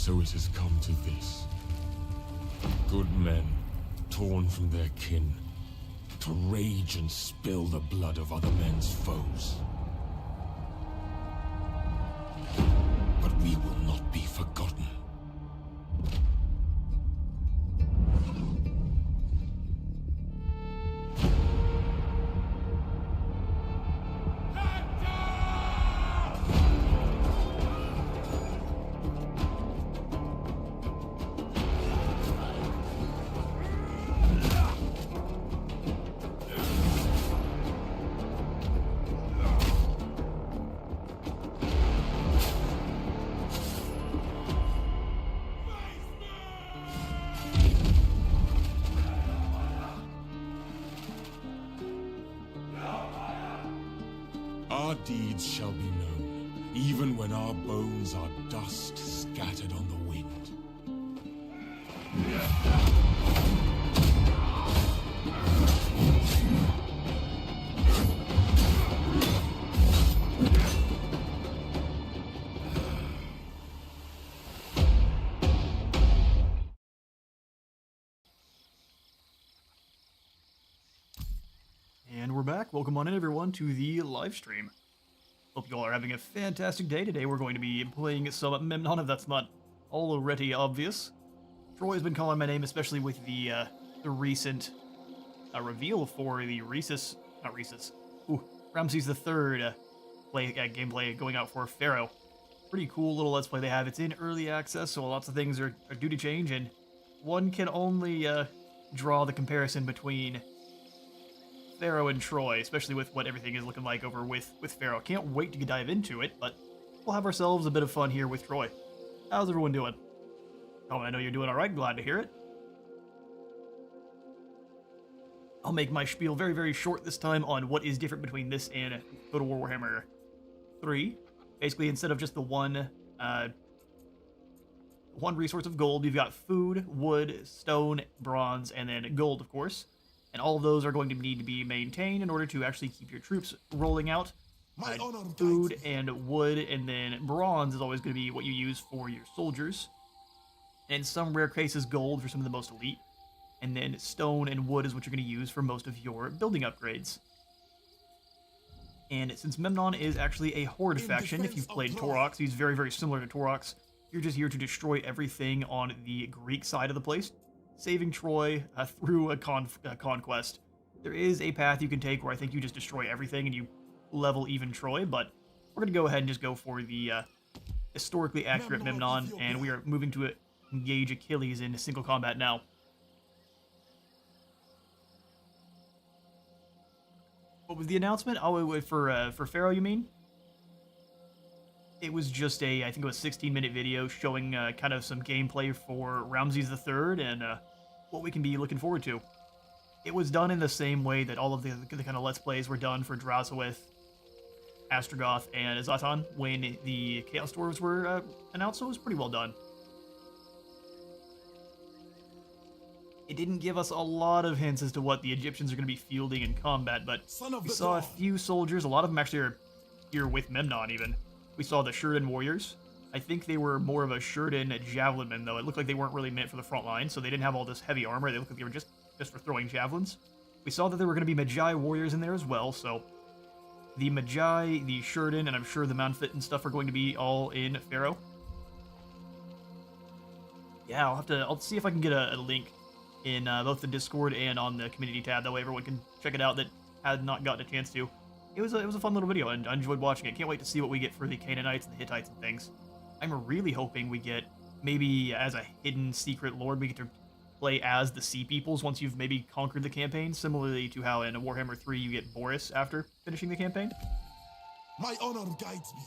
So it has come to this. Good men, torn from their kin, to rage and spill the blood of other men's foes. But we will not be forgotten. Our deeds shall be known, even when our bones are dust scattered on the wind. And we're back. Welcome on in, everyone, to the live stream. Hope you all are having a fantastic day. Today we're going to be playing some Memnon, if that's not already obvious. Troy's been calling my name, especially with the recent reveal for the Ramses III gameplay going out for Pharaoh. Pretty cool little Let's Play they have. It's in early access, so lots of things are due to change, and one can only draw the comparison between Pharaoh and Troy, especially with what everything is looking like over with Pharaoh. Can't wait to dive into it, but we'll have ourselves a bit of fun here with Troy. How's everyone doing? Oh, I know you're doing alright, glad to hear it. I'll make my spiel very, very short this time on what is different between this and Total War Warhammer 3. Basically, instead of just the one resource of gold, you've got food, wood, stone, bronze, and then gold, of course. And all of those are going to need to be maintained in order to actually keep your troops rolling out. Food and wood, and then bronze is always going to be what you use for your soldiers. And in some rare cases, gold for some of the most elite. And then stone and wood is what you're going to use for most of your building upgrades. And since Memnon is actually a horde faction, if you've played Taurox, he's very, very similar to Taurox. You're just here to destroy everything on the Greek side of the place, saving Troy through a conquest. There is a path you can take where I think you just destroy everything and you level even Troy, but we're going to go ahead and just go for the historically accurate Memnon, and we are moving to engage Achilles in single combat now. What was the announcement? Oh, for Pharaoh, you mean? It was just I think it was a 16-minute video showing kind of some gameplay for Ramses III and what we can be looking forward to. It was done in the same way that all of the kind of Let's Plays were done for Drasowith, Astrogoth, and Azatan when the Chaos Dwarves were announced, so it was pretty well done. It didn't give us a lot of hints as to what the Egyptians are going to be fielding in combat, but we saw a few soldiers. A lot of them actually are here with Memnon, even. We saw the Sheridan warriors. I think they were more of a Sheridan javelinmen, though. It looked like they weren't really meant for the front line, so they didn't have all this heavy armor. They looked like they were just for throwing javelins. We saw that there were going to be Magi warriors in there as well, so the Magi, the Sheridan, and I'm sure the Manfit and stuff are going to be all in Pharaoh. Yeah, I'll see if I can get a link in both the Discord and on the community tab. That way everyone can check it out that had not gotten a chance to. It was a fun little video, and I enjoyed watching it. Can't wait to see what we get for the Canaanites and the Hittites and things. I'm really hoping we get, maybe as a hidden secret lord, we get to play as the Sea Peoples once you've maybe conquered the campaign, similarly to how in Warhammer 3 you get Boris after finishing the campaign. My honor guides me.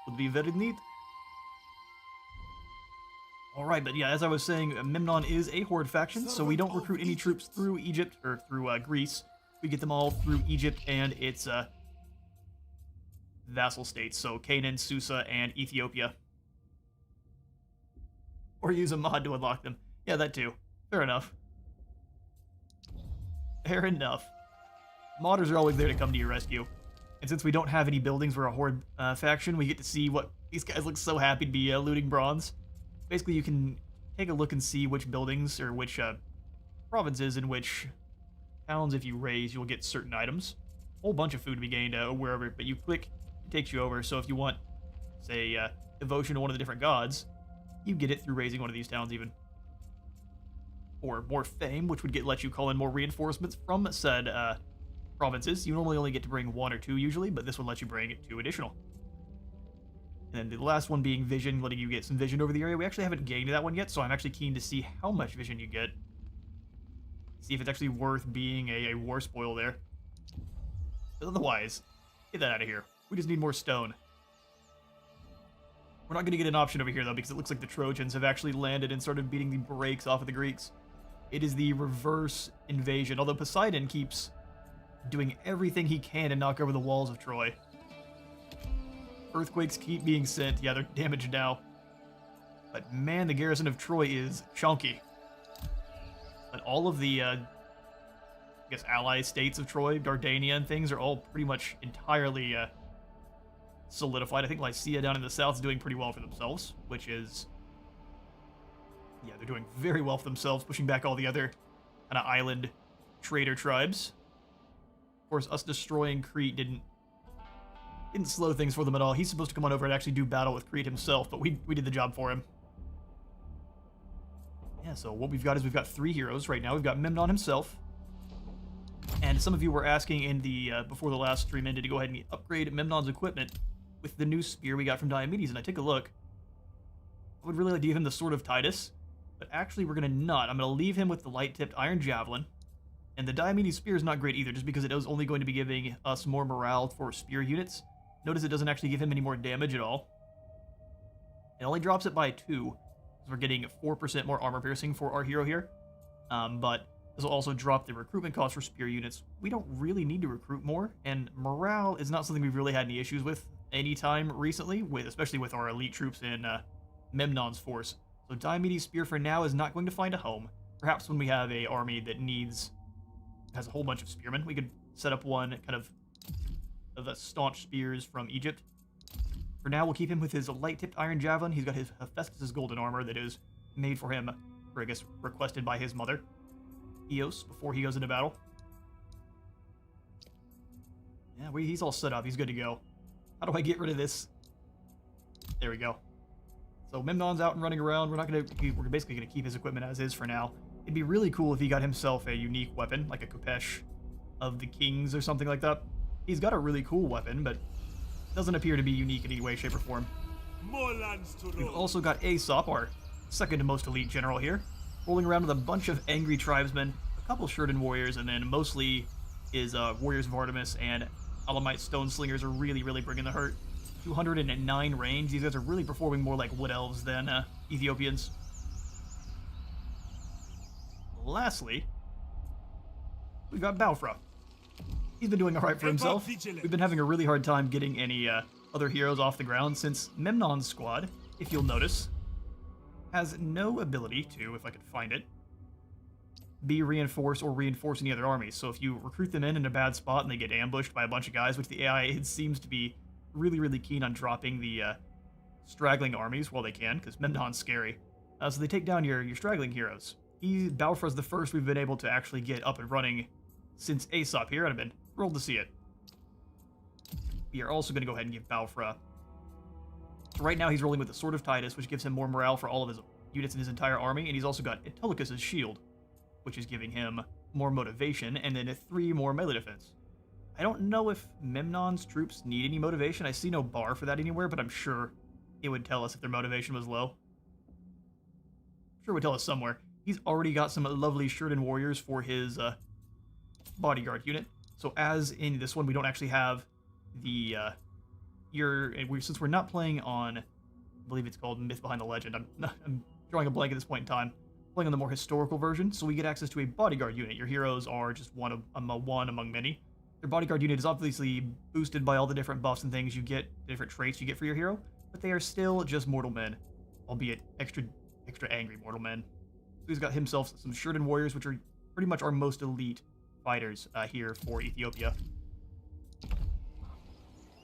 Would be very neat. Alright, but yeah, as I was saying, Memnon is a horde faction, so we don't recruit any troops through Egypt, or through Greece. We get them all through Egypt and its vassal states, so Canaan, Susa, and Ethiopia. Or use a mod to unlock them. Yeah, that too. Fair enough. Fair enough. Modders are always there to come to your rescue. And since we don't have any buildings, we're a horde faction, we get to see what these guys look so happy to be looting bronze. Basically, you can take a look and see which buildings or which provinces and which towns, if you raise, you'll get certain items. A whole bunch of food to be gained wherever, but you click, it takes you over. So if you want, say, devotion to one of the different gods, you get it through raising one of these towns even. Or more fame, which would let you call in more reinforcements from said provinces. You normally only get to bring 1 or 2 usually, but this would let you bring 2 additional. And the last one being vision, letting you get some vision over the area. We actually haven't gained that one yet, so I'm actually keen to see how much vision you get. See if it's actually worth being a war spoil there. Otherwise, get that out of here. We just need more stone. We're not going to get an option over here, though, because it looks like the Trojans have actually landed and started beating the brakes off of the Greeks. It is the reverse invasion, although Poseidon keeps doing everything he can to knock over the walls of Troy. Earthquakes keep being sent. Yeah, they're damaged now. But man, the garrison of Troy is chunky. But all of the, I guess, ally states of Troy, Dardania and things, are all pretty much entirely solidified. I think Lycia down in the south is doing pretty well for themselves, which is... yeah, they're doing very well for themselves, pushing back all the other kind of island trader tribes. Of course, us destroying Crete didn't slow things for them at all. He's supposed to come on over and actually do battle with Crete himself, but we did the job for him. Yeah, so what we've got is we've got 3 heroes right now. We've got Memnon himself. And some of you were asking in the before the last stream ended to go ahead and upgrade Memnon's equipment with the new spear we got from Diomedes, and I took a look. I would really like to give him the Sword of Titus, but actually we're going to not. I'm going to leave him with the light-tipped Iron Javelin. And the Diomedes spear is not great either, just because it is only going to be giving us more morale for spear units. Notice it doesn't actually give him any more damage at all. It only drops it by 2, because we're getting 4% more armor piercing for our hero here. But this will also drop the recruitment cost for spear units. We don't really need to recruit more, and morale is not something we've really had any issues with anytime recently, especially with our elite troops in Memnon's force. So Diomedes' spear for now is not going to find a home. Perhaps when we have an army that has a whole bunch of spearmen, we could set up one kind of the staunch spears from Egypt. For now, we'll keep him with his light-tipped Iron Javelin. He's got his Hephaestus' golden armor that is made for him, or I guess requested by his mother, Eos, before he goes into battle. Yeah, he's all set up. He's good to go. How do I get rid of this? There we go. So Memnon's out and running around. We're basically gonna keep his equipment as is for now. It'd be really cool if he got himself a unique weapon, like a Kopesh of the Kings or something like that. He's got a really cool weapon, but doesn't appear to be unique in any way, shape, or form. We've also got Aesop, our second to most elite general here, rolling around with a bunch of angry tribesmen, a couple Shurden warriors, and then mostly his warriors of Artemis and Elamite stone slingers are really, really bringing the hurt. 209 range. These guys are really performing more like wood elves than Ethiopians. Lastly, we've got Balfra. He's been doing alright for himself. We've been having a really hard time getting any other heroes off the ground since Memnon's squad, if you'll notice, has no ability to, if I could find it, be reinforced or reinforce any other armies. So if you recruit them in a bad spot and they get ambushed by a bunch of guys, which the AI seems to be really, really keen on dropping the straggling armies while they can, because Memnon's scary. So they take down your straggling heroes. Balfra's the first we've been able to actually get up and running since Aesop here, and I've been thrilled to see it. We are also going to go ahead and give Balfra... So right now he's rolling with the Sword of Titus, which gives him more morale for all of his units in his entire army, and he's also got Autolycus' shield, which is giving him more motivation, and then 3 more melee defense. I don't know if Memnon's troops need any motivation. I see no bar for that anywhere, but I'm sure it would tell us if their motivation was low. I'm sure it would tell us somewhere. He's already got some lovely Shurden warriors for his bodyguard unit. So as in this one, we don't actually have the since we're not playing on, I believe it's called Myth Behind the Legend. I'm drawing a blank at this point in time. Playing on the more historical version, so we get access to a bodyguard unit. Your heroes are just one among many. Their bodyguard unit is obviously boosted by all the different buffs and things you get, different traits you get for your hero, but they are still just mortal men, albeit extra angry mortal men. So he's got himself some Shurden warriors, which are pretty much our most elite fighters here for Ethiopia.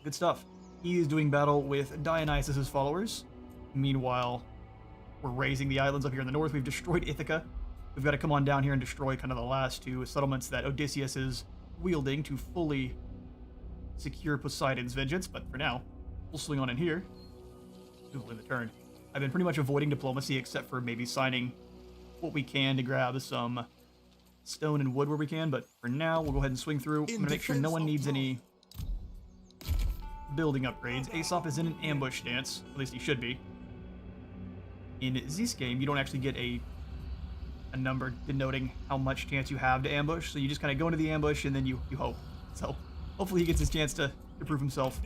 Good stuff. He is doing battle with Dionysus' followers. Meanwhile, we're raising the islands up here in the north. We've destroyed Ithaca. We've got to come on down here and destroy kind of the last two settlements that Odysseus is wielding to fully secure Poseidon's vengeance. But for now, we'll swing on in here. Ooh, win the turn. I've been pretty much avoiding diplomacy except for maybe signing what we can to grab some stone and wood where we can. But for now, we'll go ahead and swing through. I'm going to make sure no one needs any building upgrades. Aesop is in an ambush stance. At least he should be. In this game, you don't actually get a number denoting how much chance you have to ambush, so you just kind of go into the ambush and then you hope. So hopefully he gets his chance to prove himself.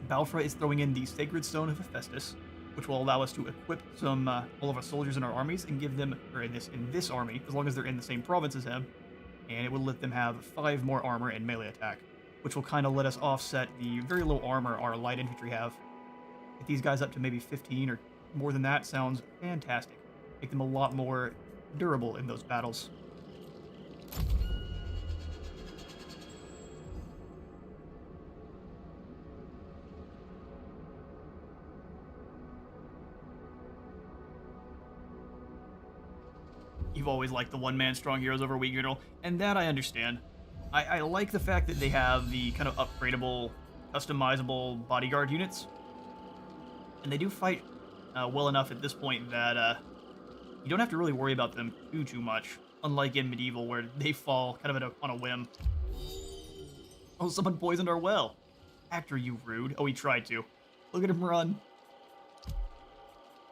Balfra is throwing in the Sacred Stone of Hephaestus, which will allow us to equip some all of our soldiers in our armies and give them, or in this army, as long as they're in the same province as him, and it will let them have 5 more armor and melee attack, which will kind of let us offset the very low armor our light infantry have. Get these guys up to maybe 15 or more than that sounds fantastic. Make them a lot more durable in those battles. You've always liked the one-man strong heroes over weak general, and that I understand. I like the fact that they have the kind of upgradable, customizable bodyguard units, and they do fight well enough at this point that you don't have to really worry about them too much, unlike in medieval where they fall kind of on a whim. Oh, someone poisoned our well. Actor, you rude. Oh, he tried to. Look at him run.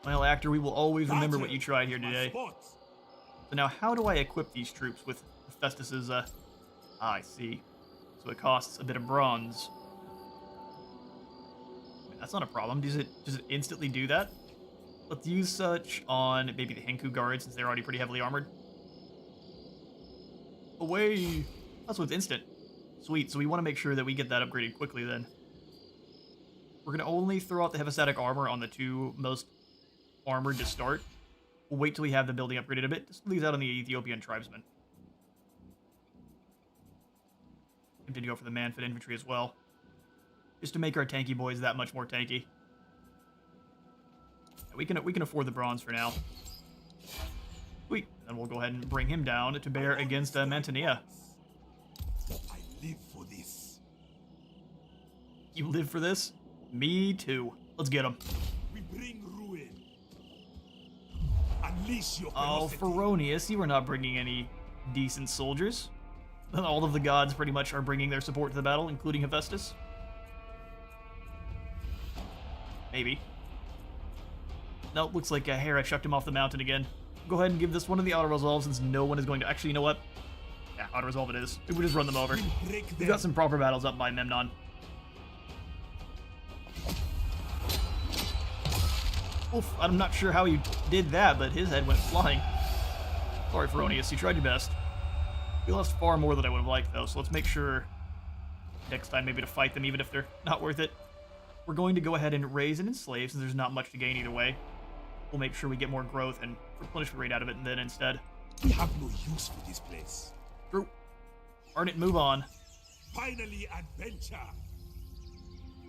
Well, Actor, we will always remember what you tried here today. So now, how do I equip these troops with Hephaestus's, I see. So it costs a bit of bronze. That's not a problem. Does it instantly do that? Let's use such on maybe the Hinku guards, since they're already pretty heavily armored. Away! Oh, so it's instant. Sweet, so we want to make sure that we get that upgraded quickly then. We're going to only throw out the Hephaestic armor on the 2 most armored to start. We'll wait till we have the building upgraded a bit. Just leave out on the Ethiopian tribesmen. Tempted to go for the man-fit infantry as well, just to make our tanky boys that much more tanky. We can afford the bronze for now. Sweet. Then we'll go ahead and bring him down to bear against Mantinea. I live for this. You live for this? Me too. Let's get him. We bring ruin. Unleash your Oh, ferocity. Feronius, you are not bringing any decent soldiers. All of the gods pretty much are bringing their support to the battle, including Hephaestus. Maybe. Nope, looks like Hera chucked him off the mountain again. Go ahead and give this one of the auto-resolve since no one is going to... Actually, you know what? Yeah, auto-resolve it is. We just run them over. We've got some proper battles up by Memnon. Oof, I'm not sure how you did that, but his head went flying. Sorry, Feronius, you tried your best. We lost far more than I would have liked, though, so let's make sure next time maybe to fight them, even if they're not worth it. We're going to go ahead and raise and enslave, since there's not much to gain either way. We'll make sure we get more growth and replenishment rate out of it then instead. We have no use for this place. True. Earn it, move on. Finally, adventure.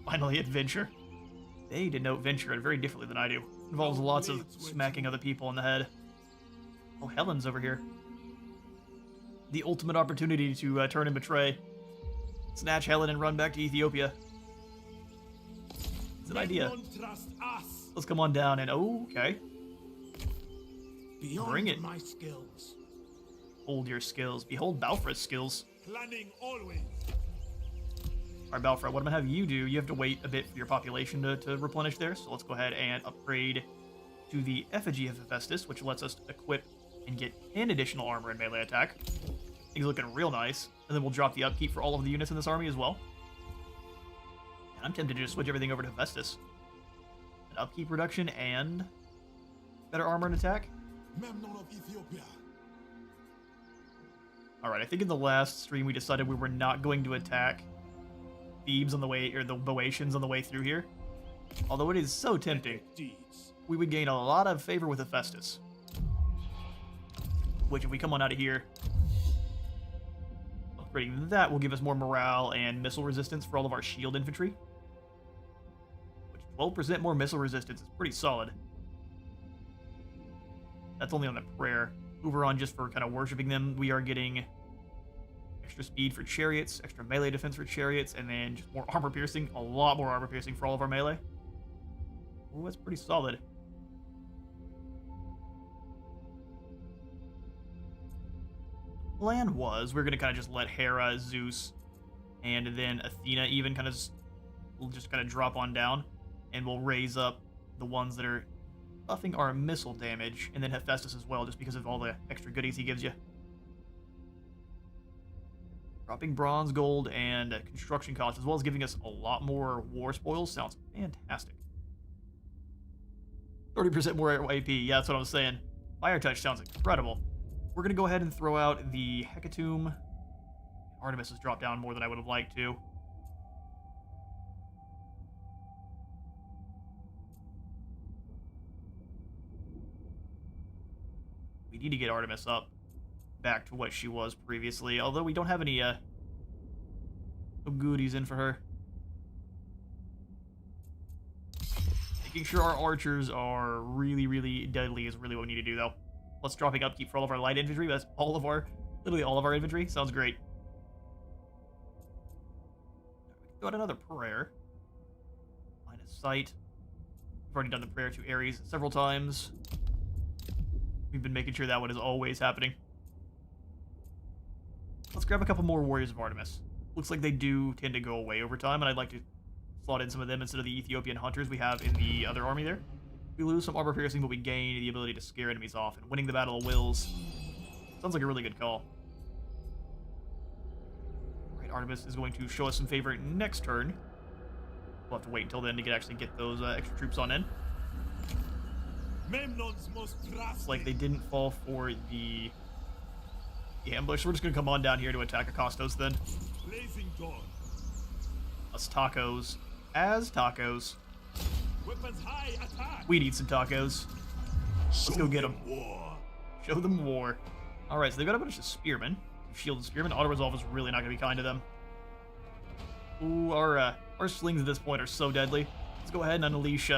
Finally, adventure. They denote venture very differently than I do. Involves lots of smacking other people in the head. Oh, Helen's over here. The ultimate opportunity to turn and betray. Snatch Helen and run back to Ethiopia. It's an idea. Trust us. Let's come on down and... Oh, okay. Beyond Bring it. my skills. Hold your skills. Behold Balfra's skills. Planning always. Alright, Balfra, what I'm going to have you do, you have to wait a bit for your population to replenish there, so let's go ahead and upgrade to the Effigy of Hephaestus, which lets us equip and get 10 additional armor and melee attack. He's looking real nice. And then we'll drop the upkeep for all of the units in this army as well. And I'm tempted to just switch everything over to Hephaestus. An upkeep reduction and better armor and attack. Memnon of Ethiopia. Alright, I think in the last stream we decided we were not going to attack Thebes on the way, or the Boeotians on the way through here. Although it is so tempting, we would gain a lot of favor with Hephaestus. Which, if we come on out of here... Upgrading that will give us more morale and missile resistance for all of our shield infantry. Which 12% more missile resistance is pretty solid. That's only on the prayer. Over on just for kind of worshipping them, we are getting extra speed for chariots, extra melee defense for chariots, and then just more armor piercing. A lot more armor piercing for all of our melee. Ooh, that's pretty solid. Plan was we're going to kind of just let Hera, Zeus, and then Athena even kind of just kind of drop on down, and we'll raise up the ones that are buffing our missile damage, and then Hephaestus as well, just because of all the extra goodies he gives you. Dropping bronze, gold, and construction costs, as well as giving us a lot more war spoils, sounds fantastic. 30% more AP, yeah, that's what I was saying. Fire touch sounds incredible. We're going to go ahead and throw out the Hecatomb. Artemis has dropped down more than I would have liked to. We need to get Artemis up back to what she was previously, although we don't have any goodies in for her. Making sure our archers are really, really deadly is really what we need to do, though. Plus dropping upkeep for all of our light infantry. That's all of our, literally all of our infantry. Sounds great. Got another prayer. Line of sight. We've already done the prayer to Ares several times. We've been making sure that one is always happening. Let's grab a couple more Warriors of Artemis. Looks like they do tend to go away over time, and I'd like to slot in some of them instead of the Ethiopian hunters we have in the other army there. We lose some armor piercing, but we gain the ability to scare enemies off, and winning the Battle of Wills sounds like a really good call. Alright, Artemis is going to show us some favor next turn. We'll have to wait until then to actually get those extra troops on in. Memnon's most Looks like they didn't fall for the ambush. We're just going to come on down here to attack Acostos then. blazing dawn. Us tacos. As tacos. Weapons high, attack. We need some tacos. Let's go get them. War. Show them war. Alright, so they've got a bunch of spearmen. Shielded spearmen. Auto-resolve is really not going to be kind to them. Ooh, our slings at this point are so deadly. Let's go ahead and unleash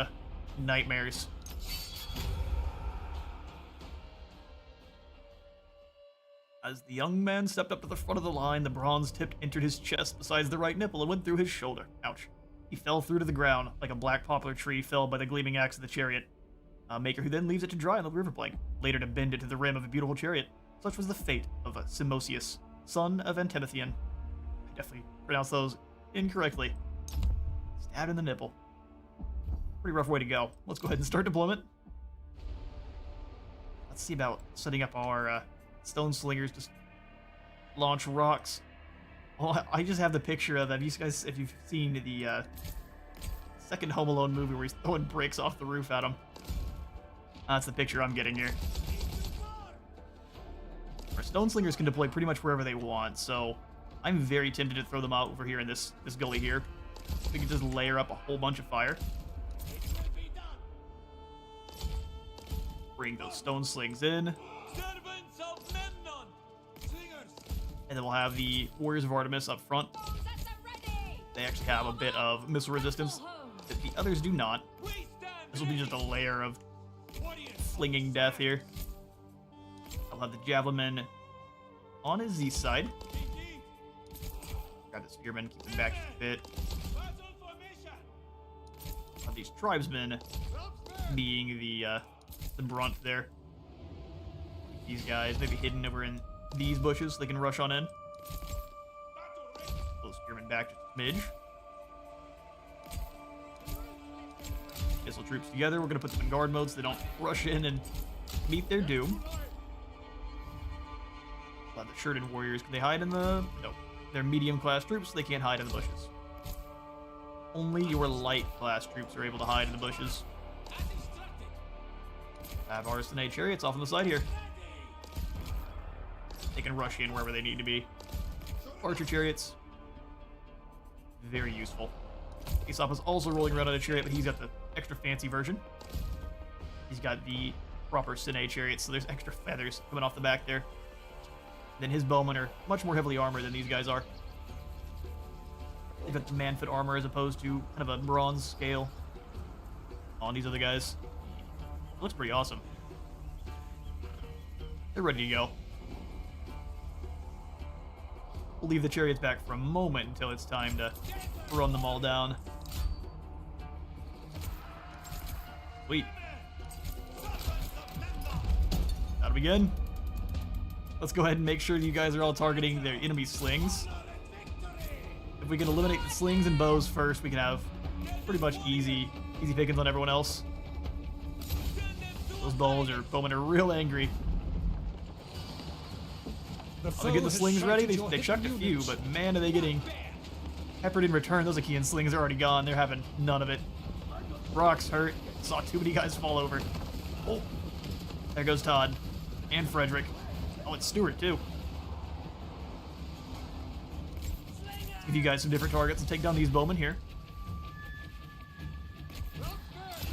nightmares. As the young man stepped up to the front of the line, the bronze tip entered his chest besides the right nipple and went through his shoulder. Ouch. He fell through to the ground, like a black poplar tree felled by the gleaming axe of the chariot. A maker who then leaves it to dry on the riverbank, later to bend it to the rim of a beautiful chariot. Such was the fate of Simosius, son of Antimathion. I definitely pronounced those incorrectly. Stabbed in the nipple. Pretty rough way to go. Let's go ahead and start deployment. Let's see about setting up our stone slingers to launch rocks. Well, I just have the picture of, if you've seen the second Home Alone movie where he's throwing bricks off the roof at him. That's the picture I'm getting here. Our stone slingers can deploy pretty much wherever they want, so I'm very tempted to throw them out over here in this gully here. We can just layer up a whole bunch of fire. Bring those stone slings in. Servants of Memnon. Slingers. And then we'll have the Warriors of Artemis up front. They actually have a bit of missile resistance that the others do not. This will be just a layer of flinging death here. I'll have the Javelin on his Z side. Grab the Spearmen, keep them back just a bit. Have these Tribesmen being the brunt there. These guys maybe hidden over in these bushes, so they can rush on in. Those Spearmen back just a smidge. Missile troops together. We're going to put them in guard mode so they don't rush in and meet their doom. The shirted warriors, can they hide in the... No. They're medium-class troops, so they can't hide in the bushes. Only your light-class troops are able to hide in the bushes. Have our Sine chariots off on the side here. They can rush in wherever they need to be. Archer chariots. Very useful. Aesop is also rolling around on a chariot, but he's got the extra fancy version. He's got the proper Sine chariot, so there's extra feathers coming off the back there. Then his bowmen are much more heavily armored than these guys are. They've got the man-foot armor as opposed to kind of a bronze scale on these other guys. Looks pretty awesome. They're ready to go. We'll leave the chariots back for a moment until it's time to run them all down. Sweet. That'll begin. Let's go ahead and make sure you guys are all targeting their enemy slings. If we can eliminate the slings and bows first, we can have pretty much easy pickings on everyone else. Those bowmen are real angry. They get the slings ready. They chucked a few, but man, are they getting peppered in return. Those Achaean slings are already gone. They're having none of it. Brock's hurt. Saw too many guys fall over. Oh, there goes Todd and Frederick. Oh, it's Stuart too. Let's give you guys some different targets and take down these bowmen here.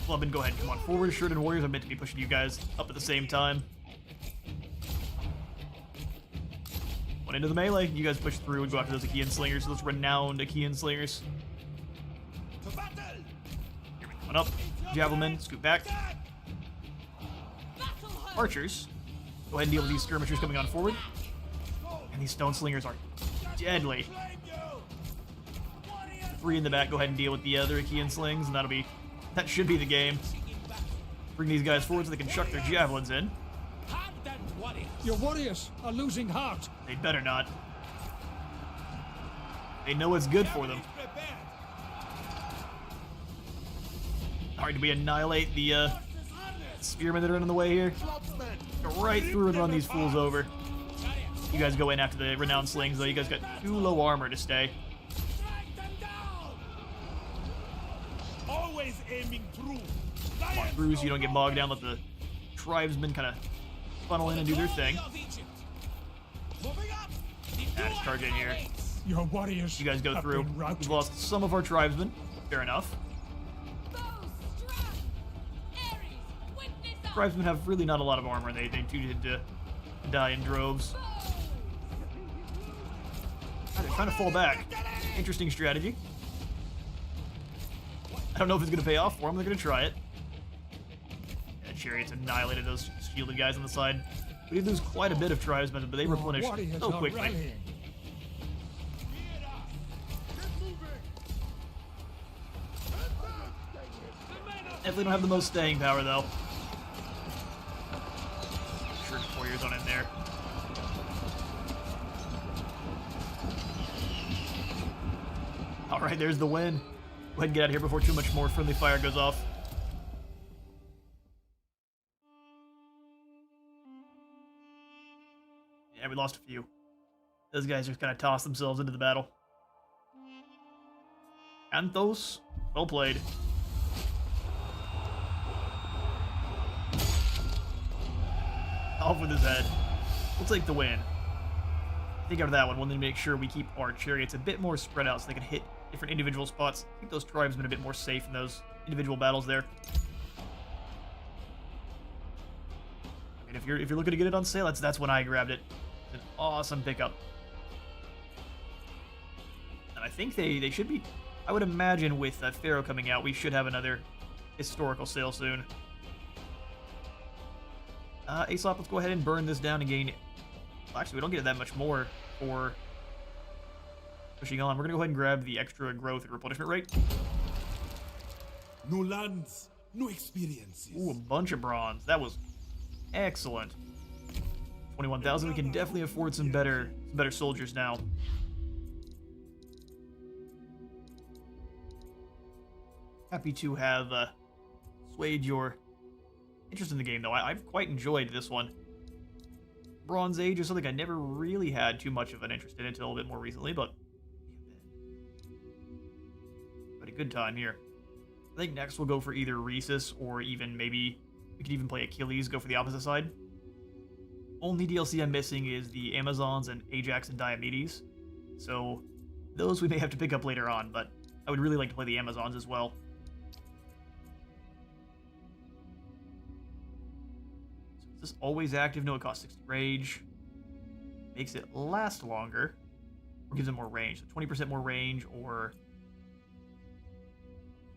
Club, go ahead, come on forward. Sheridan Warriors are meant to be pushing you guys up at the same time. One into the melee. You guys push through and go after those Achaean slingers, those renowned Achaean slingers. One up. Javelin, scoot back. Archers, go ahead and deal with these skirmishers coming on forward. And these stone slingers are deadly. 3 in the back, go ahead and deal with the other Achaean slings, and that should be the game. Bring these guys forward so they can chuck their javelins in. Your warriors are losing heart. They better not. They know it's good for them. Alright, do we annihilate the spearmen that are in the way here? Go right through and run these fools over. You guys go in after the renowned slings, though. You guys got too low armor to stay. Always aiming through. Come on through so you don't get bogged down. Let the tribesmen kind of funnel in and do their thing. Just charge in here. Your warriors. You guys go have through. been routed. We've lost some of our tribesmen. Fair enough. Tribesmen have really not a lot of armor. They do tend to die in droves. They're trying to fall back. Interesting strategy. I don't know if it's going to pay off for them. They're going to try it. Yeah, Chariots annihilated those shielded guys on the side. We did lose quite a bit of tribesmen, but they replenished so quickly. Definitely don't have the most staying power, though. Sure, warriors on in there. All right, there's the win. Go ahead and get out of here before too much more friendly fire goes off. Yeah, we lost a few. Those guys just kind of tossed themselves into the battle. Anthos, well played. Off with his head. We'll take the win. I think out of that one, we'll need to make sure we keep our chariots a bit more spread out so they can hit different individual spots. Keep those tribesmen a bit more safe in those individual battles there. And if you're looking to get it on sale, that's when I grabbed it. It's an awesome pickup. And I think they should be. I would imagine with Pharaoh coming out, we should have another historical sale soon. Aesop, let's go ahead and burn this down and gain. Well, actually, we don't get that much more for pushing on. We're gonna go ahead and grab the extra growth and replenishment rate. New lands, new experiences. Ooh, a bunch of bronze. That was excellent. 21,000. We can definitely afford some better soldiers now. Happy to have swayed your interest in the game, though. I've quite enjoyed this one. Bronze Age is something I never really had too much of an interest in until a bit more recently, but a good time here. I think next we'll go for either Rhesus or even maybe we could even play Achilles, go for the opposite side. Only DLC I'm missing is the Amazons and Ajax and Diomedes, so those we may have to pick up later on, but I would really like to play the Amazons as well. So is this always active? No, it costs 60 rage. makes it last longer, or gives it more range. So 20% more range, or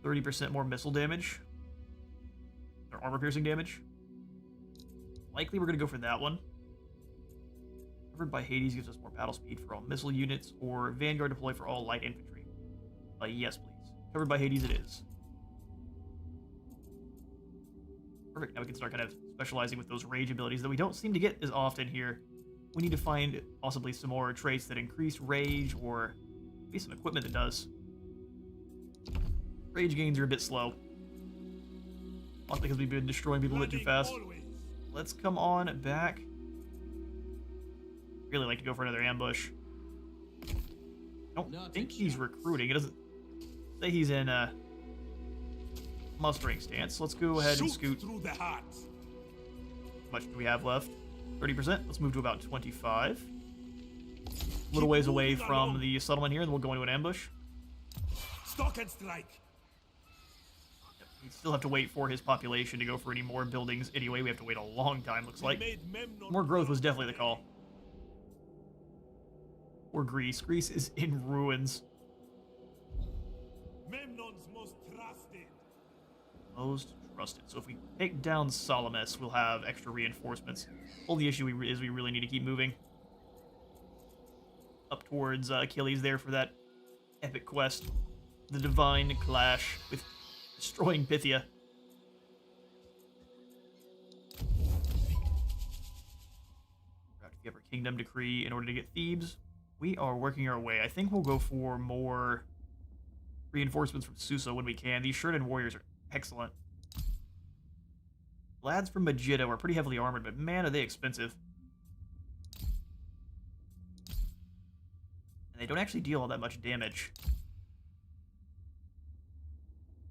30% more missile damage, or armor-piercing damage. Likely we're going to go for that one. Covered by Hades gives us more battle speed for all missile units, or Vanguard deploy for all light infantry. Yes, please. Covered by Hades it is. Perfect, now we can start kind of specializing with those rage abilities that we don't seem to get as often here. We need to find possibly some more traits that increase rage, or maybe some equipment that does. Rage gains are a bit slow. Possibly because we've been destroying people a bit too fast. Let's come on back. Really like to go for another ambush. I don't think he's recruiting. It doesn't say he's in a mustering stance. Let's go ahead and scoot. Through the heart. How much do we have left? 30%. Let's move to about 25. A little ways away from the settlement here, and we'll go into an ambush. Stalk and strike. We still have to wait for his population to go for any more buildings. Anyway, we have to wait a long time, looks like. More growth was definitely the call. Or Greece. Greece is in ruins. Memnon's most trusted. Most trusted. So if we take down Salamis, we'll have extra reinforcements. Only issue is we really need to keep moving up towards Achilles there for that epic quest. The divine clash with destroying Pythia. We have to give our kingdom decree in order to get Thebes. We are working our way. I think we'll go for more reinforcements from Susa when we can. These Sheridan warriors are excellent. Lads from Megiddo are pretty heavily armored, but man, are they expensive. And they don't actually deal all that much damage.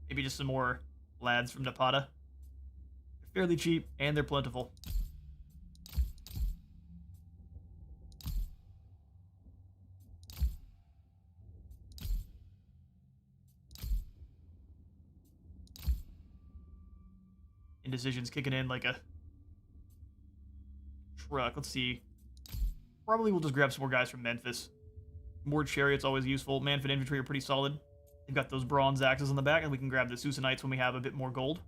Maybe just some more lads from Napata. They're fairly cheap, and they're plentiful. Indecision's kicking in like a truck. Let's see. Probably we'll just grab some more guys from Memphis. More chariots always useful. Manfred infantry are pretty solid. They've got those bronze axes on the back, and we can grab the Susanites when we have a bit more gold.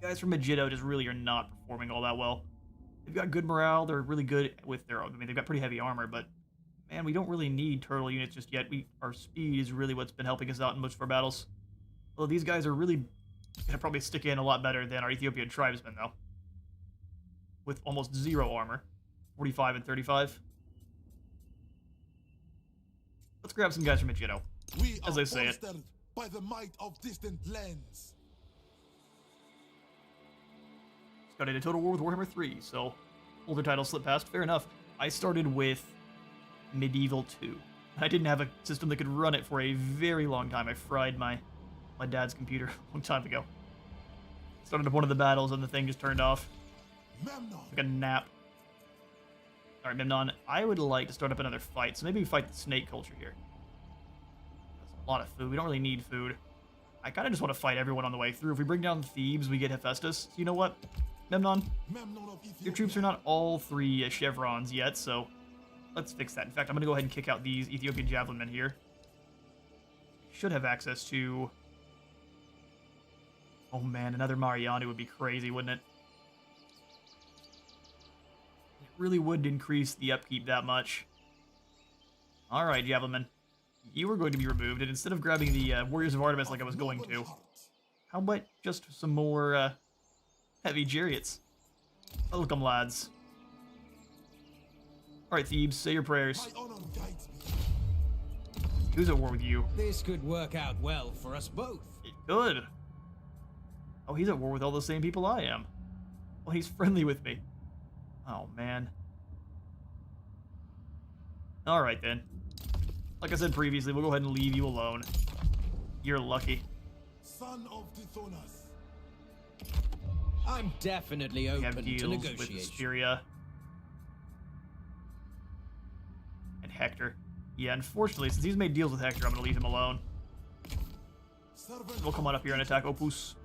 Guys from Megiddo just really are not performing all that well. They've got good morale. They're really good with their... I mean, they've got pretty heavy armor, but man, we don't really need turtle units just yet. Our speed is really what's been helping us out in most of our battles. Although these guys are really gonna probably stick in a lot better than our Ethiopian tribesmen, though. With almost zero armor. 45 and 35. Let's grab some guys from Megiddo. As I say it. By the might of distant lands. Started a Total War with Warhammer 3, so older titles slipped past. Fair enough. I started with Medieval 2. I didn't have a system that could run it for a very long time. I fried my dad's computer a long time ago. Started up one of the battles and the thing just turned off. Memnon. Like a nap. Alright, Memnon, I would like to start up another fight, so maybe we fight the snake culture here. That's a lot of food. We don't really need food. I kind of just want to fight everyone on the way through. If we bring down Thebes, we get Hephaestus. So you know what, Memnon? Your troops are not all 3 chevrons yet, so let's fix that. In fact, I'm going to go ahead and kick out these Ethiopian javelin men here. Should have access to... Oh man, another Mariani would be crazy, wouldn't it? It really would increase the upkeep that much. Alright, Javelin, you are going to be removed, and instead of grabbing the Warriors of Artemis like I was going to, how about just some more heavy chariots? Welcome, lads. Alright, Thebes, say your prayers. Who's at war with you? This could work out well for us both. It could. Oh, he's at war with all the same people I am. Well, he's friendly with me. Oh, man. Alright, then. Like I said previously, we'll go ahead and leave you alone. You're lucky. Son of Tithonus. I'm definitely We have open to deals with negotiation. Asperia. And Hector. Yeah, unfortunately, since he's made deals with Hector, I'm going to leave him alone. We'll come on up here and attack Opus.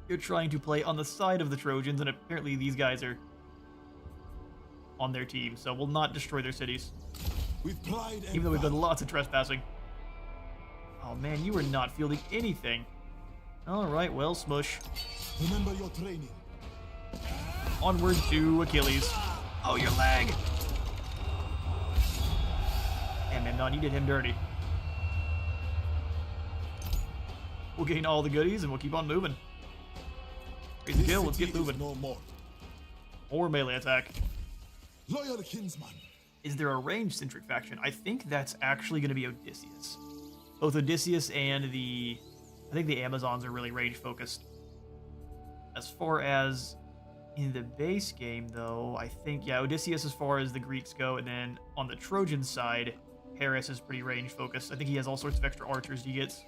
You're trying to play on the side of the Trojans, and apparently these guys are on their team, so we'll not destroy their cities. With pride and Even though we've done valor. lots of trespassing. Oh man, you are not fielding anything. Alright, well, smush. Remember your training. Onward to Achilles. Oh, your leg! And Memnon, you did him dirty. We'll gain all the goodies and we'll keep on moving. Crazy kill, let's get city is moving. no more. Or melee attack. Loyal kinsman. Is there a range-centric faction? I think that's actually going to be Odysseus. Both Odysseus and I think the Amazons are really range-focused. As far as in the base game, though, I think, yeah, Odysseus as far as the Greeks go, and then on the Trojan side, Paris is pretty range-focused. I think he has all sorts of extra archers he gets.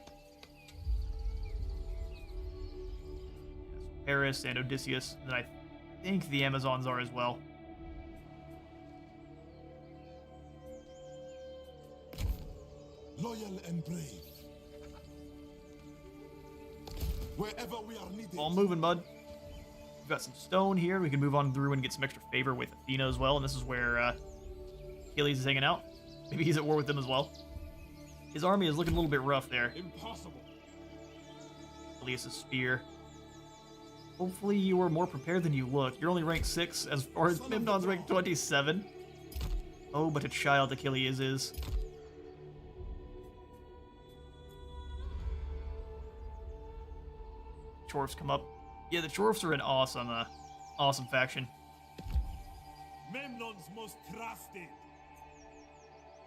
Paris and Odysseus, and I think the Amazons are as well. Loyal and brave. Wherever we are needed. All moving, bud. We've got some stone here. We can move on through and get some extra favor with Athena as well, and this is where Achilles is hanging out. Maybe he's at war with them as well. His army is looking a little bit rough there. Impossible. Achilles' spear. Hopefully you are more prepared than you look. You're only ranked 6 as far as Memnon's ranked 27. Oh, but a child Achilles is. Chorfs come up. Yeah, the Chorfs are an awesome faction. Memnon's most trusted.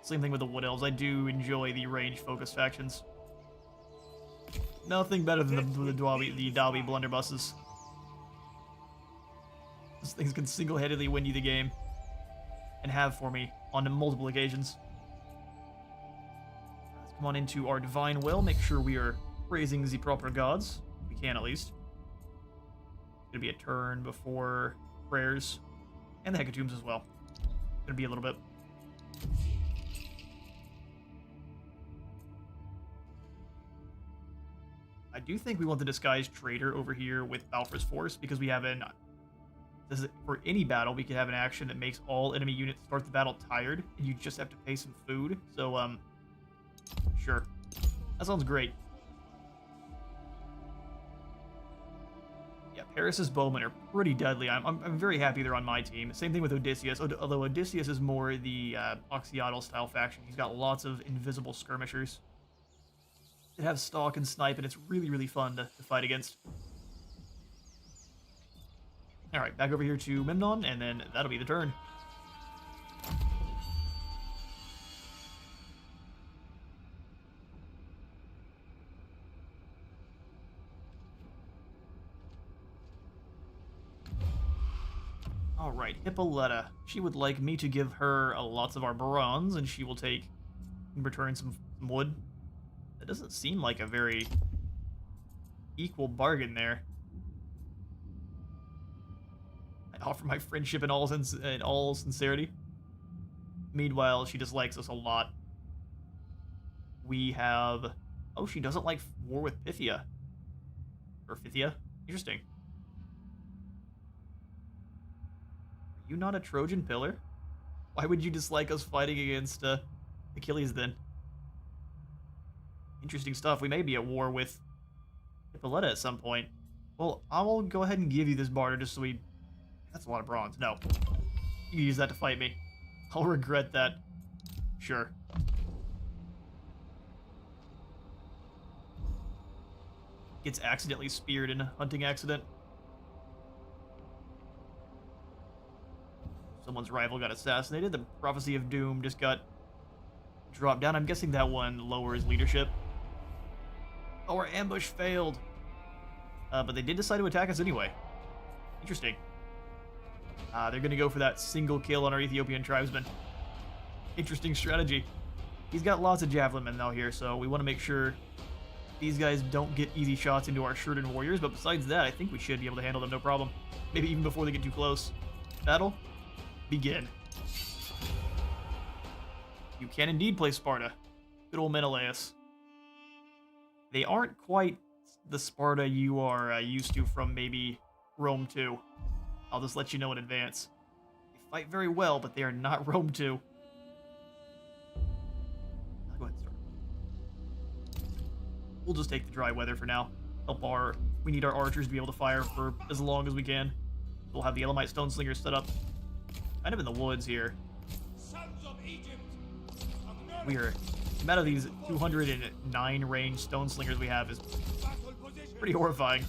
Same thing with the Wood Elves. I do enjoy the range-focused factions. Nothing better than the Dalby blunderbusses. Those things can single-handedly win you the game. And have for me on multiple occasions. Let's come on into our Divine Well. Make sure we are praising the proper gods. We can, at least. Gonna be a turn before prayers. And the Hecatombs as well. Gonna be a little bit. I do think we want the Disguised Traitor over here with Balfour's Force, because we have for any battle, we can have an action that makes all enemy units start the battle tired, and you just have to pay some food. So, sure. That sounds great. Yeah, Paris's bowmen are pretty deadly. I'm very happy they're on my team. Same thing with Odysseus, although Odysseus is more the Oxyodal style faction. He's got lots of invisible skirmishers that have stalk and snipe, and it's really, really fun to fight against. Alright, back over here to Memnon, and then that'll be the turn. Alright, Hippolyta. She would like me to give her lots of our bronze, and she will take, in return, some wood. That doesn't seem like a very equal bargain there. I offer my friendship in all sincerity. Meanwhile, she dislikes us a lot. We have... Oh, she doesn't like war with Pythia. Or Phthia? Interesting. Are you not a Trojan pillar? Why would you dislike us fighting against Achilles then? Interesting stuff. We may be at war with Hippolyta at some point. Well, I will go ahead and give you this barter just so we... That's a lot of bronze. No. You can use that to fight me. I'll regret that. Sure. Gets accidentally speared in a hunting accident. Someone's rival got assassinated. The Prophecy of Doom just got dropped down. I'm guessing that one lowers leadership. Oh, our ambush failed. But they did decide to attack us anyway. Interesting. They're going to go for that single kill on our Ethiopian tribesman. Interesting strategy. He's got lots of javelin men though here, so we want to make sure these guys don't get easy shots into our Shurden warriors, but besides that, I think we should be able to handle them no problem. Maybe even before they get too close. Battle, begin. You can indeed play Sparta. Good old Menelaus. They aren't quite the Sparta you are used to from maybe Rome 2. I'll just let you know in advance. fight very well, but they are not Rome 2. Go ahead and start. We'll just take the dry weather for now. We need our archers to be able to fire for as long as we can. We'll have the Elamite Stone Slingers set up kind of in the woods here. We are, the amount of these 209 range Stone Slingers we have is pretty horrifying.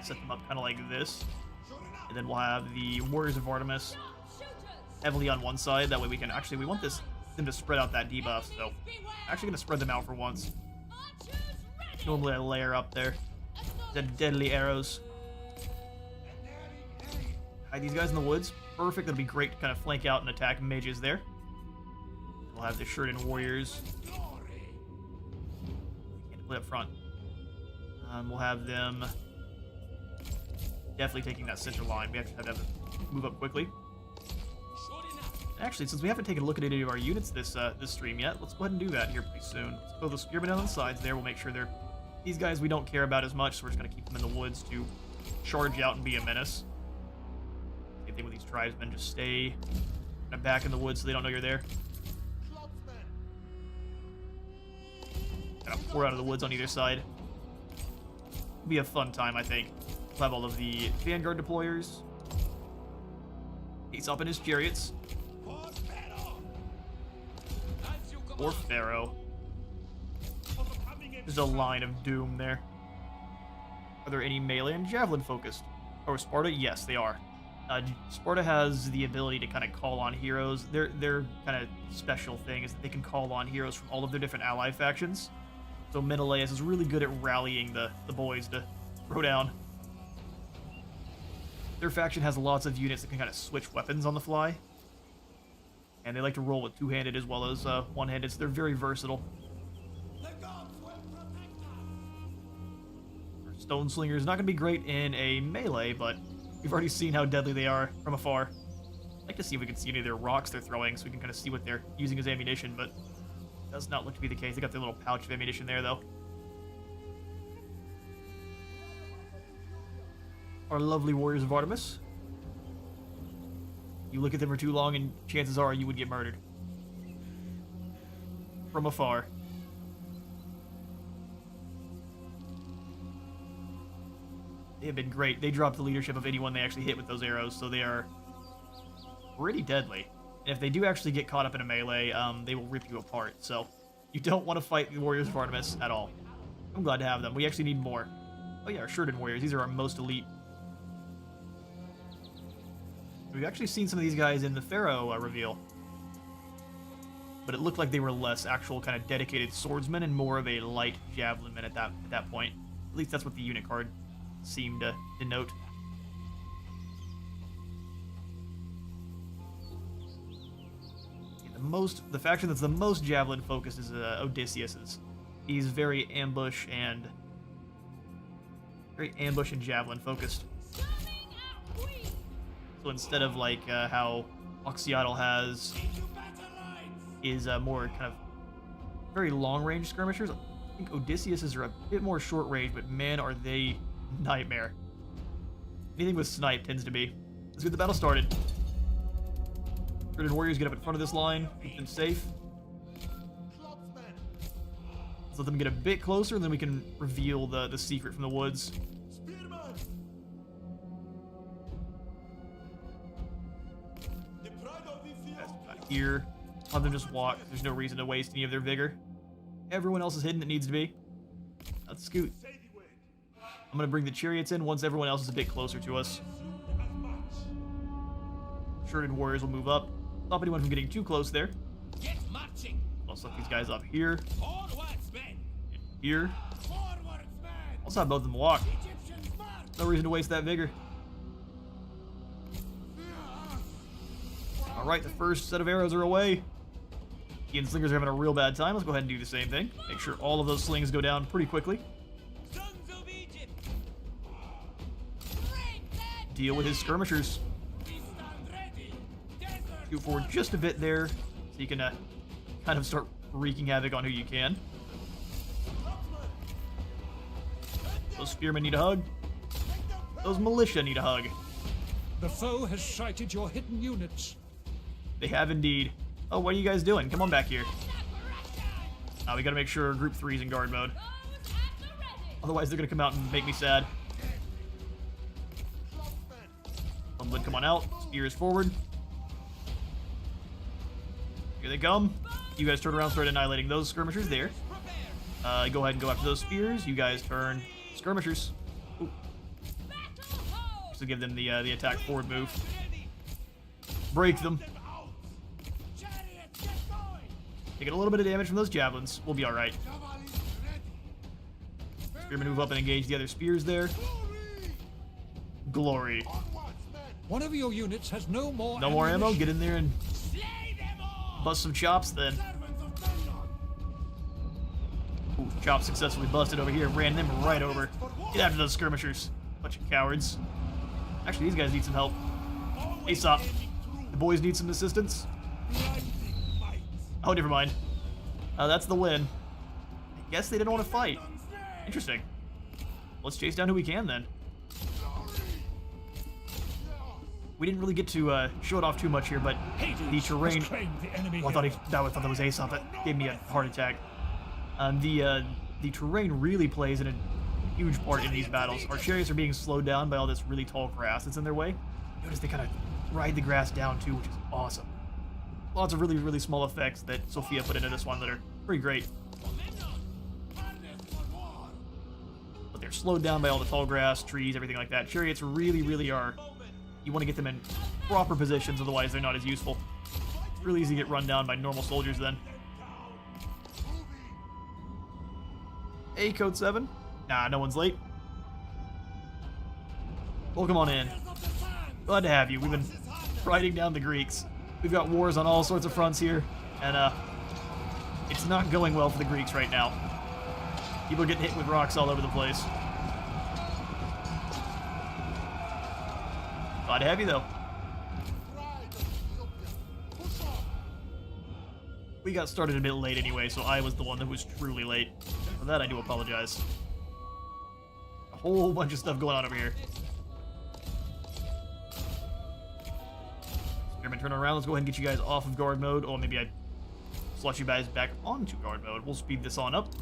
Set them up kind of like this. And then we'll have the Warriors of Artemis heavily on one side. That way we can actually, we want them to spread out that debuff. So actually going to spread them out for once. Normally I layer up there. The deadly arrows. Hide these guys in the woods. Perfect. That'll be great to kind of flank out and attack mages there. We'll have the Sheridan Warriors. Can't play up front. We'll have them definitely taking that center line. We actually have to move up quickly. Actually, since we haven't taken a look at any of our units this stream yet, let's go ahead and do that here pretty soon. Let's throw the spearmen on the sides there. We'll make sure they're... These guys we don't care about as much, so we're just going to keep them in the woods to charge out and be a menace. Same thing with these tribesmen. Just stay kind of back in the woods so they don't know you're there. Kind of pour out of the woods on either side. It'll be a fun time, I think. We'll have all of the Vanguard deployers. He's up in his chariots. Or Pharaoh. There's a line of doom there. Are there any melee and javelin focused? Or Sparta? Yes, they are. Sparta has the ability to kind of call on heroes. Their kind of special thing is that they can call on heroes from all of their different ally factions. So Menelaus is really good at rallying the boys to throw down. Their faction has lots of units that can kind of switch weapons on the fly. And they like to roll with two-handed as well as one-handed, so they're very versatile. Our Stone Slinger is not going to be great in a melee, but we've already seen how deadly they are from afar. I'd like to see if we can see any of their rocks they're throwing so we can kind of see what they're using as ammunition, but it does not look to be the case. They got their little pouch of ammunition there, though. Our lovely Warriors of Artemis. You look at them for too long and chances are you would get murdered. From afar. They have been great. They drop the leadership of anyone they actually hit with those arrows, so they are pretty deadly. And if they do actually get caught up in a melee, they will rip you apart. So you don't want to fight the Warriors of Artemis at all. I'm glad to have them. We actually need more. Oh yeah, our Sheridan Warriors. These are our most elite. We've actually seen some of these guys in the Pharaoh reveal. But it looked like they were less actual kind of dedicated swordsmen and more of a light javelinman at that point. At least that's what the unit card seemed to denote. Yeah, the faction that's the most javelin focused is Odysseus's. He's very ambush and javelin focused. So instead of like how Oxyatl has is more kind of very long range skirmishers, I think Odysseus's are a bit more short range, but man are they nightmare. Anything with snipe tends to be. Let's get the battle started. Sheridan Warriors get up in front of this line, keep them safe. Let's let them get a bit closer, and then we can reveal the secret from the woods. Here, have them just walk. There's no reason to waste any of their vigor. Everyone else is hidden that needs to be. Let's scoot. I'm going to bring the chariots in once everyone else is a bit closer to us. Sheridan Warriors will move up. Stop anyone from getting too close there. I'll set these guys up here. And here. Also have both of them walk. No reason to waste that vigor. Alright, the first set of arrows are away. The slingers are having a real bad time. Let's go ahead and do the same thing. Make sure all of those slings go down pretty quickly. Deal with his skirmishers. Scoot forward just a bit there, so you can kind of start wreaking havoc on who you can. Those spearmen need a hug. Those militia need a hug. The foe has sighted your hidden units. They have indeed. Oh, what are you guys doing? Come on back here. We gotta make sure Group 3's in guard mode. Otherwise, they're gonna come out and make me sad. Unlid, come on out. Spears forward. Here they come. You guys turn around, start annihilating those skirmishers there. Go ahead and go after those spears. You guys turn skirmishers. Ooh. Just to give them the attack forward move. Break them. Taking a little bit of damage from those javelins. We'll be alright. Spearmen move up and engage the other spears there. Glory. One of your units has no more No more ammo? ammunition. Get in there and bust some chops then. Ooh, chops successfully busted over here. Ran them right over. Get after those skirmishers. Bunch of cowards. Actually, these guys need some help. Aesop. The boys need some assistance. Oh, never mind. That's the win. I guess they didn't want to fight. Interesting. Let's chase down who we can then. We didn't really get to show it off too much here, but the terrain. Oh, I thought that was Aesop. That gave me a heart attack. The terrain really plays in a huge part in these battles. Our chariots are being slowed down by all this really tall grass that's in their way. Notice they kind of ride the grass down too, which is awesome. Lots of really, really small effects that Sophia put into this one that are pretty great. But they're slowed down by all the tall grass, trees, everything like that. Chariots really, really are. You want to get them in proper positions, otherwise they're not as useful. It's really easy to get run down by normal soldiers then. Hey, Code 7. Nah, no one's late. Welcome on in. Glad to have you. We've been riding down the Greeks. We've got wars on all sorts of fronts here, and it's not going well for the Greeks right now. People are getting hit with rocks all over the place. Glad to have you, though. We got started a bit late anyway, so I was the one that was truly late. For that, I do apologize. A whole bunch of stuff going on over here. Spearman, turn around. Let's go ahead and get you guys off of guard mode. Or maybe I slot you guys back onto guard mode. We'll speed this on up.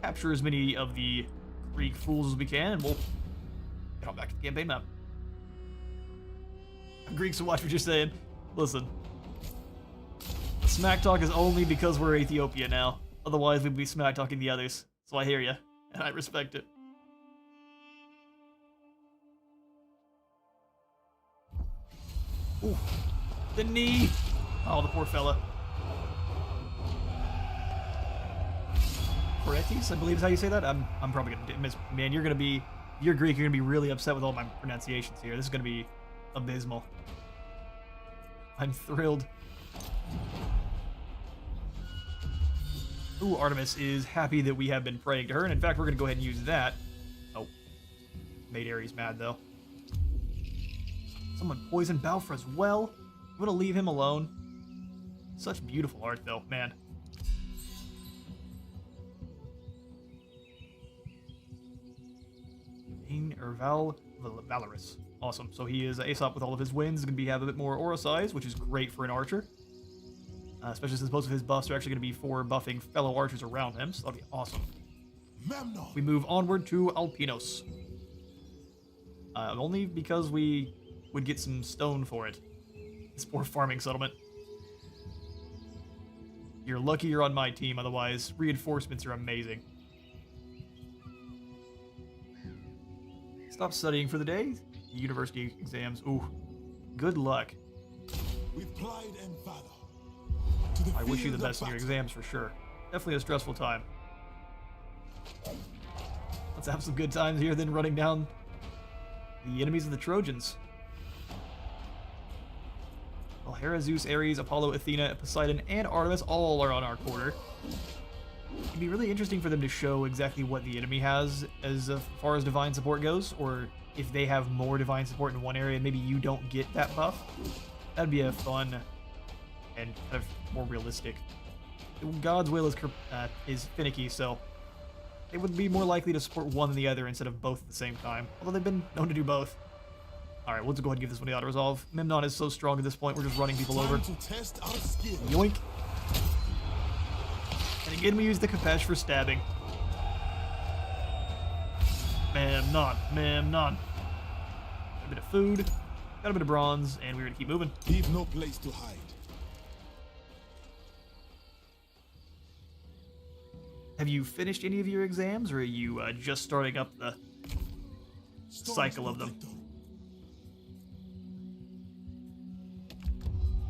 Capture as many of the Greek fools as we can, and we'll get on back to the campaign map. Greeks will watch what you're saying. Listen. Smack talk is only because we're Ethiopia now. Otherwise, we'd be smack talking the others. So I hear you, and I respect it. Ooh. The knee! Oh, the poor fella. Koretis, I believe is how you say that? I'm probably gonna miss. Man, you're Greek, you're gonna be really upset with all my pronunciations here. This is gonna be abysmal. I'm thrilled. Ooh, Artemis is happy that we have been praying to her, and in fact, we're gonna go ahead and use that. Oh. Made Ares mad, though. Someone poisoned Balfour as well. I'm gonna leave him alone. Such beautiful art, though, man. Valorous. Awesome. So he is Aesop with all of his wins. He's going to have a bit more aura size, which is great for an archer. Especially since most of his buffs are actually going to be for buffing fellow archers around him. So that'll be awesome. Memnon. We move onward to Alpinos. Only because we would get some stone for it. This poor farming settlement. You're lucky you're on my team, otherwise reinforcements are amazing. Stop studying for the day. University exams. Ooh, good luck. With pride and valor. I wish you the best in your exams for sure. Definitely a stressful time. Let's have some good times here, then running down the enemies of the Trojans. Well, Hera, Zeus, Ares, Apollo, Athena, Poseidon, and Artemis all are on our quarter. It'd be really interesting for them to show exactly what the enemy has as far as divine support goes, or if they have more divine support in one area, maybe you don't get that buff. That'd be a fun and kind of more realistic. God's will is finicky, so they would be more likely to support one than the other instead of both at the same time. Although they've been known to do both. Alright, we'll just go ahead and give this one the auto-resolve. Memnon is so strong at this point, we're just running people over. Time to test our skill. Yoink. And again, we use the Kapesh for stabbing. Memnon. Got a bit of food, got a bit of bronze, and we're gonna keep moving. Leave no place to hide. Have you finished any of your exams, or are you just starting up the cycle of them?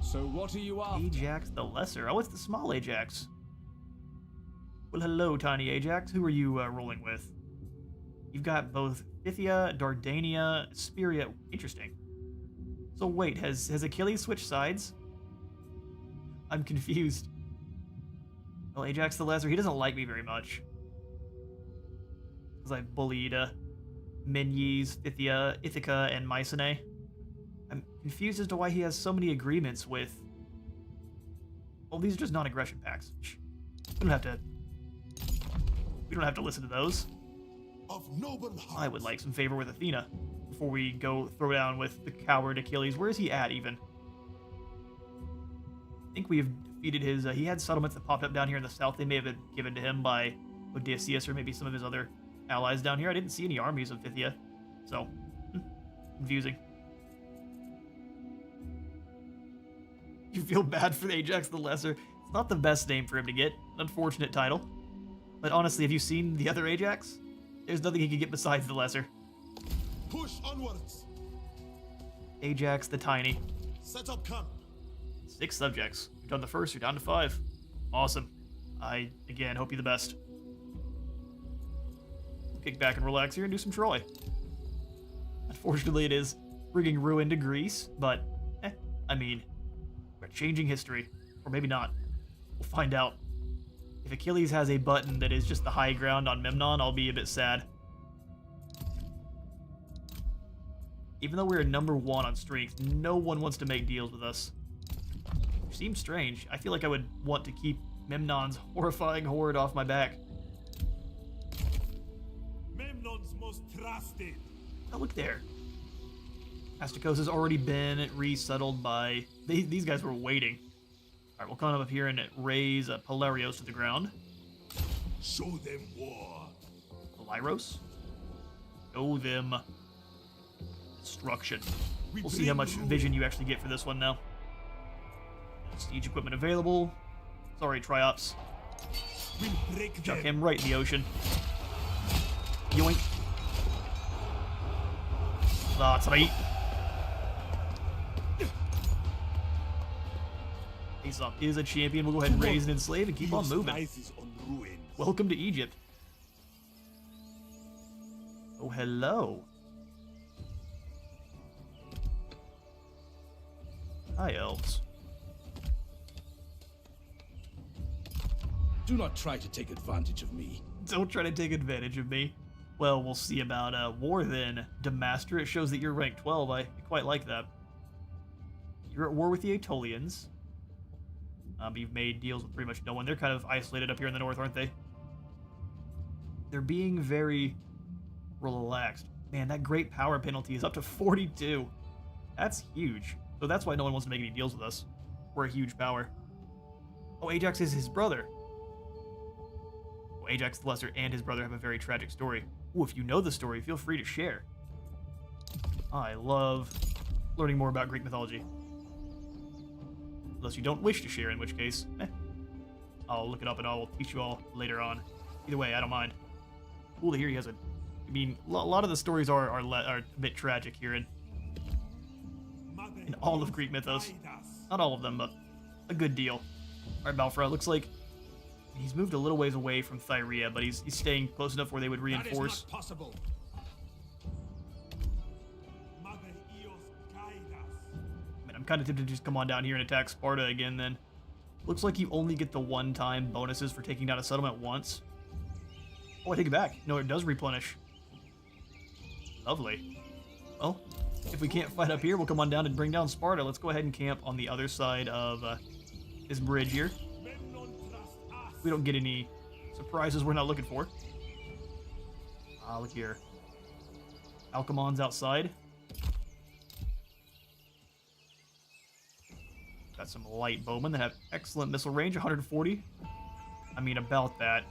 So what are you after? Ajax the Lesser. Oh, it's the small Ajax. Well, hello, tiny Ajax. Who are you rolling with? You've got both Scythia, Dardania, Speria. Interesting. So wait, has Achilles switched sides? I'm confused. Well, Ajax the Lesser, he doesn't like me very much. Because I bullied Menys, Scythia, Ithaca, and Mycenae. I'm confused as to why he has so many agreements with... Well, these are just non-aggression pacts. We don't have to listen to those. Of noble hearts. I would like some favor with Athena before we go throw down with the coward Achilles. Where is he at, even? I think we have defeated his... he had settlements that popped up down here in the south. They may have been given to him by Odysseus or maybe some of his other allies down here. I didn't see any armies of Scythia, so confusing. You feel bad for Ajax the Lesser. It's not the best name for him to get. An unfortunate title. But honestly, have you seen the other Ajax? There's nothing he can get besides the Lesser. Push onwards. Ajax the Tiny. Set up camp. 6 subjects. You've done the first, you're down to 5. Awesome. I, again, hope you the best. Kick back and relax here and do some Troy. Unfortunately, it is bringing ruin to Greece, but, I mean, we're changing history. Or maybe not. We'll find out. If Achilles has a button that is just the high ground on Memnon, I'll be a bit sad. Even though we're number 1 on strength, no one wants to make deals with us. Which seems strange. I feel like I would want to keep Memnon's horrifying horde off my back. Memnon's most trusted. Oh, look there. Astikos has already been resettled by... These guys were waiting. Alright, we'll come up here and raise Polarios to the ground. Show them war. Polyros. Show them destruction. We'll see how much vision you actually get for this one now. Siege equipment available. Sorry, Triops. We'll break Chuck them. him right in the ocean. Yoink. That's right. Aesop is a champion. We'll go ahead and raise and enslave and keep on moving. Rises on ruin. Welcome to Egypt. Oh, hello. Hi, elves. Do not try to take advantage of me. Don't try to take advantage of me. Well, we'll see about war then, Demaster. It shows that you're rank 12. I quite like that. You're at war with the Aetolians. You've made deals with pretty much no one. They're kind of isolated up here in the north, aren't they? They're being very relaxed. Man, that great power penalty is up to 42. That's huge. So that's why no one wants to make any deals with us. We're a huge power. Oh, Ajax is his brother. Oh, Ajax the Lesser and his brother have a very tragic story. Ooh, if you know the story, feel free to share. I love learning more about Greek mythology. Unless you don't wish to share, in which case, I'll look it up and I'll teach you all later on. Either way, I don't mind. Cool to hear he has a... I mean, a lot of the stories are a bit tragic here in all of Greek mythos. Not all of them, but a good deal. Alright, Balfra, looks like he's moved a little ways away from Thyrea, but he's staying close enough where they would reinforce. That is not possible. I'm kind of tempted to just come on down here and attack Sparta again then. Looks like you only get the one-time bonuses for taking down a settlement once. Oh, I take it back. No, it does replenish. Lovely. Well, if we can't fight up here, we'll come on down and bring down Sparta. Let's go ahead and camp on the other side of this bridge here. We don't get any surprises we're not looking for. Look here. Alchemon's outside. Got some light bowmen that have excellent missile range, 140. I mean, about that.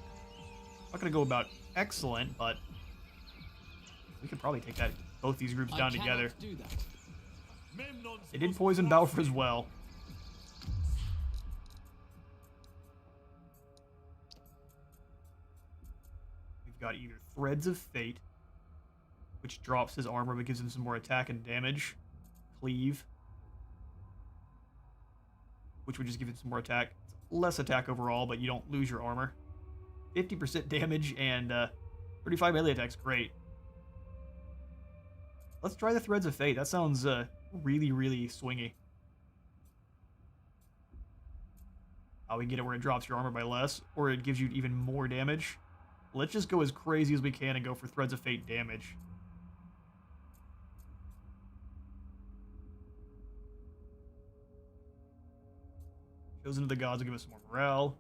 Not gonna go about excellent, but we could probably take both these groups down together. Do that. Memnon's They did most poison Balfour trusted. as well. We've got either Threads of Fate, which drops his armor but gives him some more attack and damage. Cleave, which would just give him some more attack. Less attack overall, but you don't lose your armor. 50% damage and 35 melee attacks. Great. Let's try the Threads of Fate. That sounds really, really swingy. We get it where it drops your armor by less, or it gives you even more damage. Let's just go as crazy as we can and go for Threads of Fate damage. Chosen of the Gods will give us some more morale.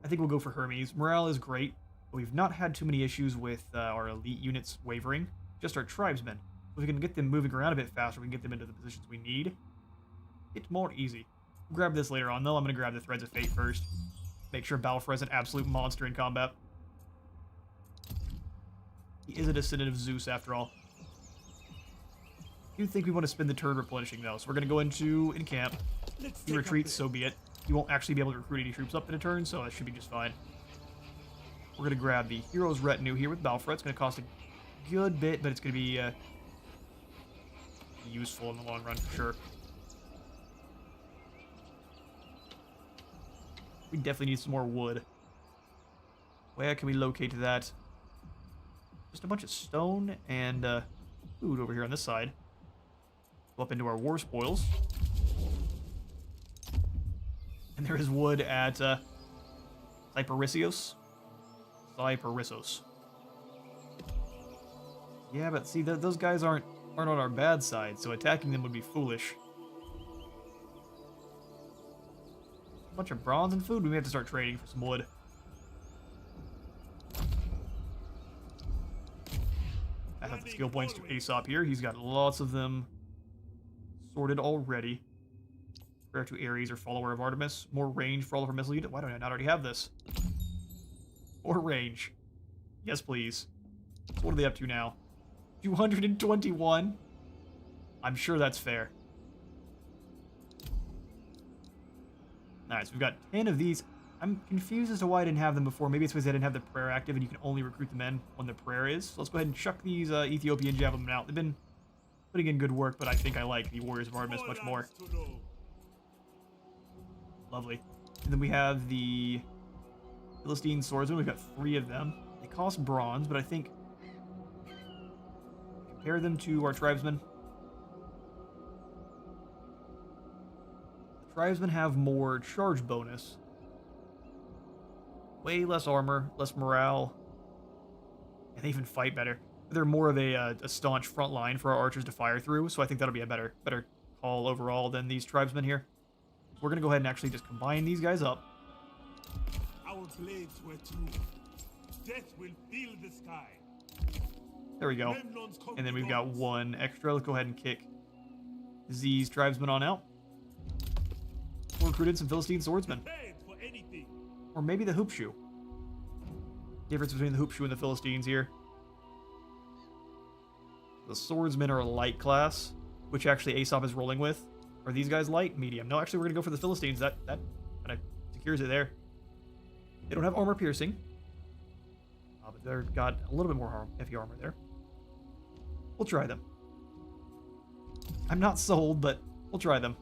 I think we'll go for Hermes. Morale is great, but we've not had too many issues with our elite units wavering. Just our tribesmen. If we can get them moving around a bit faster, we can get them into the positions we need. It's more easy. We'll grab this later on, though. I'm going to grab the Threads of Fate first. Make sure Balfour is an absolute monster in combat. He is a descendant of Zeus, after all. I do think we want to spend the turn replenishing, though, so we're going to go into encamp. Let's He take retreats, up so be it. You won't actually be able to recruit any troops up in a turn, so that should be just fine. We're going to grab the Hero's Retinue here with Balfour. It's going to cost a good bit, but it's going to be useful in the long run for sure. We definitely need some more wood. Where can we locate that? Just a bunch of stone and food over here on this side. Go up into our war spoils. And there is wood at Cyparissos. Yeah, but see, those guys aren't on our bad side, so attacking them would be foolish. A bunch of bronze and food. We may have to start trading for some wood. I have the skill points to Aesop here. He's got lots of them sorted already. Prayer to Ares or Follower of Artemis. More range for all of our missile unit. Why don't I not already have this? More range. Yes, please. So what are they up to now? 221? I'm sure that's fair. Alright, so we've got 10 of these. I'm confused as to why I didn't have them before. Maybe it's because I didn't have the prayer active and you can only recruit the men when the prayer is. So let's go ahead and chuck these Ethiopian javelin out. They've been putting in good work, but I think I like the Warriors of Artemis much more. to know. Lovely. And then we have the Philistine swordsmen. We've got 3 of them. They cost bronze, but I think compare them to our tribesmen. The tribesmen have more charge bonus. Way less armor, less morale, and they even fight better. They're more of a staunch front line for our archers to fire through, so I think that'll be a better call overall than these tribesmen here. We're going to go ahead and actually just combine these guys up. Our blades were true. Death will fill the sky. There we go. Memnon's And then we've got concubines. 1 extra. Let's go ahead and kick these tribesmen on out. We'll recruit in some Philistine swordsmen. Prepared for anything. Or maybe the hoopshoe. Difference between the hoopshoe and the Philistines here. The swordsmen are a light class, which actually Aesop is rolling with. Are these guys light? Medium. No, actually, we're going to go for the Philistines. That kind of secures it there. They don't have armor piercing. But they've got a little bit more heavy armor there. We'll try them. I'm not sold, but we'll try them.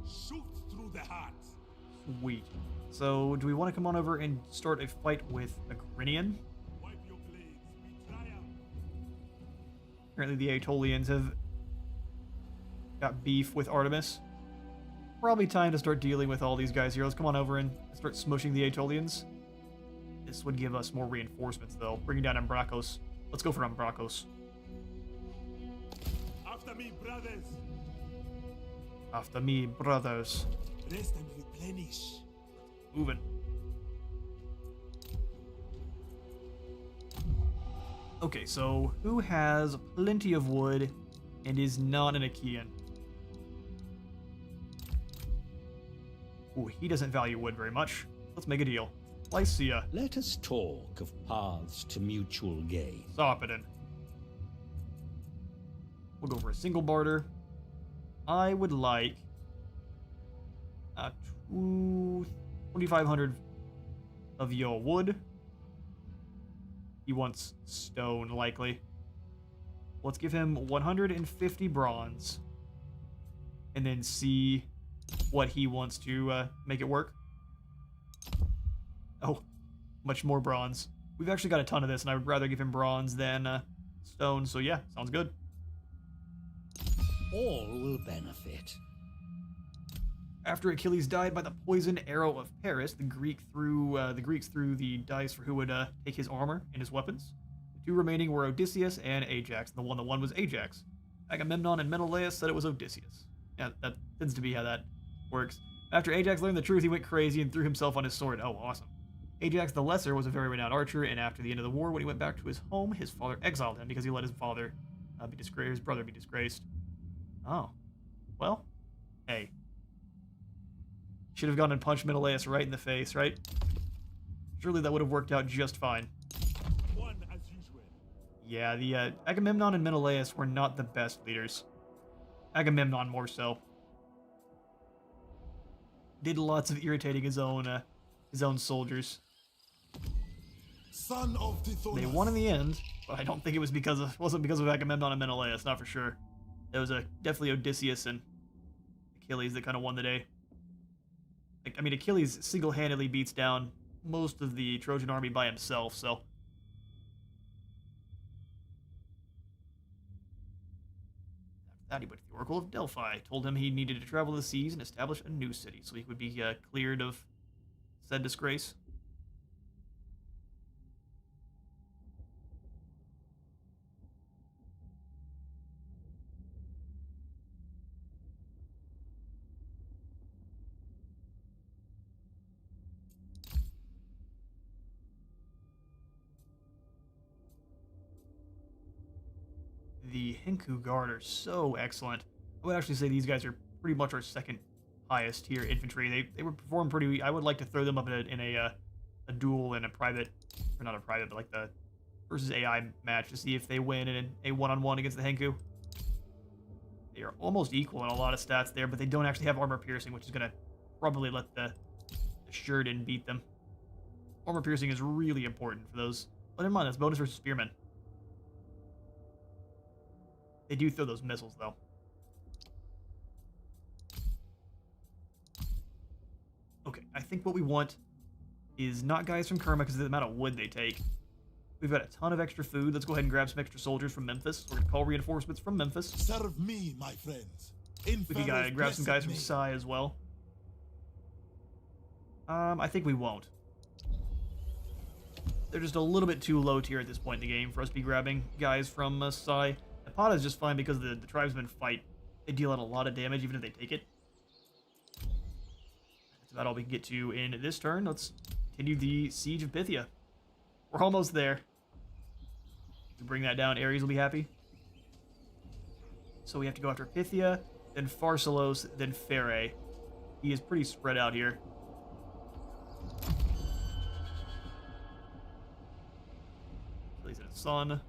Shoot through the heart. Sweet. So, do we want to come on over and start a fight with a Grinian? Wipe your blades. We triumph. Apparently the Aetolians have got beef with Artemis. Probably time to start dealing with all these guys here. Let's come on over and start smushing the Aetolians. This would give us more reinforcements, though. Bringing down Ambrakos. Let's go for Ambrakos. After me, brothers. After me, brothers. Rest and replenish. Moving. Okay, so who has plenty of wood and is not an Achaean? Ooh, he doesn't value wood very much. Let's make a deal. Lycia. Let us talk of paths to mutual gain. Sopidon. We'll go for a single barter. I would like 2,500 of your wood. He wants stone, likely. Let's give him 150 bronze. And then see what he wants to make it work. Oh, much more bronze. We've actually got a ton of this, and I would rather give him bronze than stone, so yeah, sounds good. All will benefit. After Achilles died by the poisoned arrow of Paris, the Greeks threw the dice for who would take his armor and his weapons. The two remaining were Odysseus and Ajax, and the one that won was Ajax. Agamemnon and Menelaus said it was Odysseus. Yeah, that tends to be how that works. After Ajax learned the truth, he went crazy and threw himself on his sword. Oh, awesome. Ajax the Lesser was a very renowned archer, and after the end of the war, when he went back to his home, his father exiled him because he let his father be disgraced, his brother be disgraced. Oh, well, hey. Should have gone and punched Menelaus right in the face, right? Surely that would have worked out just fine. One as usual. Yeah, the Agamemnon and Menelaus were not the best leaders. Agamemnon more so. Did lots of irritating his own soldiers. Son of Tithonus. They won in the end, but I don't think it was wasn't because of Agamemnon and Menelaus, not for sure. It was definitely Odysseus and Achilles that kind of won the day. I mean, Achilles single-handedly beats down most of the Trojan army by himself, so. After that, he went to the Oracle of Delphi, told him he needed to travel the seas and establish a new city, so he would be cleared of said disgrace. The Hinku Guard are so excellent. I would actually say these guys are pretty much our second highest tier infantry. They would perform pretty. I would like to throw them up in a duel in a private, or not a private, but like the versus AI match to see if they win in a one-on-one against the Hinku. They are almost equal in a lot of stats there, but they don't actually have armor piercing, which is gonna probably let the Sheridan beat them. Armor piercing is really important for those. But never mind, that's bonus versus spearmen. They do throw those missiles, though. Okay, I think what we want is not guys from Kerma because of the amount of wood they take. We've got a ton of extra food. Let's go ahead and grab some extra soldiers from Memphis. We're going to call reinforcements from Memphis. Serve me, my friends. We can grab some guys from Sai as well. I think we won't. They're just a little bit too low tier at this point in the game for us to be grabbing guys from Sai. Napata is just fine because the tribesmen fight. They deal out a lot of damage even if they take it. That's about all we can get to in this turn. Let's continue the Siege of Pythia. We're almost there. If we bring that down, Ares will be happy. So we have to go after Pythia, then Pharsalos, then Pherae. He is pretty spread out here. Achilles and his son.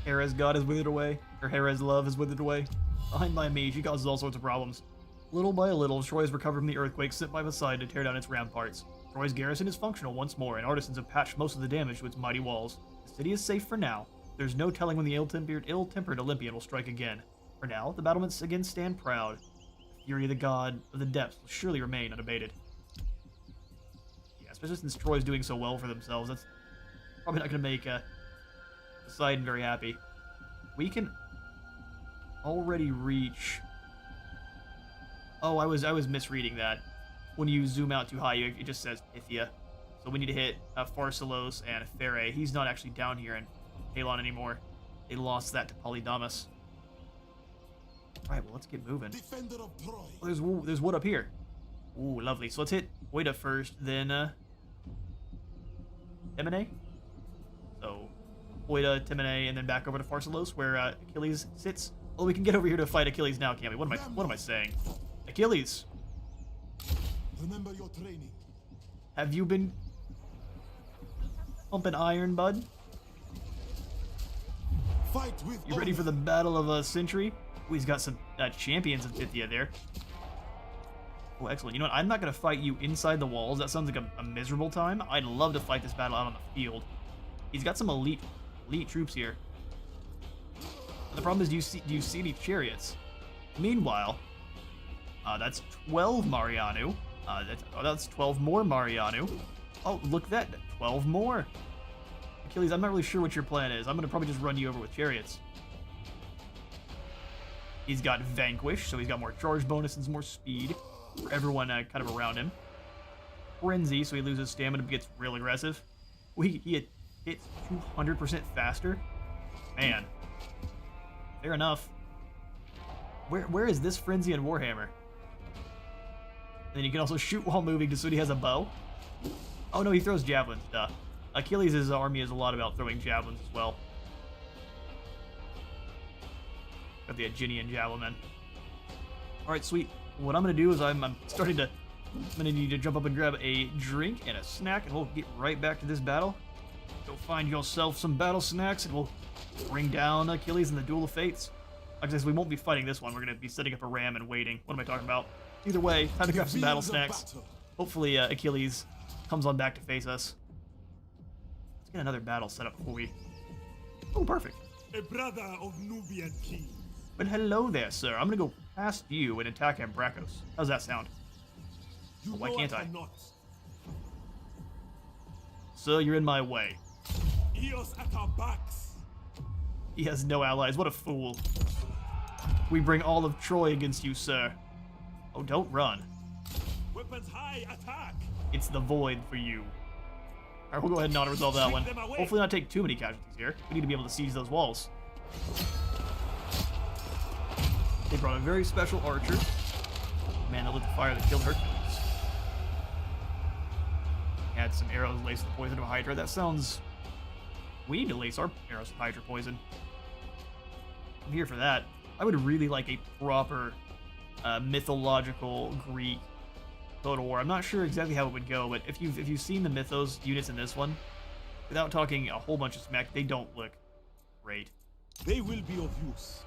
Hera's god is withered away, or Hera's love is withered away. Behind by me, she causes all sorts of problems. Little by little, Troy has recovered from the earthquake sent by Poseidon to tear down its ramparts. Troy's garrison is functional once more, and artisans have patched most of the damage to its mighty walls. The city is safe for now. There's no telling when the ill-tempered Olympian will strike again. For now, the battlements again stand proud. The fury of the god of the depths will surely remain unabated. Yeah, especially since Troy's doing so well for themselves, that's probably not going to make Poseidon very happy. We can already reach... Oh, I was misreading that. when you zoom out too high, it just says Pythia. So we need to hit Pharsalos and Phere. He's not actually down here in Halon anymore. They lost that to Polydamas. Alright, well, let's get moving. Defender of Troy. Oh, there's wood up here. Ooh, lovely. So let's hit Oida first, then Timene. So Oida, Timene, and then back over to Pharsalos, where Achilles sits. Well, we can get over here to fight Achilles now, can't we? What am I saying? Achilles, Remember your training. have you been pumping iron, bud? Fight with You ready for the battle of a century? Ooh, he's got some champions of Pythia there. Oh, excellent. You know what? I'm not going to fight you inside the walls. That sounds like a miserable time. I'd love to fight this battle out on the field. He's got some elite troops here. The problem is, do you see any chariots? Meanwhile, that's 12 Marianu. That's 12 more Marianu. Oh, look at that. 12 more. Achilles, I'm not really sure what your plan is. I'm going to probably just run you over with chariots. He's got Vanquish, so he's got more charge bonus and some more speed for everyone kind of around him. Frenzy, so he loses stamina but gets real aggressive. He hits 200% faster. Man. Fair enough. Where is this Frenzy and Warhammer? And then you can also shoot while moving, just so he has a bow. Oh no, he throws javelins, duh. Achilles' army is a lot about throwing javelins as well. Got the Aeginian javelin. Alright, sweet. What I'm going to do is I'm going to need to jump up and grab a drink and a snack, and we'll get right back to this battle. Go find yourself some battle snacks, and we'll bring down Achilles in the Duel of Fates. Like I said, we won't be fighting this one. We're going to be setting up a ram and waiting. What am I talking about? Either way, time to grab some battle snacks. Hopefully Achilles comes on back to face us. Let's get another battle set up before we... Oh, perfect. A brother of Nubian king. But hello there, sir. I'm gonna go past you and attack Ambracos. How's that sound? You Why know can't I? cannot. Sir, you're in my way. Eos at our backs. He has no allies. What a fool. We bring all of Troy against you, sir. Oh, don't run. Weapons high, attack. It's the void for you. Alright, we'll go ahead and auto-resolve that one. them away. Hopefully not take too many casualties here. We need to be able to siege those walls. They brought a very special archer. Man, that lit the fire that killed Hercules. Had some arrows laced with poison of Hydra. That sounds... We need to lace our arrows with Hydra poison. I'm here for that. I would really like a proper mythological Greek Total War. I'm not sure exactly how it would go, but if you've seen the Mythos units in this one, without talking a whole bunch of smack, they don't look great. They will be of use.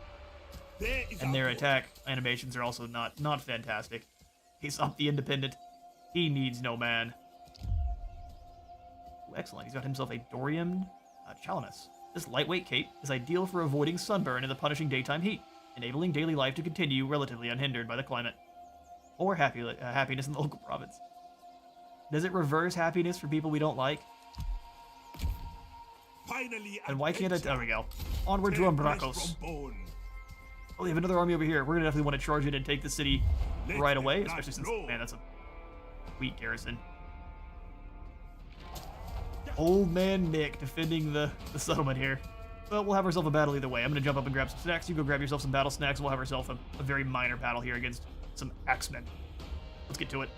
There is And their attack animations are also not fantastic. He's up the Independent. He needs no man. Ooh, excellent. He's got himself a Dorian Chalamus. This lightweight cape is ideal for avoiding sunburn in the punishing daytime heat, enabling daily life to continue relatively unhindered by the climate. Or happiness in the local province. Does it reverse happiness for people we don't like? Finally, And why can't I... There we go. Onward to Ambracos. Oh, we have another army over here. We're going to definitely want to charge it and take the city right away, especially since, man, that's a weak garrison. Old man Nick defending the settlement here. Well, we'll have ourselves a battle either way. I'm going to jump up and grab some snacks. You go grab yourself some battle snacks. We'll have ourselves a very minor battle here against some Axemen. Let's get to it.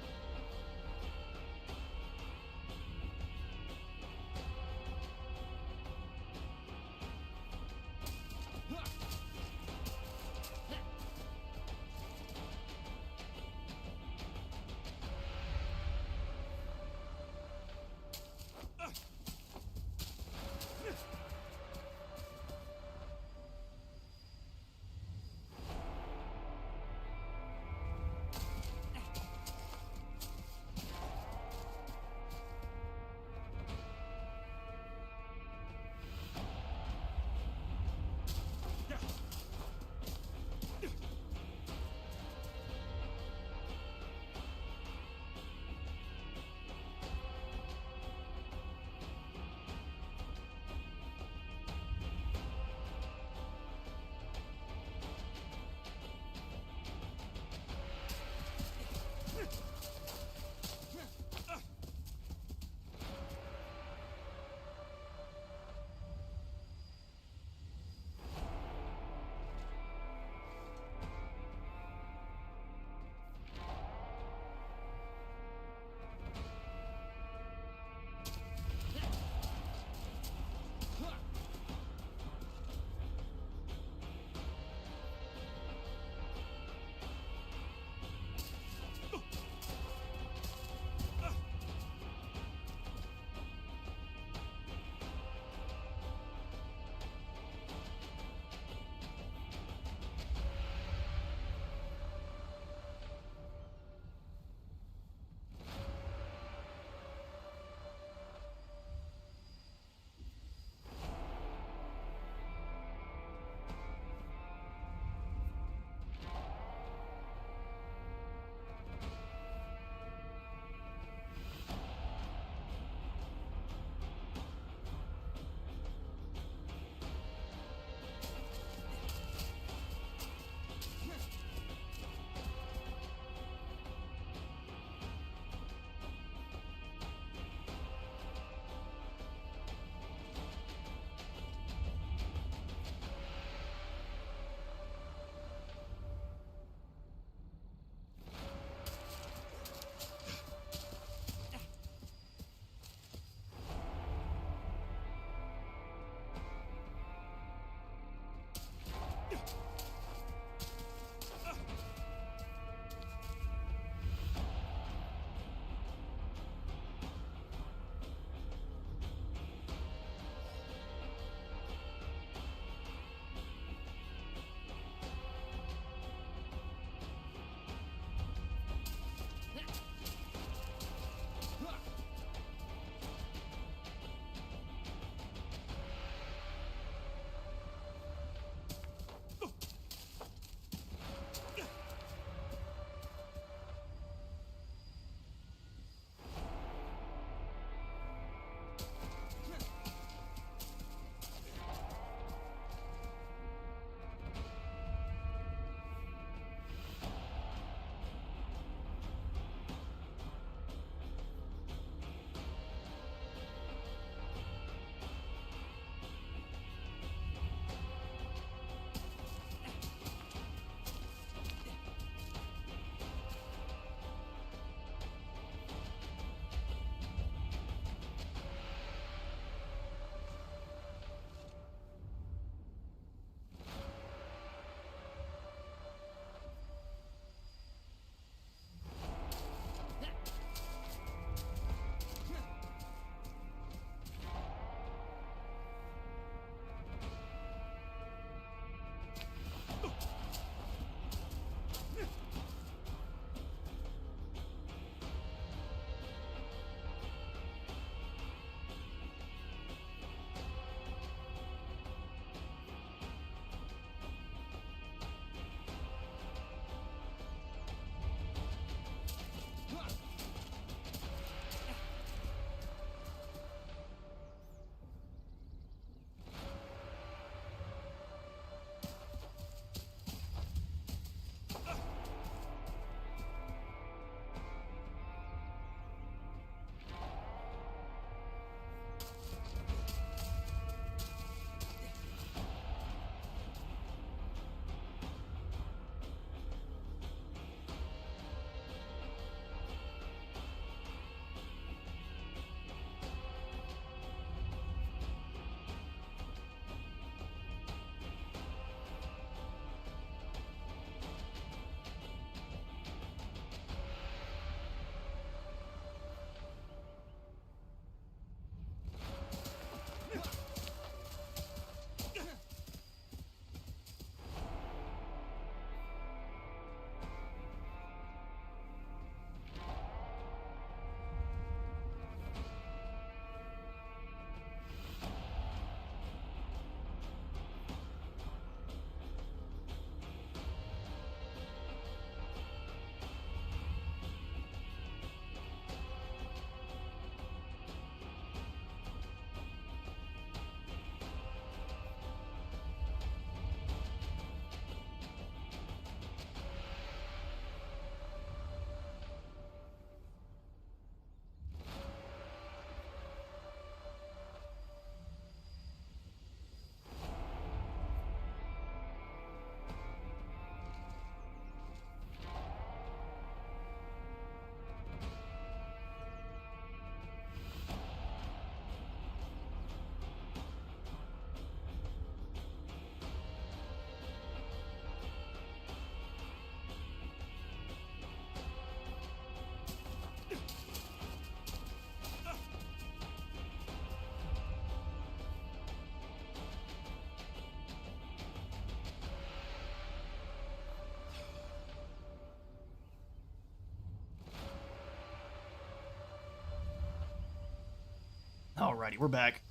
Alrighty, we're back.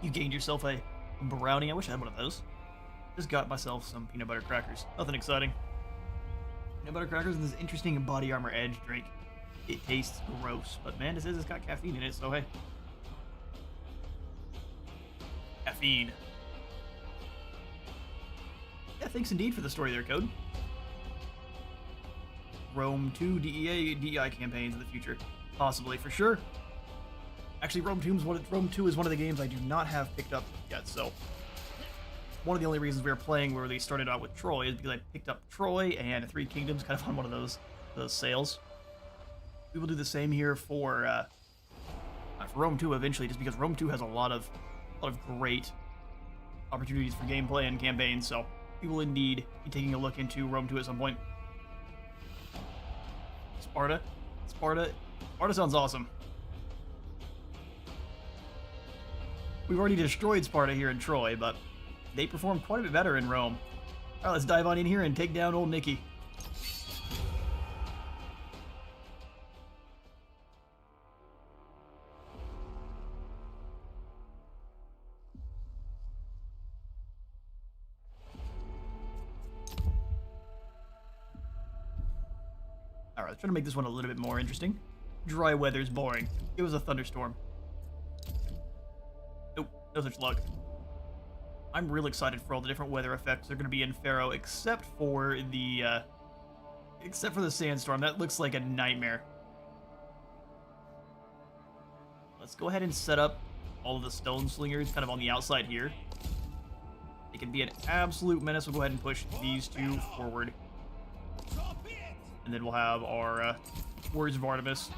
You gained yourself a brownie. I wish I had one of those. Just got myself some peanut butter crackers. Nothing exciting. Peanut butter crackers and this interesting body armor edge drink. It tastes gross, but man, it says it's got caffeine in it, so hey. Caffeine. Yeah, thanks indeed for the story there, Code. Rome 2 DEI campaigns in the future. Possibly, for sure. Actually, Rome 2 is one of the games I do not have picked up yet, so one of the only reasons we were playing where they started out with Troy is because I picked up Troy and Three Kingdoms kind of on one of those sales. We will do the same here for Rome 2 eventually, just because Rome 2 has a lot of great opportunities for gameplay and campaigns, so we will indeed be taking a look into Rome 2 at some point. Sparta sounds awesome. We've already destroyed Sparta here in Troy, but they perform quite a bit better in Rome. Alright, let's dive on in here and take down old Nicky. Alright, let's try to make this one a little bit more interesting. Dry weather's boring. It was a thunderstorm. Nope, no such luck. I'm real excited for all the different weather effects that are going to be in Pharaoh, except for the sandstorm. That looks like a nightmare. Let's go ahead and set up all of the stone slingers kind of on the outside here. They can be an absolute menace. We'll go ahead and push these two forward. And then we'll have our Warriors of Artemis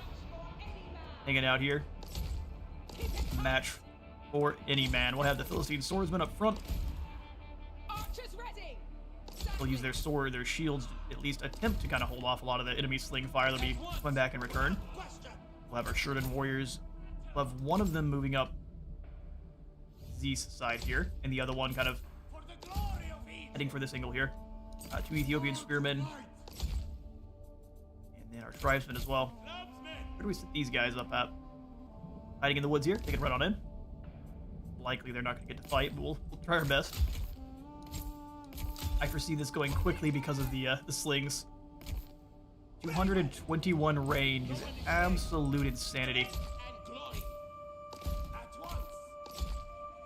hanging out here. Match for any man. We'll have the Philistine swordsmen up front. They'll use their sword, their shields, to at least attempt to kind of hold off a lot of the enemy sling fire that'll be coming back in return. We'll have our Sheridan warriors. We'll have one of them moving up Zeus' side here, and the other one kind of heading for this angle here. Two Ethiopian spearmen. And our tribesmen as well. Where do we set these guys up at? Hiding in the woods here. They can run on in. Likely they're not going to get to fight, but we'll try our best. I foresee this going quickly because of the slings. 221 range is absolute insanity.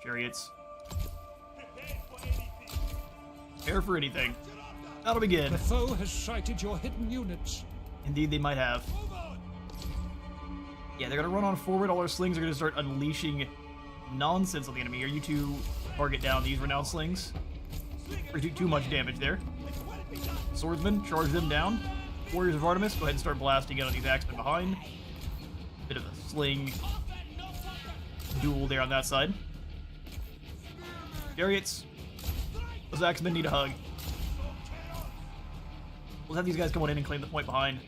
Chariots. Prepare for anything. That'll begin. The foe has sighted your hidden units. Indeed, they might have. Yeah, they're gonna run on forward. All our slings are gonna start unleashing nonsense on the enemy. Are you to target down these renowned slings? Or do too much damage there. Swordsmen, charge them down. Warriors of Artemis, go ahead and start blasting in on these axemen behind. Bit of a sling duel there on that side. Chariots. Those axemen need a hug. We'll have these guys come on in and claim the point behind.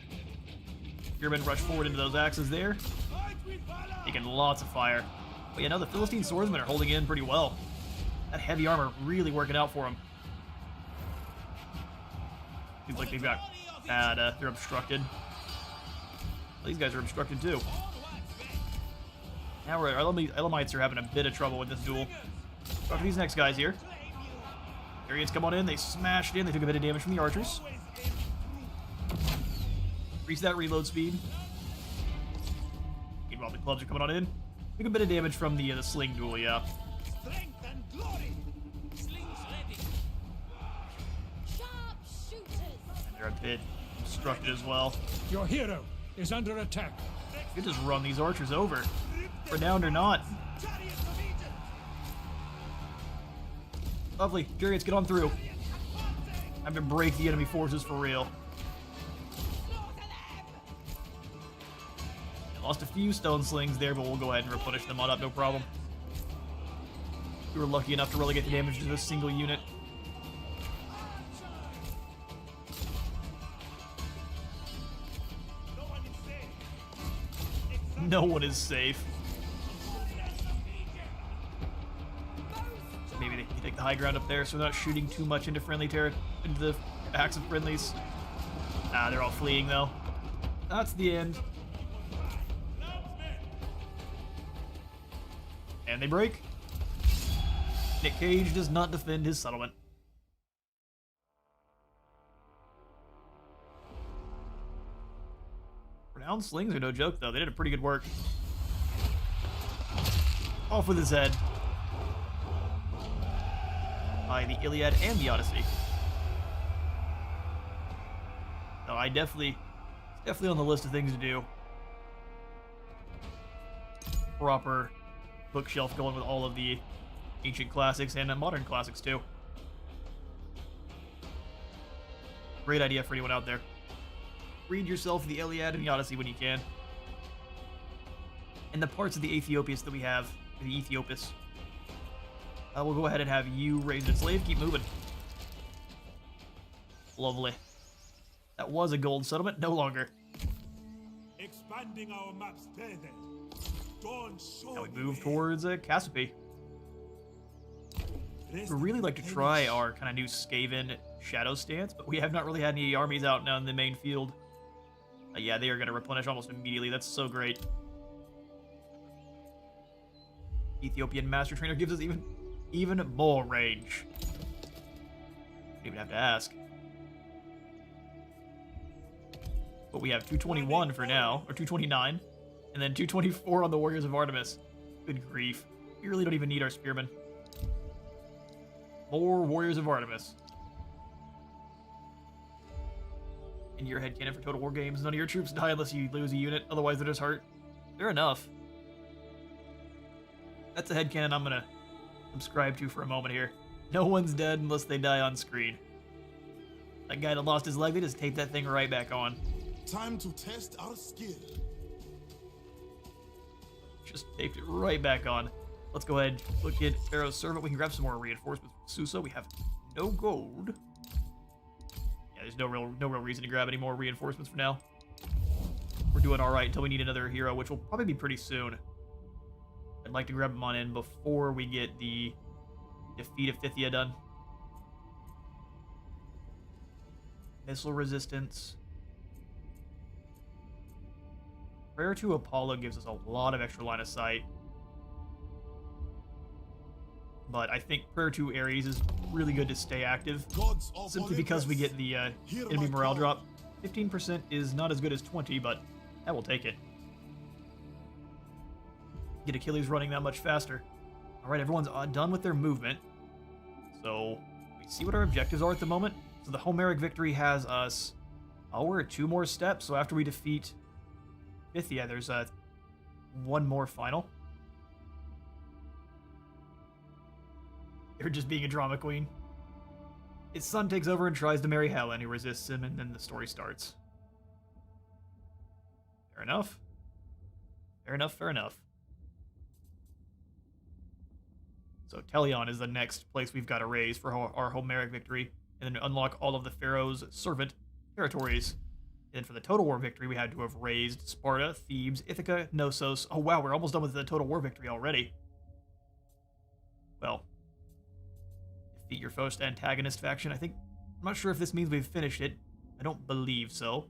Spearmen rush forward into those axes there. Taking lots of fire. But yeah, no, the Philistine swordsmen are holding in pretty well. That heavy armor really working out for them. Seems like they've got bad, they're obstructed. Well, these guys are obstructed too. Now our Elamites are having a bit of trouble with this duel. Talk to these next guys here. Chariots come on in, they smashed in, they took a bit of damage from the archers. Increase that reload speed. Meanwhile, the clubs are coming on in. Took a bit of damage from the sling duel, yeah. And they're a bit obstructed as well. Your hero is under attack. You just run these archers over. Renowned or not. Lovely. Chariots, get on through. Time to break the enemy forces for real. Lost a few stone slings there, but we'll go ahead and replenish them on up, no problem. We were lucky enough to relegate the damage to a single unit. No one is safe. Maybe they can take the high ground up there, so they're not shooting too much into friendly into the backs of friendlies. Ah, they're all fleeing though. That's the end. And they break. Nick Cage does not defend his settlement. Renowned slings are no joke, though. They did a pretty good work. Off with his head. By the Iliad and the Odyssey. So I definitely on the list of things to do. Proper bookshelf going with all of the ancient classics and modern classics too. Great idea for anyone out there. Read yourself the Iliad and the Odyssey when you can. And the parts of the Aethiopius that we have, the Aethiopus. We'll go ahead and have you raise a slave. Keep moving. Lovely. That was a gold settlement, no longer. Expanding our maps further. Dawn show Now we move towards Cassiope. We really like to try our kind of new Skaven shadow stance, but we have not really had any armies out now in the main field. Yeah, they are going to replenish almost immediately. That's so great. Ethiopian Master Trainer gives us even more range. Don't even have to ask. But we have 221 for now, or 229, and then 224 on the Warriors of Artemis. Good grief. We really don't even need our spearmen. More Warriors of Artemis. In your headcanon for Total War games, none of your troops die unless you lose a unit, otherwise they're just hurt. Fair enough. That's a headcanon I'm gonna subscribe to for a moment here. No one's dead unless they die on screen. That guy that lost his leg, they just taped that thing right back on. Time to test our skill. Just taped it right back on. Let's go ahead and look at Pharaoh's Servant. We can grab some more reinforcements from Susa. We have no gold. Yeah, there's no real reason to grab any more reinforcements for now. We're doing all right until we need another hero, which will probably be pretty soon. I'd like to grab them on in before we get the defeat of Phthia done. Missile resistance. Prayer to Apollo gives us a lot of extra line of sight. But I think Prayer to Ares is really good to stay active. Simply because we get the enemy morale drop. 15% is not as good as 20, but that will take it. Get Achilles running that much faster. Alright, everyone's done with their movement. So, we see what our objectives are at the moment. So the Homeric victory has us... Oh, we're at 2 more steps. So after we defeat Phthia, there's one more final. They're just being a drama queen. His son takes over and tries to marry Helen, who resists him, and then the story starts. Fair enough. Fair enough, fair enough. So Telion is the next place we've got to raise for our Homeric victory, and then unlock all of the Pharaoh's servant territories. And then for the Total War victory, we had to have raised Sparta, Thebes, Ithaca, Knossos. Oh wow, we're almost done with the Total War victory already. Well, defeat your first antagonist faction. I'm not sure if this means we've finished it. I don't believe so.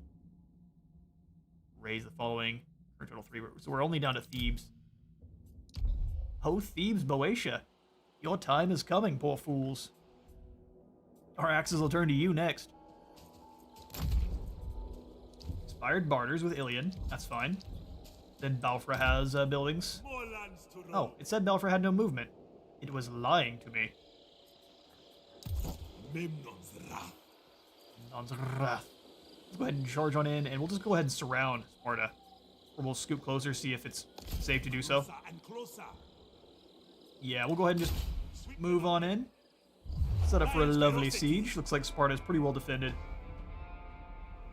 Raise the following for total 3. So we're only down to Thebes. Oh, Thebes, Boeotia. Your time is coming, poor fools. Our axes will turn to you next. Inspired barters with Iliad. That's fine. Then Balfra has buildings. Oh, it said Balfra had no movement. It was lying to me. Memnon's wrath. Memnon's wrath. Let's go ahead and charge on in, and we'll just go ahead and surround Sparta. Or we'll scoop closer, see if it's safe to do so. Closer and closer. Yeah, we'll go ahead and just move on in. Set up for a lovely siege. Looks like Sparta's pretty well defended.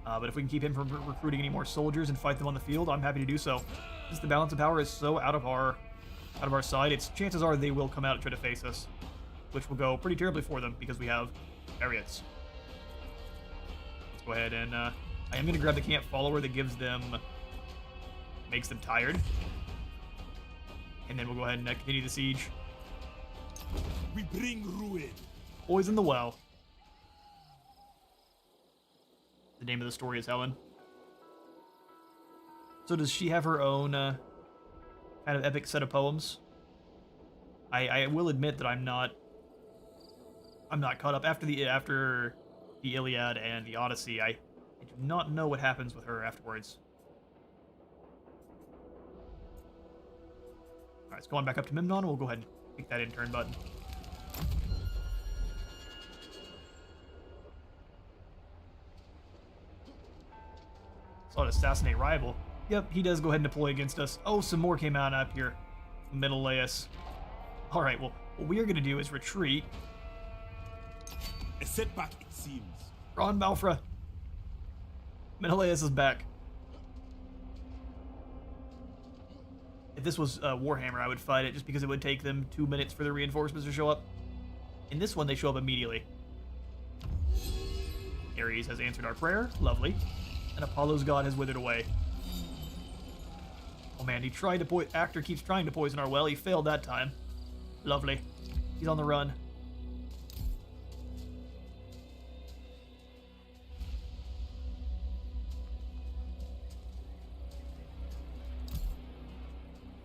But if we can keep him from recruiting any more soldiers and fight them on the field, I'm happy to do so. Since the balance of power is so out of our side, chances are they will come out and try to face us, which will go pretty terribly for them because we have chariots. Let's go ahead and I am going to grab the camp follower that makes them tired. And then we'll go ahead and continue the siege. We bring ruin. Poison the well. The name of the story is Helen. So does she have her own kind of epic set of poems? I will admit that I'm not caught up after the Iliad and the Odyssey. I do not know what happens with her afterwards. All right, let's go on back up to Memnon. We'll go ahead and click that intern button. Saw it assassinate rival. Yep, he does go ahead and deploy against us. Oh, some more came out up here. Menelaus. All right, well, what we are going to do is retreat. A setback, it seems. Ron Balfra. Menelaus is back. If this was Warhammer, I would fight it just because it would take them 2 minutes for the reinforcements to show up. In this one, they show up immediately. Ares has answered our prayer. Lovely. And Apollo's god has withered away. Oh man, he tried to Actor keeps trying to poison our well. He failed that time. Lovely. He's on the run.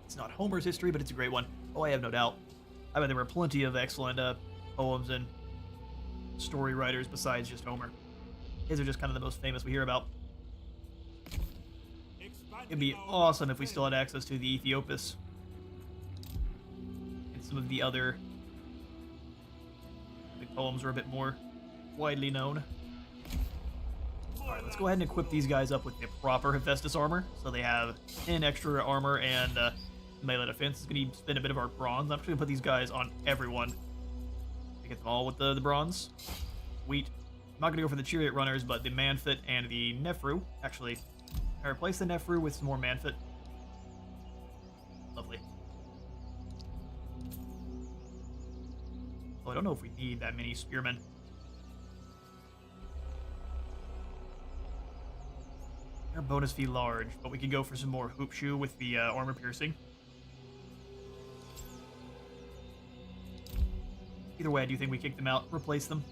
It's not Homer's history, but it's a great one. Oh, I have no doubt. I bet there were plenty of excellent poems and story writers besides just Homer. His are just kind of the most famous we hear about. It'd be awesome if we still had access to the Aethiopis and some of the other poems were a bit more widely known. Alright, let's go ahead and equip these guys up with the proper Hephaestus armor. So they have 10 extra armor and melee defense. It's going to spend a bit of our bronze. I'm just going to put these guys on everyone. To get them all with the bronze. Sweet. I'm not going to go for the chariot runners, but the Manfit and the Nefru. Actually, I replace the Nefru with some more Manfit. Lovely. Oh, I don't know if we need that many spearmen. Our bonus fee large, but we could go for some more hoop shoe with the armor piercing. Either way, I do think we kick them out, replace them.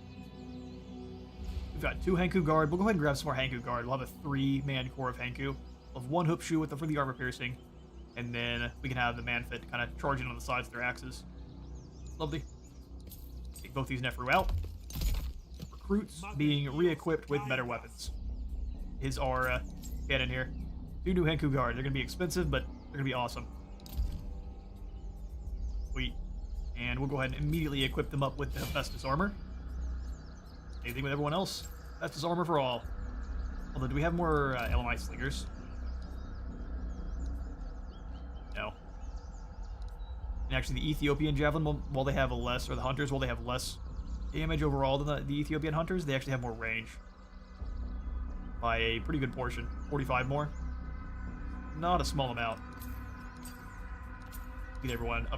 We've got 2 Hanku Guard. We'll go ahead and grab some more Hanku Guard. We'll have a 3-man core of Hanku. We'll have 1 hoop shoe for the armor piercing. And then we can have the Manfit kind of charging on the sides of their axes. Lovely. Take both these Nefru out. Recruits being re-equipped with better weapons. Is our cannon here. 2 new Hanku Guard. They're going to be expensive, but they're going to be awesome. Sweet. And we'll go ahead and immediately equip them up with the Hephaestus armor. Same thing with everyone else. Hephaestus armor for all. Although, do we have more LMI slingers? No. And actually, the Ethiopian javelin, while they have less, or the hunters, while they have less damage overall than the Ethiopian hunters, they actually have more range. By a pretty good portion. 45 more. Not a small amount. Get everyone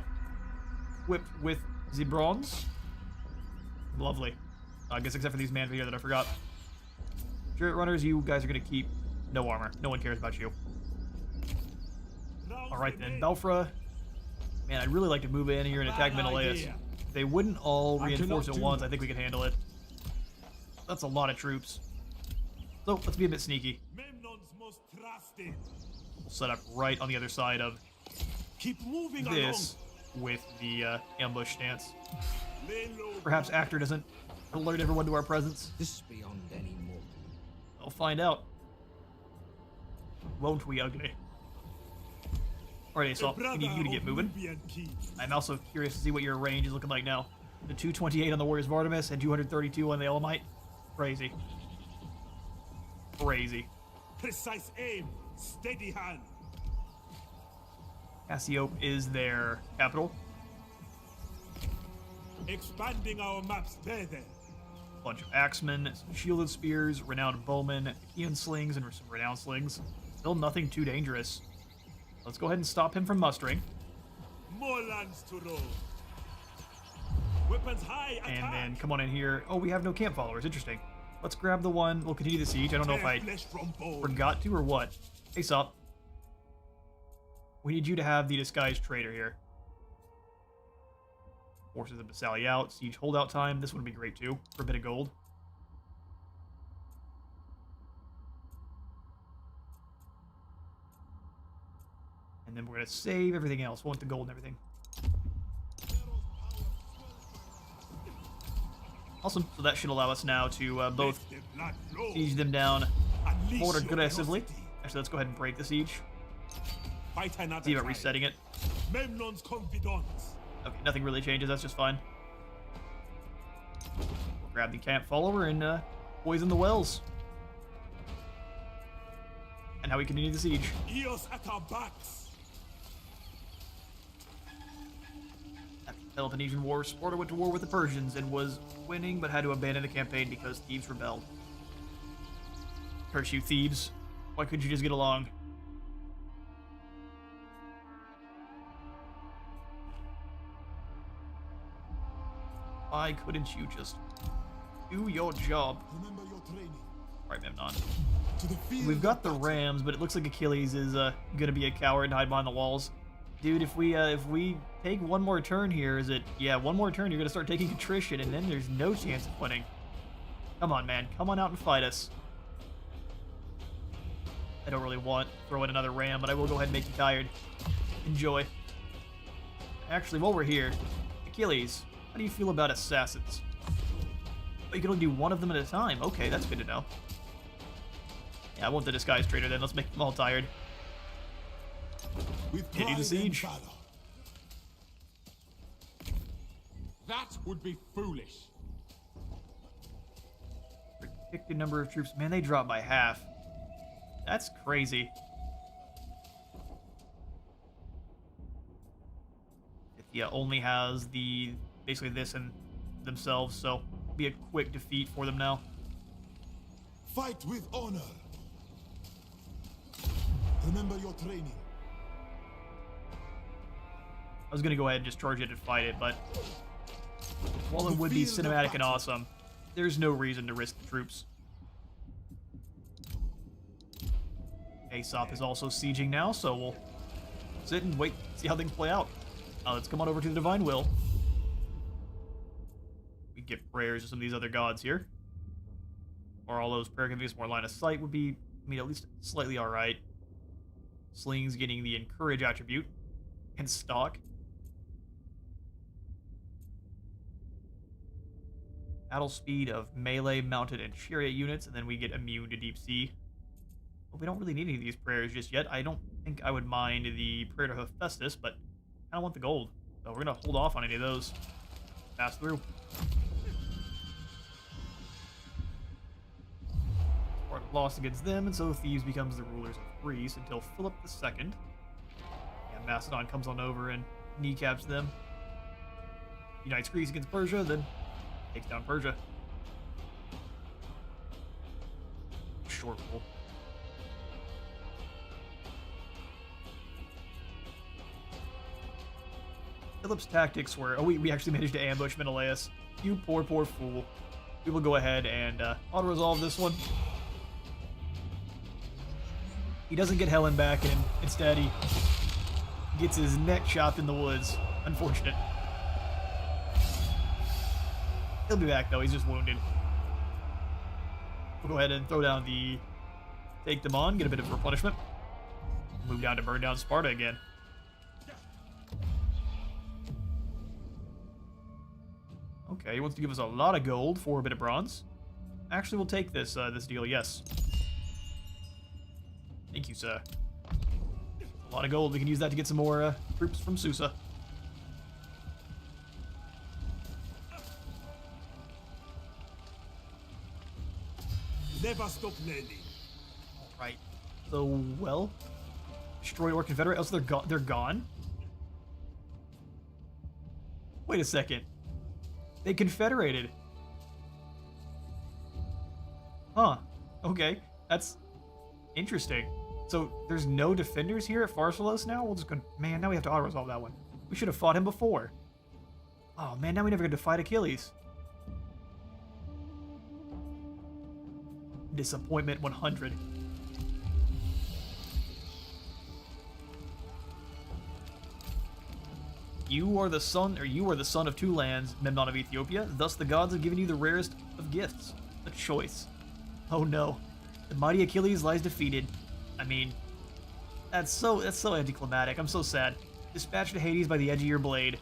equipped with the bronze. Lovely. I guess except for these man here that I forgot. Chariot runners, you guys are going to keep no armor. No one cares about you. Alright then, Balfra. Man, I'd really like to move in here and attack Menelaus. If they wouldn't all reinforce at once, I think we could handle it. That's a lot of troops. So, let's be a bit sneaky. Memnon's most trusted. We'll set up right on the other side of Keep moving this with the ambush stance. Lay low. Perhaps Actor doesn't alert everyone to our presence. This is beyond any mortal. I'll find out. Won't we, ugly? Alright, Aesop, we need you to get moving. I'm also curious to see what your range is looking like now. The 228 on the Warriors of Artemis and 232 on the Elamite. Crazy. Crazy. Precise aim, steady hand. Cassiope is their capital. Expanding our maps further. Bunch of axemen, some shielded spears, renowned bowmen, Achaean slings, and some renowned slings. Still nothing too dangerous. Let's go ahead and stop him from mustering. More lands to roll. Weapons high, attack. And then come on in here. Oh, we have no camp followers. Interesting. Let's grab the one. We'll continue the siege. I don't know if I forgot to or what. Aesop. We need you to have the disguised traitor here. Forces them to sally out. Siege holdout time. This one would be great too, for a bit of gold. And then we're going to save everything else. We want the gold and everything. Awesome. So that should allow us now to both The blood flows. siege them down Unleash more your aggressively. ferocity. Actually, let's go ahead and break the siege. Fight another See about time. resetting it. Memnon's confidants. Okay, nothing really changes. That's just fine. We'll grab the camp follower and poison the wells. And now we continue the siege. Eos at our backs. After the Peloponnesian War, Sparta went to war with the Persians and was winning, but had to abandon the campaign because Thebes rebelled. Curse you, Thebes. Why couldn't you just get along? Why couldn't you just do your job? Remember your training. Alright, Memnon. To the field We've got of the battle. Rams, but it looks like Achilles is gonna be a coward and hide behind the walls. Dude, if we take one more turn here, one more turn, you're gonna start taking attrition, and then there's no chance of winning. Come on, man. Come on out and fight us. I don't really want to throw in another Ram, but I will go ahead and make you tired. Enjoy. Actually, while we're here, Achilles, how do you feel about assassins? Oh, you can only do one of them at a time. Okay, that's good to know. Yeah, I want the disguise trader then. Let's make them all tired. With Continue the pride and siege. valor. That would be foolish. Predicted number of troops. Man, they dropped by half. That's crazy. Aethiopia only has basically this and themselves, so it'll be a quick defeat for them now. Fight with honor. Remember your training. I was gonna go ahead and just charge it and fight it, but while it The would be field of cinematic and battle. awesome, there's no reason to risk the troops. Aesop is also sieging now, so we'll sit and wait, see how things play out. Let's come on over to the Divine Will. We can get prayers to some of these other gods here. Or all those prayer giving us more line of sight would be, I mean, at least slightly alright. Sling's getting the encourage attribute. And stock. Battle speed of melee, mounted, and chariot units, and then we get immune to deep sea. But we don't really need any of these prayers just yet. I don't think I would mind the prayer to Hephaestus, but I don't want the gold. So we're gonna hold off on any of those. Pass through. Sparta lost against them, and so Thebes becomes the rulers of Greece until Philip II. And Macedon comes on over and kneecaps them. Unites Greece against Persia, then takes down Persia. Short rule. Philip's tactics were... Oh, we actually managed to ambush Menelaus. You poor, poor fool. We will go ahead and auto-resolve this one. He doesn't get Helen back, and instead he gets his neck chopped in the woods. Unfortunate. He'll be back, though. He's just wounded. We'll go ahead and throw down the... Take them on, get a bit of replenishment. Move down to burn down Sparta again. Okay, he wants to give us a lot of gold for a bit of bronze. Actually, we'll take this this deal, yes. Thank you, sir. A lot of gold. We can use that to get some more troops from Susa. Never stop learning. Right. So, well, destroy or confederate. Oh, so they're gone. Wait a second. They confederated. Huh. Okay. That's interesting. So there's no defenders here at Pharsalos now? We'll just go... Man, now we have to auto-resolve that one. We should have fought him before. Oh, man, now we never get to fight Achilles. Disappointment 100. You are the son of two lands, Memnon of Ethiopia. Thus the gods have given you the rarest of gifts, a choice. Oh no, the mighty Achilles lies defeated. I mean, that's so anticlimactic. I'm so sad. Dispatched to Hades by the edge of your blade.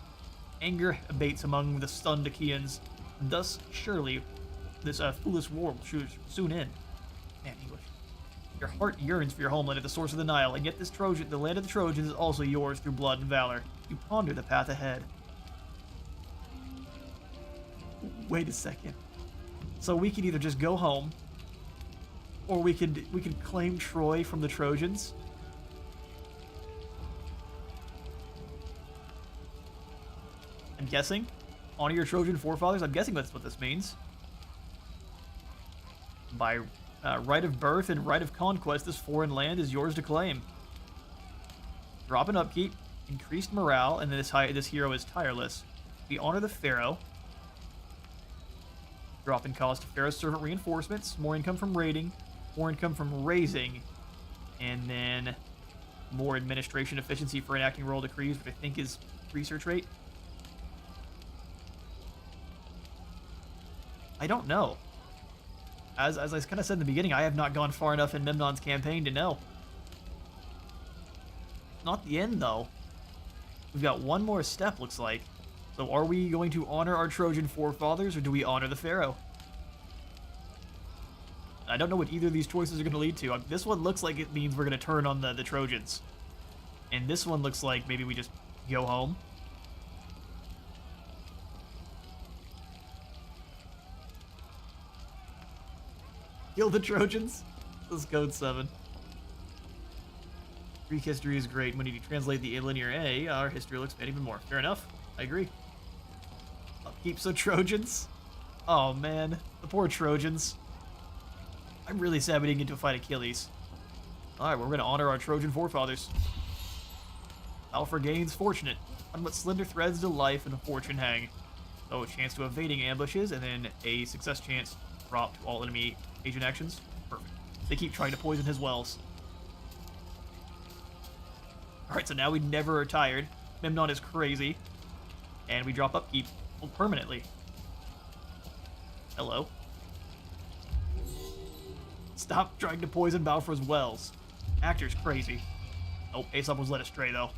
Anger abates among the stunned Achaeans. Thus, surely, this foolish war will soon end. Man, English. Your heart yearns for your homeland at the source of the Nile, and yet this Trojan, the land of the Trojans, is also yours through blood and valor. You ponder the path ahead. Wait a second. So we could either just go home, or we could claim Troy from the Trojans. I'm guessing. Honor your Trojan forefathers. I'm guessing that's what this means. By right of birth and right of conquest, this foreign land is yours to claim. Drop and upkeep, increased morale, and this hero is tireless. We honor the pharaoh. Drop in cost of pharaoh's servant reinforcements, more income from raiding, more income from raising, and then more administration efficiency for enacting royal decrees, which I think is research rate. I don't know. As I kind of said in the beginning, I have not gone far enough in Memnon's campaign to know. Not the end, though. We've got one more step, looks like. So are we going to honor our Trojan forefathers, or do we honor the pharaoh? I don't know what either of these choices are going to lead to. This one looks like it means we're going to turn on the Trojans. And this one looks like maybe we just go home. Kill the Trojans? This is code 7. Greek history is great. When you translate the linear A, our history will expand even more. Fair enough. I agree. Upkeep so Trojans? Oh man, the poor Trojans. I'm really sad we didn't get to fight Achilles. Alright, we're gonna honor our Trojan forefathers. Alpha gains fortunate. On what slender threads do life and fortune hang. So a chance to evading ambushes, and then a success chance drop to all enemy agent actions. Perfect. They keep trying to poison his wells. Alright, so now we never are tired. Memnon is crazy. And we drop upkeep permanently. Hello. Stop trying to poison Balfour's wells. Actor's crazy. Oh, Aesop was led astray, though.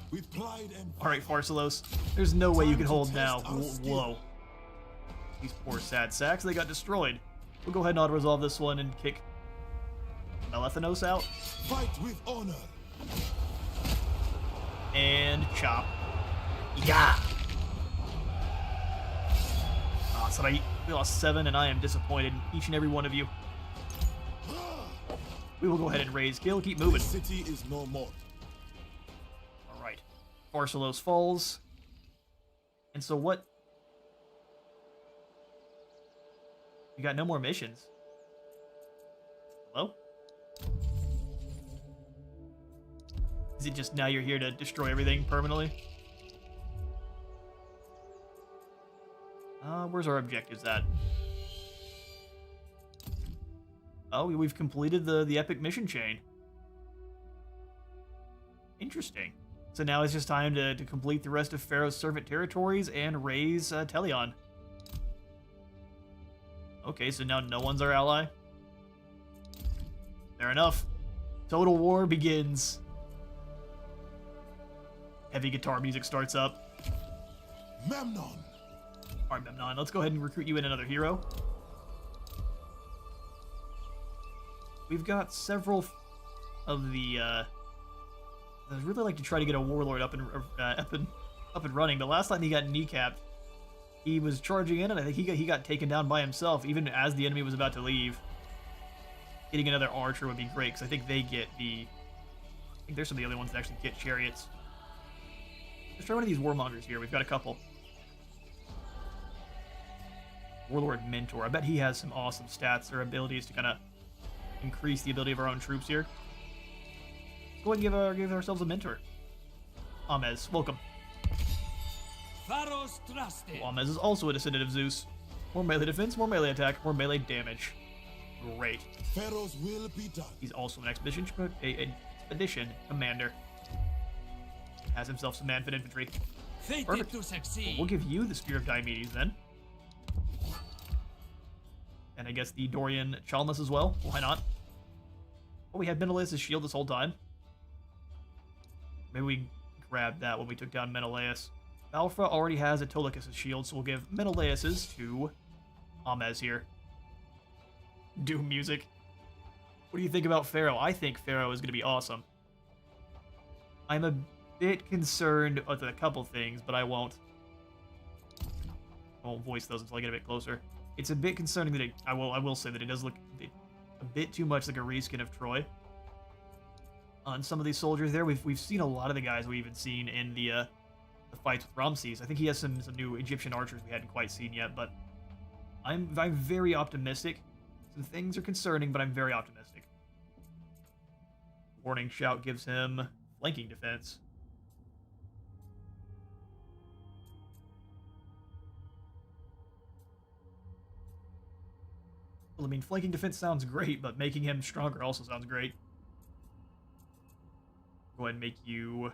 With pride and Alright, Pharsalos. There's no way you can hold now. Whoa. These poor sad sacks, they got destroyed. We'll go ahead and auto-resolve this one and kick Melethanos out. fight with honor. And chop. Yeah! Ah, so we lost 7, and I am disappointed in each and every one of you. We will go ahead and raise kill. Keep moving. The city is no more. Alright. Pharsalos falls. And so what? We got no more missions. Hello? Is it just now you're here to destroy everything permanently? Where's our objectives at? Oh, we've completed the epic mission chain. Interesting. So now it's just time to complete the rest of Pharaoh's servant territories and raise Telion. Okay, so now no one's our ally. Fair enough. Total War begins. Heavy guitar music starts up. Memnon. Alright, Memnon, let's go ahead and recruit you in another hero. We've got several of the, I'd really like to try to get a warlord up and running, but last time he got kneecapped, he was charging in, and I think he got taken down by himself, even as the enemy was about to leave. Getting another archer would be great, because I think they get I think there's some of the other ones that actually get chariots. Let's try one of these warmongers here. We've got a couple. Warlord Mentor. I bet he has some awesome stats or abilities to kind of increase the ability of our own troops here. Let's go ahead and give ourselves a mentor. Amez, welcome. Amez is also a descendant of Zeus. More melee defense, more melee attack, more melee damage. Great. Pharaoh's will be done. He's also an expedition commander. Has himself some man-fit infantry. Perfect. We'll give you the Spear of Diomedes then. And I guess the Dorian Chalmers as well. Why not? Oh, we had Menelaus' shield this whole time. Maybe we grabbed that when we took down Menelaus. Balfra already has Autolycus' shield, so we'll give Menelaus's to Amez here. Doom music. What do you think about Pharaoh? I think Pharaoh is going to be awesome. I'm a bit concerned with a couple things, but I won't voice those until I get a bit closer. It's a bit concerning that I will say that it does look a bit too much like a reskin of Troy on some of these soldiers there. We've seen a lot of the guys we've even seen in the fights with Ramses. I think he has some new Egyptian archers we hadn't quite seen yet, but I'm very optimistic. Some things are concerning, but I'm very optimistic. Warning shout gives him flanking defense. Well, I mean, flanking defense sounds great, but making him stronger also sounds great. Go ahead and make you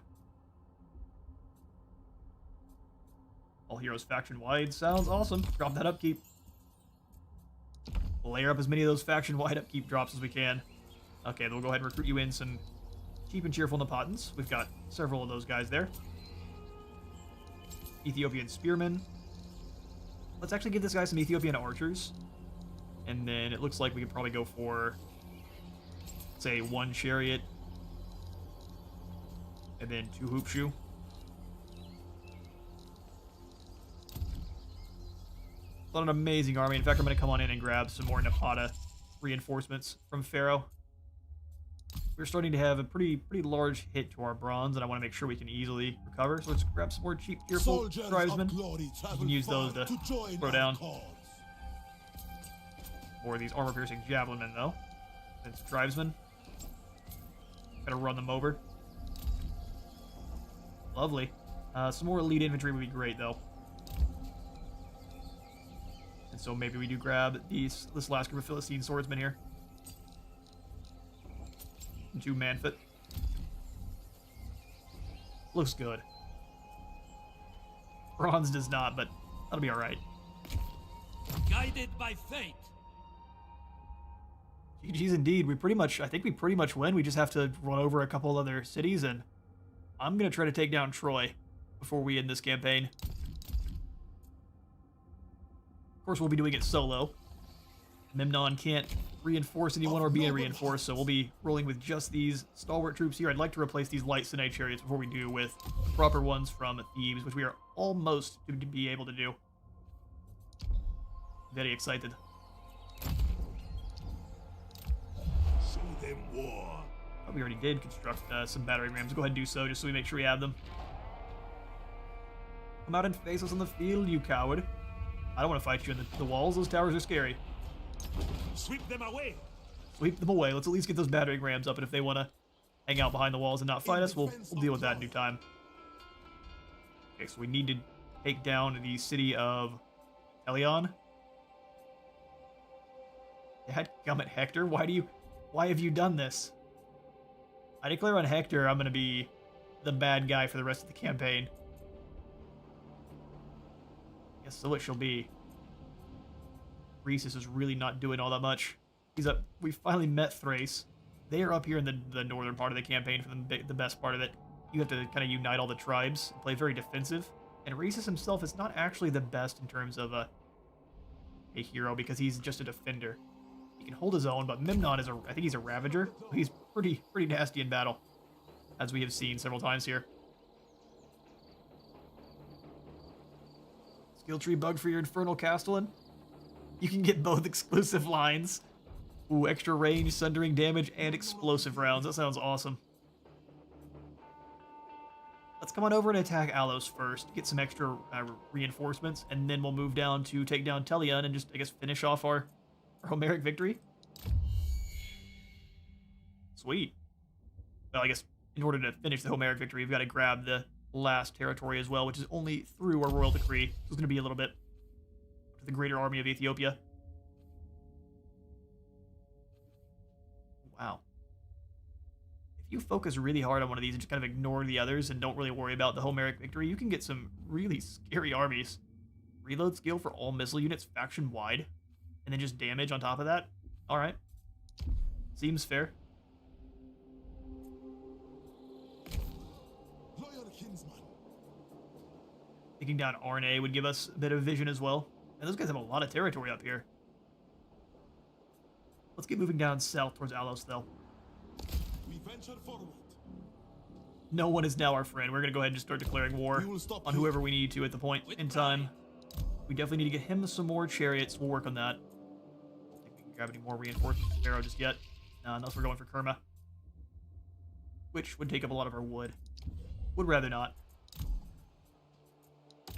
all heroes faction wide. Sounds awesome. Drop that upkeep. Layer up as many of those faction wide upkeep drops as we can. Okay, then we'll go ahead and recruit you in some cheap and cheerful Napatans. We've got several of those guys there. Ethiopian spearmen. Let's actually give this guy some Ethiopian archers. And then it looks like we could probably go for, say, 1 chariot. And then 2 hoop shoe. Not an amazing army. In fact, I'm going to come on in and grab some more Napata reinforcements from Pharaoh. We're starting to have a pretty large hit to our bronze, and I want to make sure we can easily recover. So let's grab some more cheap, cheerful tribesmen. You can use those to throw down. Or these armor-piercing javelin men, though. It's tribesmen. Gotta run them over. Lovely. Some more elite infantry would be great, though. And so maybe we do grab this last group of Philistine swordsmen here. And 2 Manfit. Looks good. Bronze does not, but that'll be alright. Guided by fate. GG's indeed. I think we pretty much win. We just have to run over a couple other cities, and I'm going to try to take down Troy before we end this campaign. Of course, we'll be doing it solo. Memnon can't reinforce anyone or be reinforced, so we'll be rolling with just these stalwart troops here. I'd like to replace these light Sinai chariots before we do with proper ones from Thebes, which we are almost to be able to do. Very excited. Show them war. Oh, we already did construct some battering rams. Go ahead and do so, just so we make sure we have them. Come out and face us on the field, you coward. I don't want to fight you in the walls. Those towers are scary. Sweep them away. Sweep them away. Let's at least get those battering rams up, and if they want to hang out behind the walls and not fight us, we'll deal with that in due time. Okay, so we need to take down the city of Elion. Dadgummit, Hector. Why have you done this? I declare on Hector I'm going to be the bad guy for the rest of the campaign. Guess so it shall be. Rhesus is really not doing all that much. He's up. We finally met Thrace. They are up here in the northern part of the campaign for the best part of it. You have to kind of unite all the tribes and play very defensive. And Rhesus himself is not actually the best in terms of a hero because he's just a defender. He can hold his own, but Memnon is I think he's a Ravager. He's pretty nasty in battle, as we have seen several times here. Skill tree bug for your Infernal Castellan. You can get both exclusive lines. Ooh, extra range, sundering damage, and explosive rounds. That sounds awesome. Let's come on over and attack Alos first. Get some extra reinforcements, and then we'll move down to take down Telion and just, I guess, finish off our Homeric victory. Sweet. Well, I guess in order to finish the Homeric victory, we've got to grab the last territory as well, which is only through our royal decree. So it's going to be a little bit to the greater army of Ethiopia. Wow. If you focus really hard on one of these and just kind of ignore the others and don't really worry about the Homeric victory, you can get some really scary armies. Reload skill for all missile units faction wide, and then just damage on top of that. All right. Seems fair. Loyal kinsman. Taking down RNA would give us a bit of vision as well. And those guys have a lot of territory up here. Let's get moving down south towards Alos, though. We venture forward. No one is now our friend. We're going to go ahead and just start declaring war We will stop on you. whoever we need to at the point in time. We definitely need to get him some more chariots. We'll work on that. I don't think we can grab any more reinforcements from Pharaoh just yet. Unless we're going for Kerma. Which would take up a lot of our wood. Would rather not.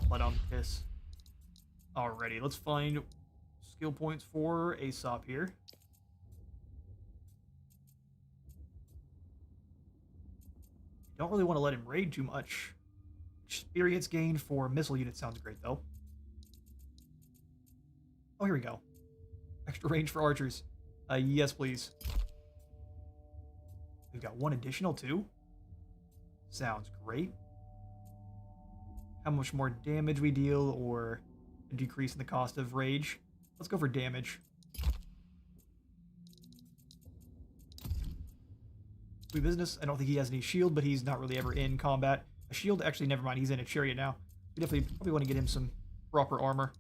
Blood on the piss. Alrighty, let's find skill points for Aesop here. Don't really want to let him raid too much. Experience gain for missile units sounds great, though. Oh, here we go. Extra range for archers. Yes, please. We've got one additional, too. Sounds great. How much more damage we deal, or a decrease in the cost of rage. Let's go for damage. Business. I don't think he has any shield, but he's not really ever in combat. A shield, actually, never mind. He's in a chariot now. We definitely probably want to get him some proper armor.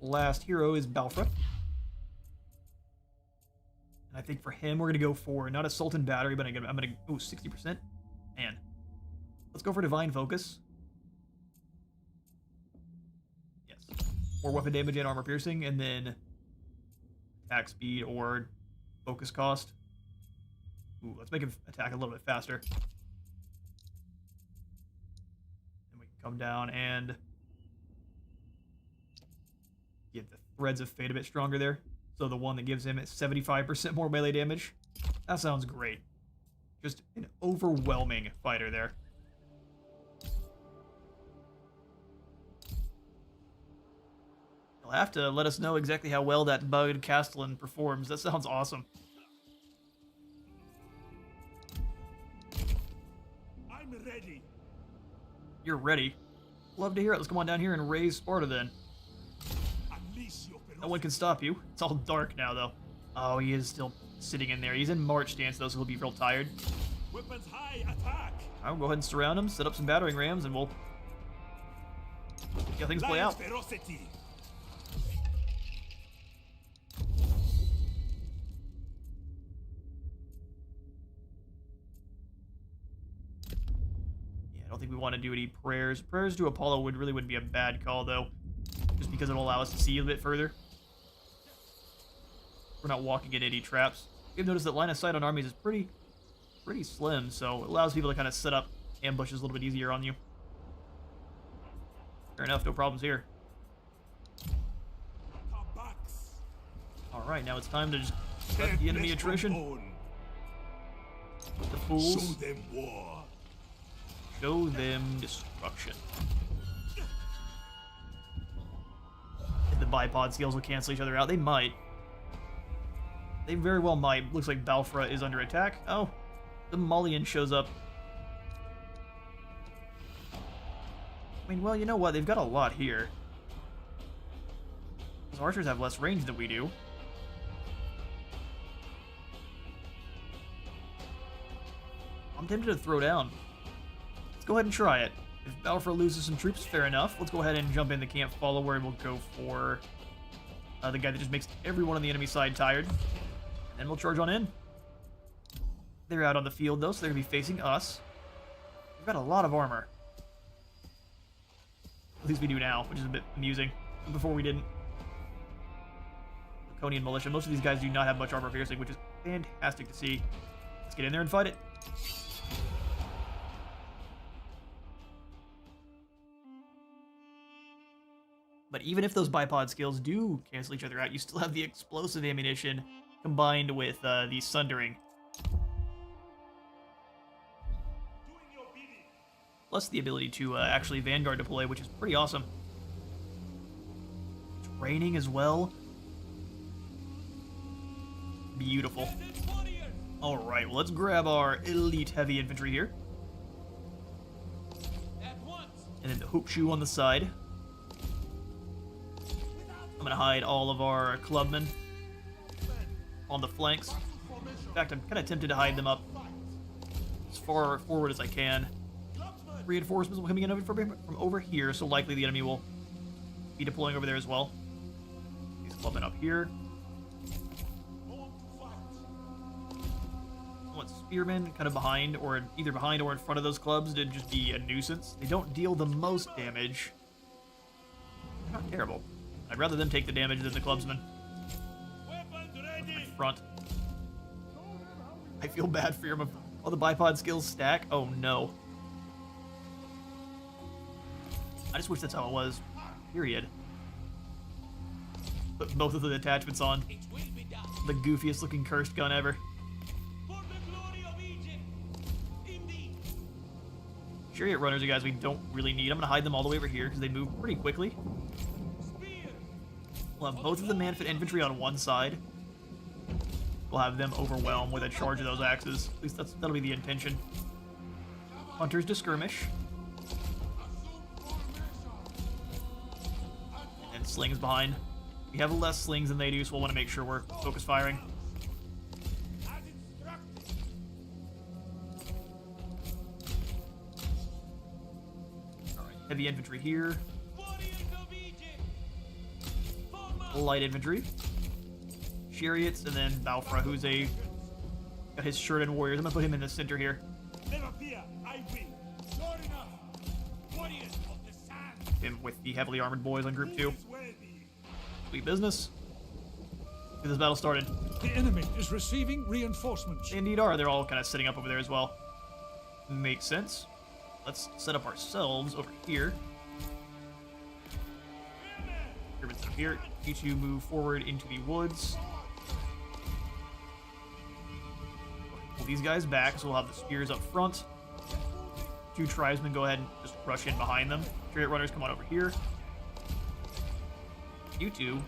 Last hero is Balfra. And I think for him, we're going to go for not Assault and Battery, but I'm going to... Oh, 60%? Man. Let's go for Divine Focus. Yes. More weapon damage and armor piercing, and then attack speed or focus cost. Ooh, let's make him attack a little bit faster. Then we can come down and get the Threads of Fate a bit stronger there. So the one that gives him 75% more melee damage. That sounds great. Just an overwhelming fighter there. You'll have to let us know exactly how well that bugged Castellan performs. That sounds awesome. Ready. You're ready. Love to hear it. Let's come on down here and raise Sparta then. No one can stop you. It's all dark now, though. Oh, he is still sitting in there. He's in march stance, though, so he'll be real tired. Weapons high, attack. I'll go ahead and surround him, set up some battering rams, and we'll see how things play out. Ferocity. I don't think we want to do any prayers. Prayers to Apollo wouldn't be a bad call, though, just because it'll allow us to see a bit further. We're not walking in any traps. You've noticed that line of sight on armies is pretty slim, so it allows people to kind of set up ambushes a little bit easier on you. Fair enough, no problems here. All right, now it's time to just let the enemy attrition. The fools. Show them war. Show them destruction. If the bipod skills will cancel each other out, they might. They very well might. Looks like Balfra is under attack. Oh, the Malian shows up. I mean, well, you know what? They've got a lot here. Those archers have less range than we do. I'm tempted to throw down. Let's go ahead and try it. If Balfra loses some troops, fair enough. Let's go ahead and jump in the camp follower, and we'll go for the guy that just makes everyone on the enemy side tired. And we'll charge on in. They're out on the field, though, so they're going to be facing us. We've got a lot of armor. At least we do now, which is a bit amusing. Before we didn't. Laconian militia. Most of these guys do not have much armor piercing, which is fantastic to see. Let's get in there and fight it. But even if those bipod skills do cancel each other out, you still have the explosive ammunition combined with the sundering. Plus the ability to actually Vanguard deploy, which is pretty awesome. It's raining as well. Beautiful. Alright, well, let's grab our elite heavy infantry here. And then the hoop shoe on the side. I'm going to hide all of our clubmen on the flanks. In fact, I'm kind of tempted to hide them up as far forward as I can. reinforcements will be coming in from over here, so likely the enemy will be deploying over there as well. He's clubbing up here. I want spearmen kind of behind, or either behind or in front of those clubs to just be a nuisance. They don't deal the most damage. They're not terrible. I'd rather them take the damage than the clubsmen. Front. I feel bad for your... Oh, the bipod skills stack? Oh, no. I just wish that's how it was. Period. Put both of the attachments on. The goofiest looking cursed gun ever. Chariot runners are guys we don't really need. I'm going to hide them all the way over here because they move pretty quickly. We'll have both of the man-fit infantry on one side. We'll have them overwhelm with a charge of those axes. At least that'll be the intention. Hunters to skirmish. And slings behind. We have less slings than they do, so we'll want to make sure we're focus firing. Alright, heavy infantry here. Light infantry. Chariots, and then Balfra, who's got his Sheridan warriors. I'm gonna put him in the center here. Never fear, I will. Sure enough. Warriors of the sand. Him with the heavily armored boys on group 2. Sweet business. Get this battle started. The enemy is receiving reinforcements. They indeed are. They're all kind of sitting up over there as well. Makes sense. Let's set up ourselves over here. Everyone's up here. You two move forward into the woods. Pull these guys back, so we'll have the spears up front. 2 tribesmen go ahead and just rush in behind them. Chariot runners come on over here. You two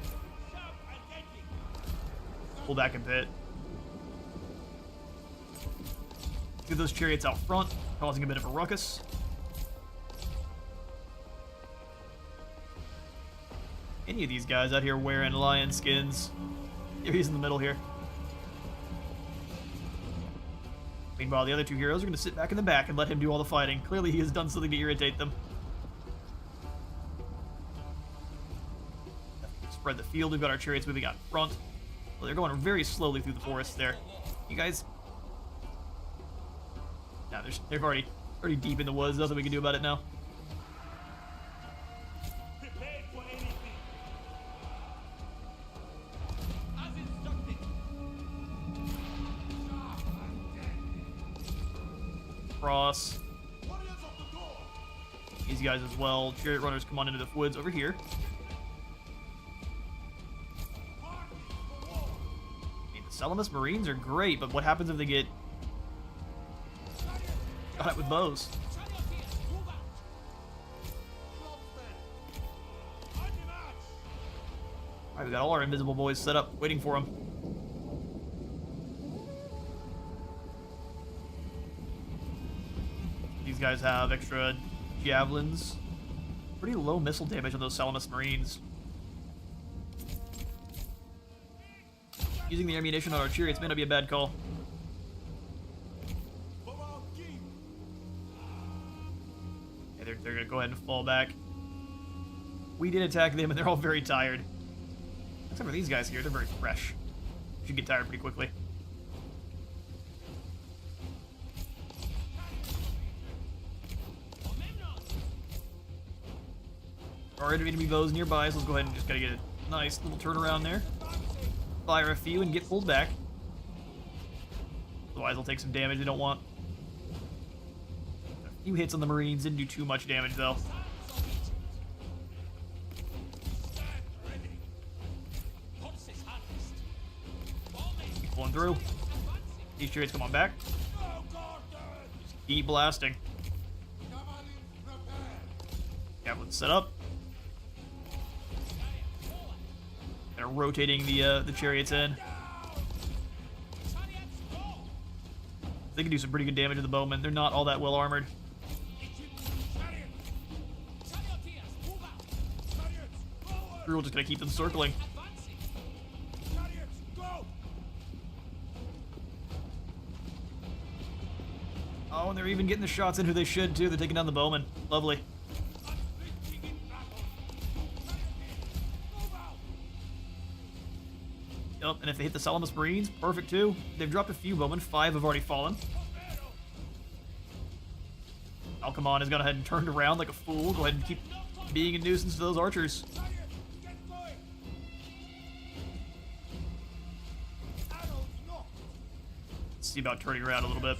pull back a bit. Get those chariots out front, causing a bit of a ruckus. Any of these guys out here wearing lion skins. Here he's in the middle here. Meanwhile, the other 2 heroes are going to sit back in the back and let him do all the fighting. Clearly, he has done something to irritate them. Spread the field. We've got our chariots moving out front. Well, they're going very slowly through the forest there. You guys... Nah, they're already deep in the woods. Nothing we can do about it now. Cross. These guys as well. Chariot runners come on into the woods over here. I mean, the Salamis Marines are great, but what happens if they get shot at with bows? Alright, we got all our invisible boys set up, waiting for them. These guys have extra javelins. Pretty low missile damage on those Salamis Marines. Using the ammunition on our chariots may not be a bad call. Yeah, they're going to go ahead and fall back. We did attack them, and they're all very tired. Except for these guys here, they're very fresh. Should get tired pretty quickly. Our enemy bows nearby, so let's go ahead and just gotta get a nice little turnaround there. Fire a few and get pulled back. Otherwise, they'll take some damage they don't want. A few hits on the Marines, didn't do too much damage though. Keep pulling through. These chariots come on back. Just keep blasting. Javelin set up. Kind of rotating the chariots in. They can do some pretty good damage to the bowmen. They're not all that well armored. We're just gonna keep them circling. Oh, and they're even getting the shots in who they should, too. They're taking down the bowman. Lovely. Yep, and if they hit the Salamis Marines, perfect, too. They've dropped a few bowmen. 5 have already fallen. Alcamon has gone ahead and turned around like a fool. Go ahead and keep being a nuisance to those archers. Let's see about turning around a little bit.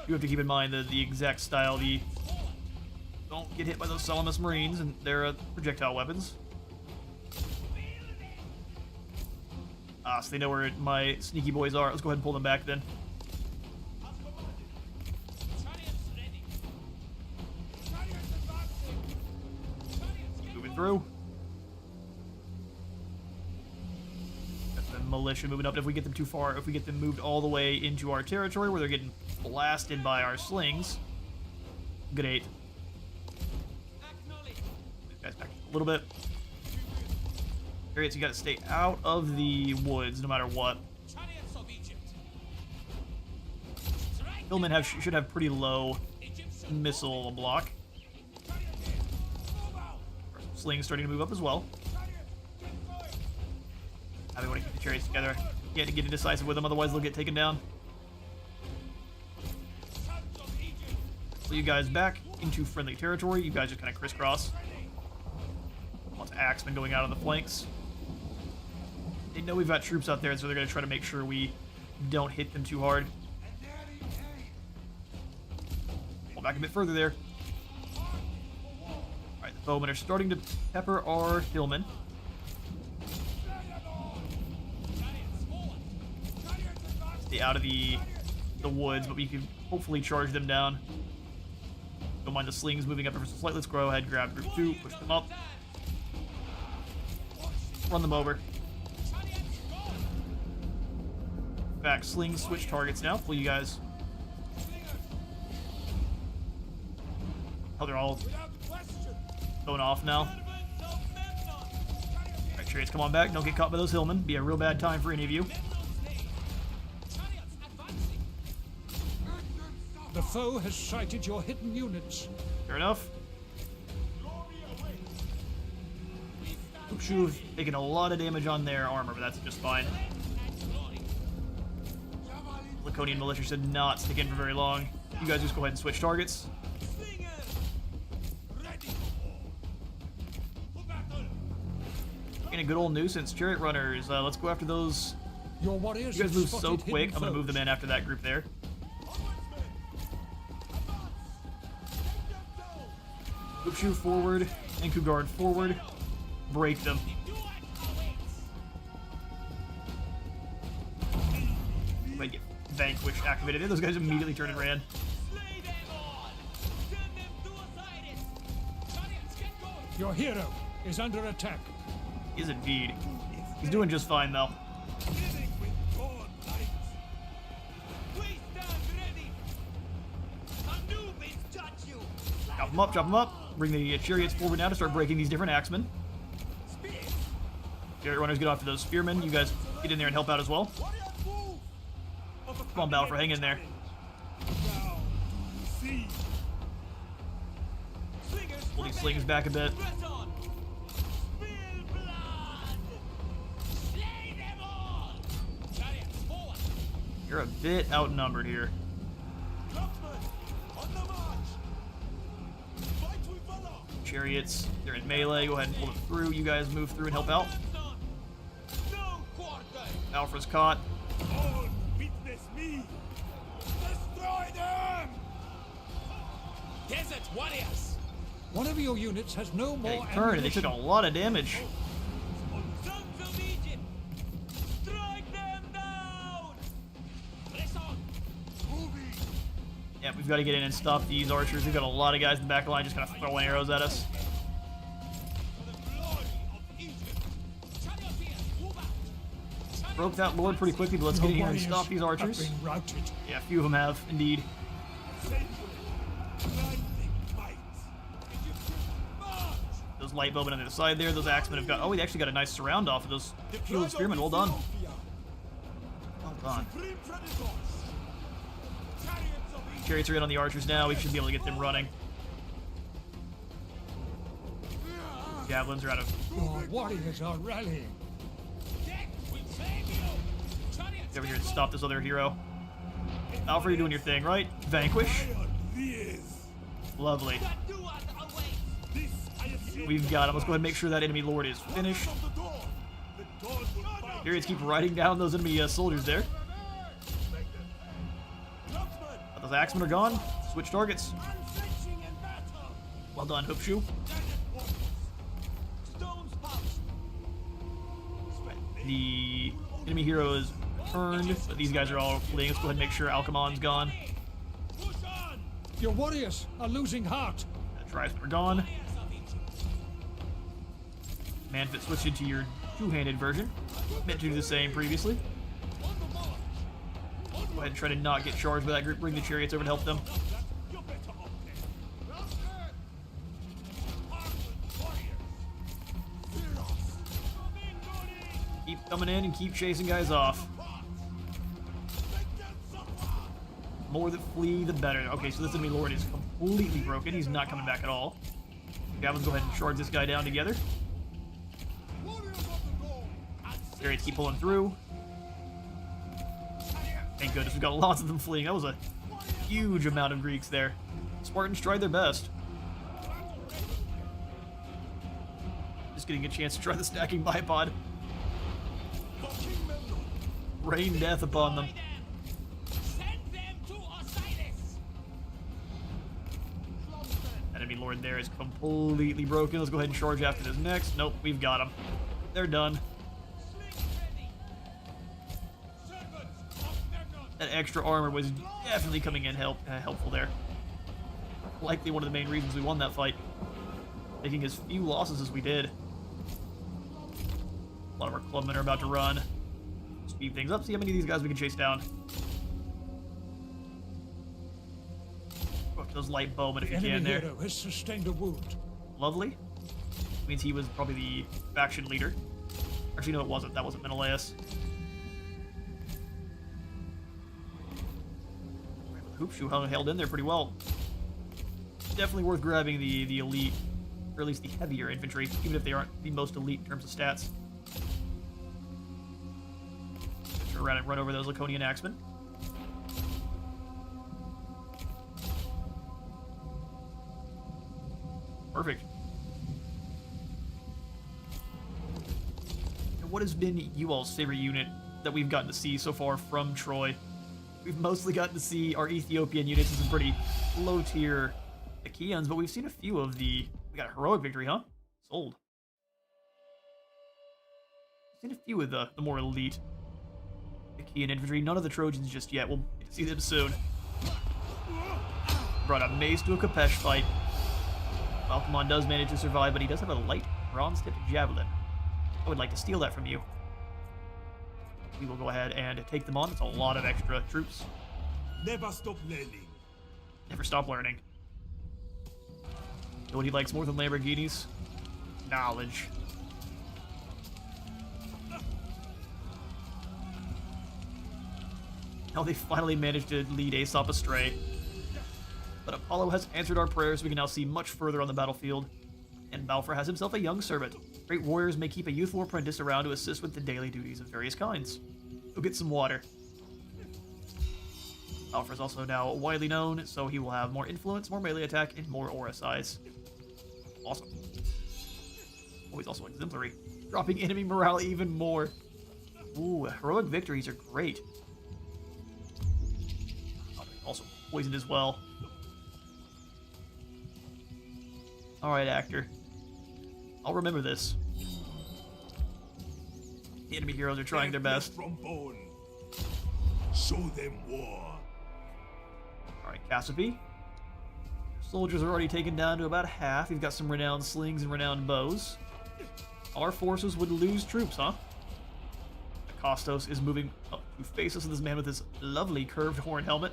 You have to keep in mind the exact style. Don't get hit by those Salamis Marines and their projectile weapons. So they know where my sneaky boys are. Let's go ahead and pull them back then. Moving through. Got the militia moving up. If we get them too far, if we get them moved all the way into our territory where they're getting blasted by our slings. Good 8. Guys, back a little bit. Chariots, you gotta stay out of the woods no matter what. Hillmen should have pretty low missile block. Slings starting to move up as well. Now we want to keep the chariots together. You have to get indecisive with them, otherwise they'll get taken down. So you guys back into friendly territory. You guys just kind of crisscross. Lots of axemen going out on the flanks. They know we've got troops out there, so they're going to try to make sure we don't hit them too hard. Pull back a bit further there. Alright, the bowmen are starting to pepper our hillmen. Stay out of the woods, but we can hopefully charge them down. Don't mind the slings moving up ever so slightly. Let's go ahead, grab group 2, push them up. Run them over. Back, slings switch targets now. Pull you guys. Oh, they're all going off now. Alright, chariots, come on back. Don't get caught by those hillmen. Be a real bad time for any of you. The foe has sighted your hidden units. Fair enough. Shu have taken a lot of damage on their armor, but that's just fine. Laconian militia should not stick in for very long. You guys just go ahead and switch targets. And a good old nuisance. Chariot runners. Let's go after those. Your warriors You guys have move so spotted quick. hidden I'm going to move foes. them in after that group there. Shu forward. And Kugard forward. Break them. Might get Vanquish activated. Those guys immediately turned and ran. Your hero is under attack. He is indeed. He's doing just fine though. Chop him up, chop him up. Bring the chariots forward now to start breaking these different axemen. Chariot runners, get off to those spearmen. You guys get in there and help out as well. Come on, Balfour, hang in there. Pull these slings back a bit. You're a bit outnumbered here. Chariots, they're in melee. Go ahead and pull them through. You guys move through and help out. Alpha's caught. Witness me! Destroy them! Desert warriors! One of your units has no more They turned and they took a lot of damage. Sons of Egypt! Strike them down! Press on! Yeah, we've got to get in and stop these archers. We've got a lot of guys in the back line just kind of throwing arrows at us. Broke that lord pretty quickly, but let's get in here and stop these archers. Have been routed. Yeah, a few of them have, indeed. Those light bowmen on the other side there, those axemen have got... Oh, we actually got a nice surround off of those shielded spearmen. Well done. Well done. chariots are in on the archers now. We should be able to get them running. Javelins are out of... Your warriors are rallying. Death will save you. Chariots, Get over here and stop this other hero. Alfred, you're doing your thing, right? Vanquish. Lovely. the duel awaits. We've got him. Let's go ahead and make sure that enemy lord is finished. Chariots keep riding down those enemy soldiers there. But those axemen are gone. Switch targets. Well done, Hoopshoe. Stones pouch. The enemy hero is turned, but these guys are all fleeing. Let's go ahead and make sure Alchemon's gone. Push on. Your warriors are losing heart. The tribesmen are gone. Manfit switched into your two-handed version. Meant to do the same previously. Go ahead and try to not get charged by that group. Bring the chariots over to help them. Keep coming in and keep chasing guys off. More that flee, the better. Okay, so this enemy lord is completely broken. He's not coming back at all. Javelins, go ahead and charge this guy down together. Chariots keep pulling through. Thank goodness, we've got lots of them fleeing. That was a huge amount of Greeks there. Spartans tried their best. Just getting a chance to try the stacking bipod. Rain death upon them. Send them to Osiris. Enemy lord there is completely broken. Let's go ahead and charge after this next. Nope, we've got them. They're done. That extra armor was definitely coming in helpful there. Likely one of the main reasons we won that fight. Taking as few losses as we did. A lot of our clubmen are about to run. Speed things up, see how many of these guys we can chase down. Go after those light bowmen if you Enemy can there. hero has sustained a wound. Lovely. Means he was probably the faction leader. Actually, no, it wasn't. That wasn't Menelaus. Hoopshoe held in there pretty well. Definitely worth grabbing the elite, or at least the heavier infantry, even if they aren't the most elite in terms of stats. Sure, run over those Laconian axemen. Perfect. And what has been you all's favorite unit that we've gotten to see so far from Troy? We've mostly gotten to see our Ethiopian units as some pretty low-tier Achaeans, but we've seen a few of the... We got a heroic victory, huh? Sold. Seen a few of the more elite Achaean infantry. None of the Trojans just yet. We'll get to see them soon. Brought a mace to a Capesh fight. Alcemon does manage to survive, but he does have a light bronze-tipped javelin. I would like to steal that from you. We will go ahead and take them on. It's a lot of extra troops. Never stop learning. Never stop learning. You know what he likes more than Lamborghinis? Knowledge. Now they finally managed to lead Aesop astray. But Apollo has answered our prayers. We can now see much further on the battlefield. And Balfour has himself a young servant. Great warriors may keep a youthful apprentice around to assist with the daily duties of various kinds. Go get some water. Balfour is also now widely known, so he will have more influence, more melee attack, and more aura size. Awesome. Oh, he's also exemplary. Dropping enemy morale even more. Ooh, heroic victories are great. Also poisoned as well. Alright, actor. I'll remember this. The enemy heroes are trying their best. From bone. Show them war. Alright, Cassiope. Soldiers are already taken down to about half. We've got some renowned slings and renowned bows. Our forces would lose troops, huh? Akostos is moving up to face us with this man with his lovely curved horn helmet.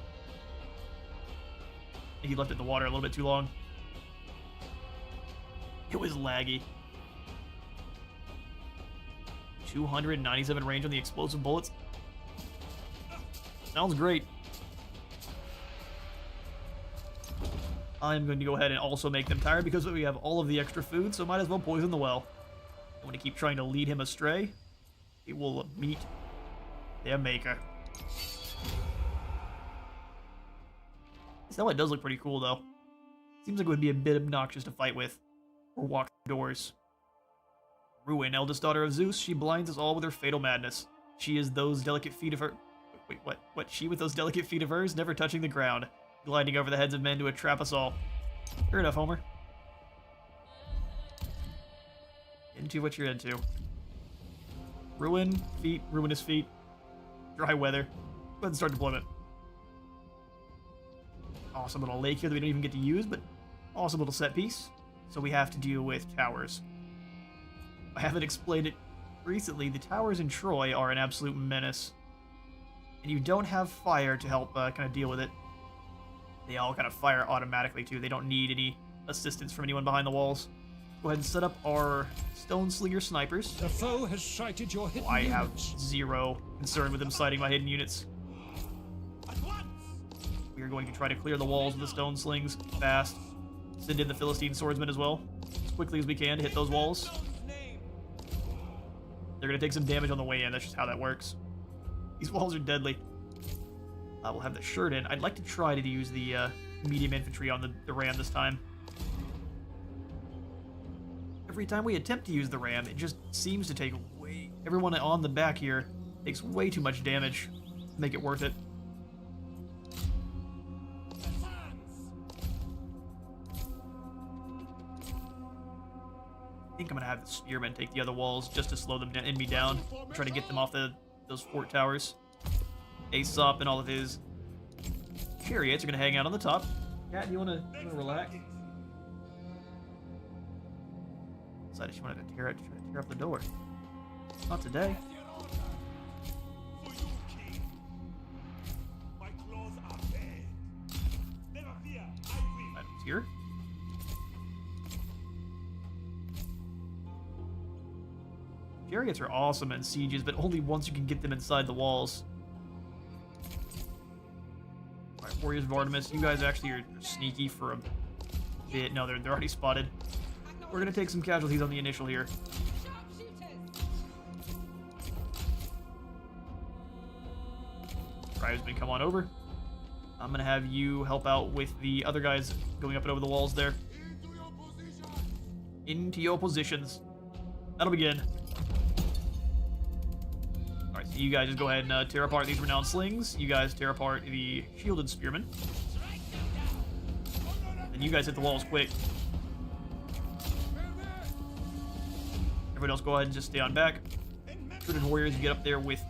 I think he left it in the water a little bit too long. It was laggy. 297 range on the explosive bullets. Sounds great. I'm going to go ahead and also make them tired because we have all of the extra food, so might as well poison the well. I'm going to keep trying to lead him astray. He will meet their maker. This helmet does look pretty cool, though. Seems like it would be a bit obnoxious to fight with or walk through doors. Ruin, eldest daughter of Zeus, she blinds us all with her fatal madness. She is those delicate feet of her... Wait, what? What? She with those delicate feet of hers, never touching the ground, gliding over the heads of men to entrap us all. Fair enough, Homer. Into what you're into. Ruin, feet, ruinous feet, dry weather. Go ahead and start deployment. Awesome little lake here that we don't even get to use, but awesome little set piece. So we have to deal with towers. I haven't explained it recently. The towers in Troy are an absolute menace. And you don't have fire to help kind of deal with it. They all kind of fire automatically too. They don't need any assistance from anyone behind the walls. Go ahead and set up our stone slinger snipers. The foe has sighted your hidden I have units. zero concern with them sighting my hidden units. We are going to try to clear the walls with the stone slings fast. Send in the Philistine swordsmen as well, as quickly as we can to hit those walls. They're going to take some damage on the way in. That's just how that works. These walls are deadly. We'll have the shirt in. I'd like to try to use the medium infantry on the ram this time. Every time we attempt to use the ram, it just seems to take way... Everyone on the back here takes way too much damage to make it worth it. I think I'm gonna have the spearmen take the other walls just to slow them enemy down. Try to get them off those fort towers. Aesop and all of his chariots are gonna hang out on the top. Cat, you wanna relax? Decided she wanted to try to tear up the door. Not today. Items here. Chariots are awesome in sieges, but only once you can get them inside the walls. Alright, Warriors of Artemis, you guys actually are sneaky for a bit. No, they're already spotted. We're going to take some casualties on the initial here. Tribesmen, come on over. I'm going to have you help out with the other guys going up and over the walls there. Into your positions. That'll begin. Alright, so you guys just go ahead and tear apart these renowned slings. You guys tear apart the shielded spearmen. And you guys hit the walls quick. Everybody else go ahead and just stay on back. Shooting warriors, you get up there with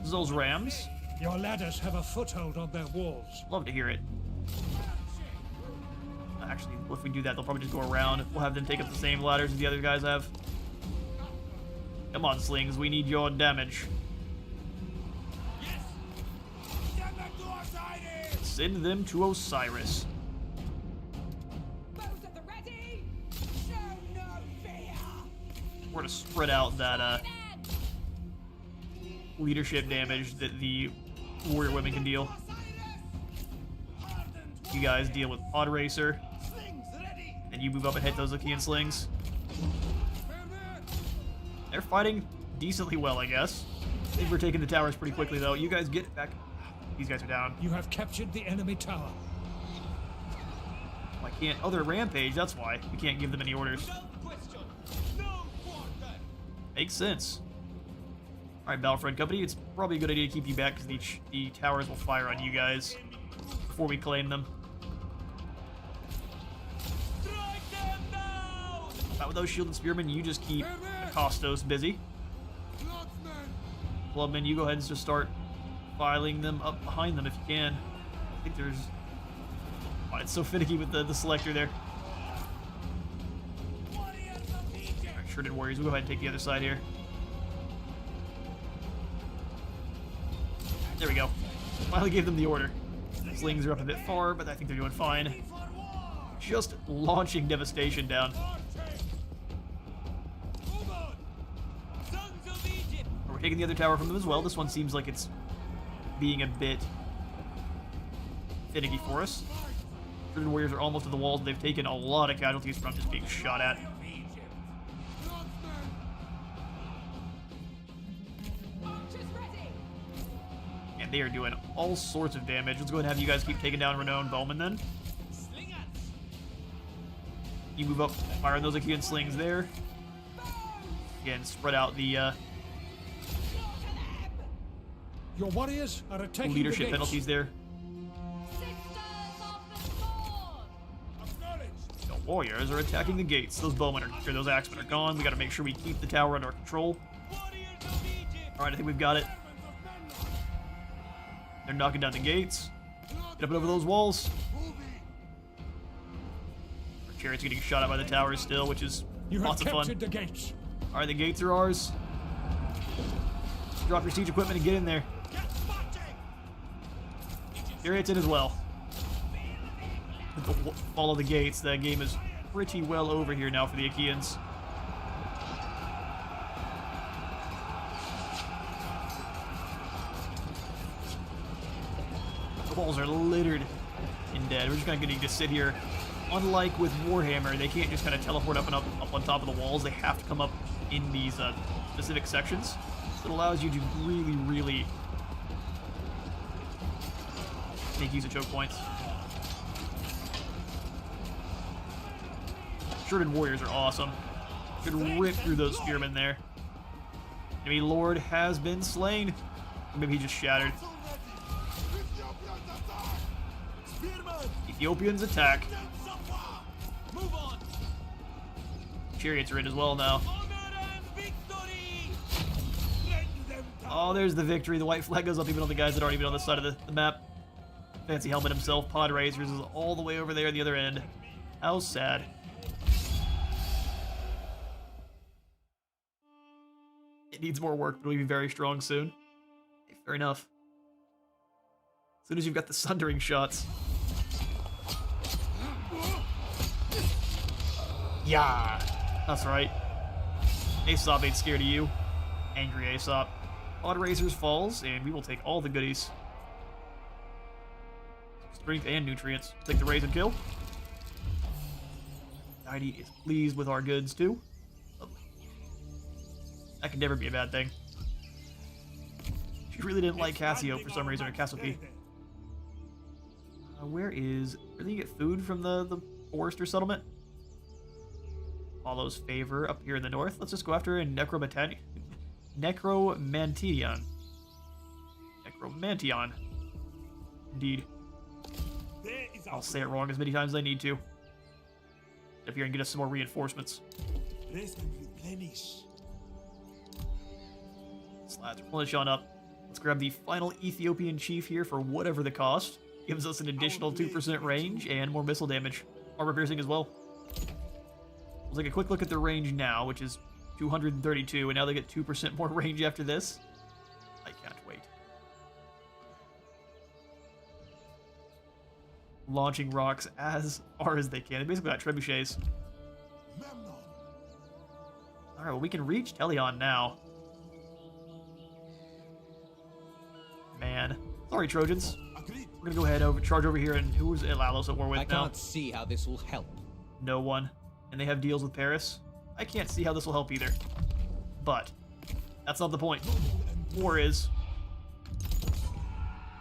those rams. Your ladders have a foothold on their walls. Love to hear it. Actually, if we do that, they'll probably just go around. We'll have them take up the same ladders as the other guys have. Come on, slings. We need your damage. Send them to Osiris. We're gonna spread out that leadership damage that the warrior women can deal. You guys deal with Pod Racer, and you move up and hit those Achaean slings. They're fighting decently well, I guess. I think we're taking the towers pretty quickly, though. You guys get back. These guys are down. You have captured the enemy tower. I can't. Oh, they're rampage. That's why we can't give them any orders. Makes sense. All right, Battlefront Company. It's probably a good idea to keep you back because the towers will fire on you guys before we claim them. Not with those shielded spearmen. You just keep Costos busy. Clubmen, you go ahead and just start filing them up behind them if you can. I think there's... Oh, it's so finicky with the selector there. Alright, Shredded Warriors, we'll go ahead and take the other side here. There we go. Finally gave them the order. Slings are up a bit far, but I think they're doing fine. Just launching devastation down. We're taking the other tower from them as well. This one seems like it's being a bit finicky for us. Sheridan warriors are almost to the walls. They've taken a lot of casualties from just being shot at. And they are doing all sorts of damage. Let's go ahead and have you guys keep taking down renowned bowmen then. You move up, fire those Achaean slings there. Again, spread out the Your warriors are attacking leadership the gates. penalties there. The warriors are attacking the gates. Those bowmen are, or those axemen are gone. We got to make sure we keep the tower under control. All right, I think we've got it. They're knocking down the gates. Get up and over those walls. Our chariots getting shot at by the towers still, which is You have lots of fun. captured the gates. All right, the gates are ours. Drop your siege equipment and get in there. Chariots in as well. Follow the gates. The game is pretty well over here now for the Achaeans. The walls are littered in dead. We're just going to need to sit here. Unlike with Warhammer, they can't just kind of teleport up and up on top of the walls. They have to come up in these specific sections. So it allows you to really make use of choke points. Sheridan warriors are awesome. Should rip through those spearmen there. Enemy lord has been slain. Or maybe he just shattered. Ethiopians attack. Chariots are in as well now. Oh, there's the victory. The white flag goes up even on the guys that aren't even on the side of the map. Fancy Helmet himself, Pod Razors, is all the way over there at the other end. How sad. It needs more work, but it'll be very strong soon. Okay, fair enough. As soon as you've got the sundering shots. Yeah, that's right. Aesop ain't scared of you. Angry Aesop. Pod Razors falls, and we will take all the goodies. Strength and nutrients. Take the raise and kill. Heidi is pleased with our goods too. Lovely. That could never be a bad thing. She really didn't like Cassio for some reason, or Cassiope. Where is... Where do you get food from the forester settlement? Follows favor up here in the north. Let's just go after a Necromantion. Necromantion. Indeed. I'll say it wrong as many times as I need to. Up here and get us some more reinforcements. Slats replenish on up. Let's grab the final Ethiopian chief here for whatever the cost. Gives us an additional 2% range and more missile damage. Armor piercing as well. We'll take a quick look at their range now, which is 232, and now they get 2% more range after this. I can't wait. Launching rocks as far as they can. They basically got trebuchets. Memnon. Alright, well, we can reach Telion now. Man. Sorry, Trojans. Agreed. We're gonna go ahead charge over here, and who's Elalos at war with I now? can't see how this will help. No one. And they have deals with Paris. I can't see how this will help either. But that's not the point. War is.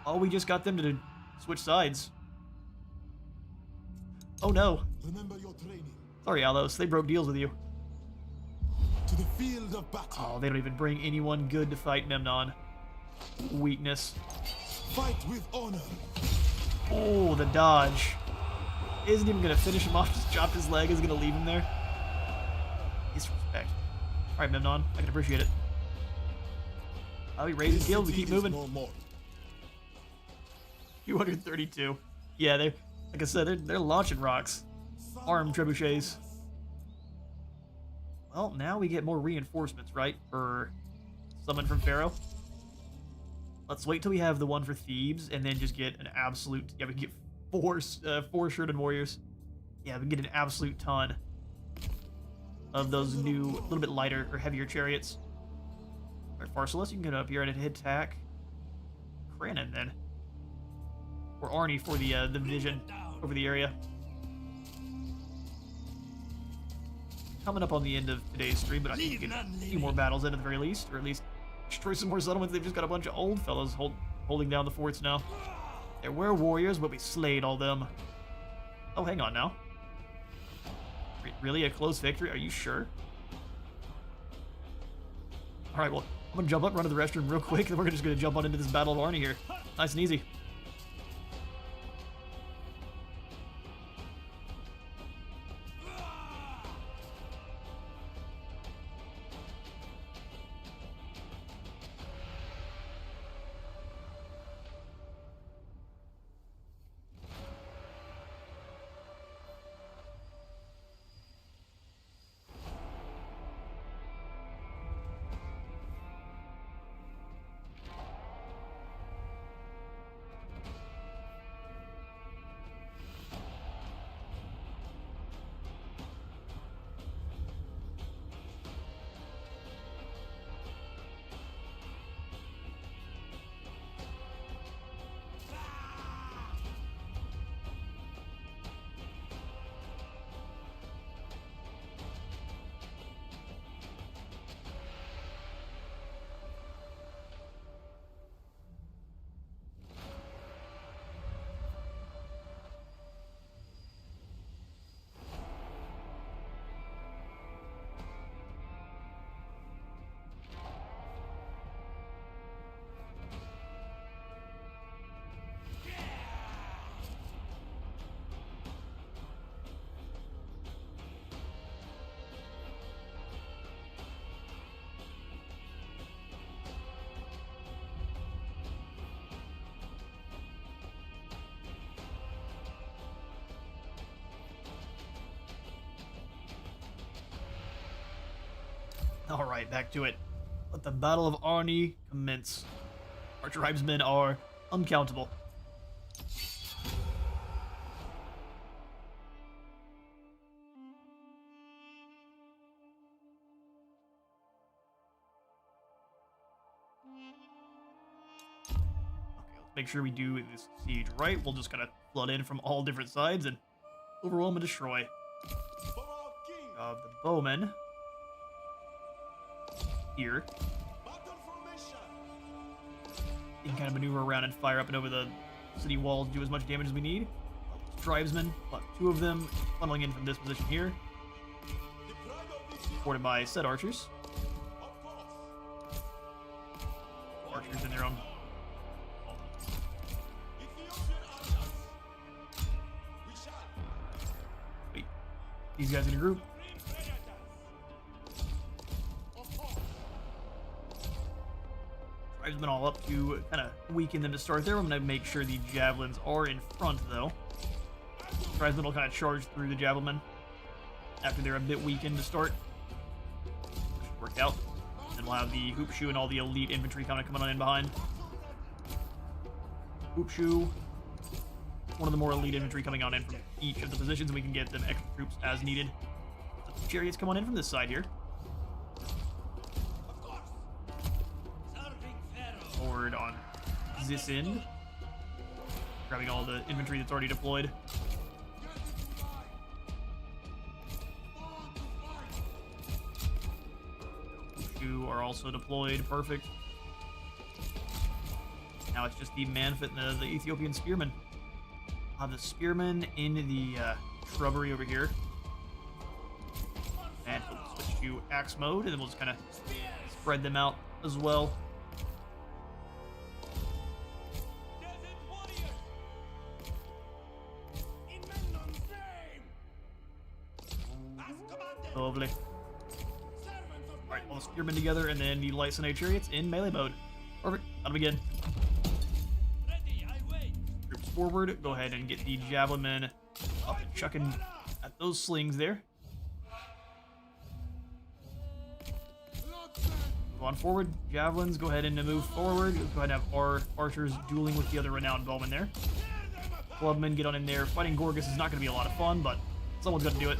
Oh, we just got them to switch sides. Oh no. Remember your training. Sorry, Alos. They broke deals with you. To the field of battle. Oh, they don't even bring anyone good to fight Memnon. Weakness. Fight with honor. Oh, the dodge. Isn't even gonna finish him off, just chopped his leg, is gonna leave him there. Disrespect. Alright, Memnon, I can appreciate it. Oh, we raised the guild, we keep moving. No more. 232. Yeah, they're, like I said, they're launching rocks. Armed trebuchets. Well, now we get more reinforcements, right? For someone from Pharaoh. Let's wait till we have the one for Thebes, and then just get an absolute... Yeah, we can get four Sheridan warriors. Yeah, we can get an absolute ton of those new, a little bit lighter or heavier chariots. Alright, Pharsalus, you can get up here and attack Cranon then. Or Arnie for the vision. over the area. Coming up on the end of today's stream, but I think we can get a few more battles in at the very least, or at least destroy some more settlements. They've just got a bunch of old fellows holding down the forts now. There were warriors, but we slayed all them. Oh, hang on now. Really? A close victory? Are you sure? Alright, well, I'm gonna jump up, run to the restroom real quick, and we're just gonna jump on into this Battle of Arni here. Nice and easy. Alright, back to it. Let the Battle of Arni commence. Our tribesmen are uncountable. Okay, let's make sure we do this siege right. We'll just kind of flood in from all different sides and overwhelm and destroy. The bowmen here. You can kind of maneuver around and fire up and over the city walls, do as much damage as we need. Tribesmen, about 2 of them funneling in from this position here. Supported by said archers. Archers in their own. Wait, these guys in a group. Tribesmen all up to kind of weaken them to start there. I'm going to make sure the javelins are in front, though. Tribesmen will kind of charge through the javelin after they're a bit weakened to start. Should work out. Then we'll have the hoopshoe and all the elite infantry kind of coming on in behind. Hoopshoe, one of the more elite infantry coming on in from each of the positions, and we can get them extra troops as needed. So the chariots come on in from this side here. Forward on this end. Grabbing all the infantry that's already deployed. Two are also deployed. Perfect. Now it's just the Manfit and the Ethiopian spearmen. I'll have the spearmen in the shrubbery over here. And we'll switch to axe mode, and then we'll just kind of spread them out as well. Lovely. Alright, all the spearmen together, and then the light Sunday chariots in melee mode. Perfect. That'll begin. Troops forward. Go ahead and get the javelin men up and chucking at those slings there. Go on forward. Javelins, go ahead and move forward. Go ahead and have our archers dueling with the other renowned bowmen there. Clubmen, get on in there. Fighting Gorgas is not going to be a lot of fun, but someone's got to do it.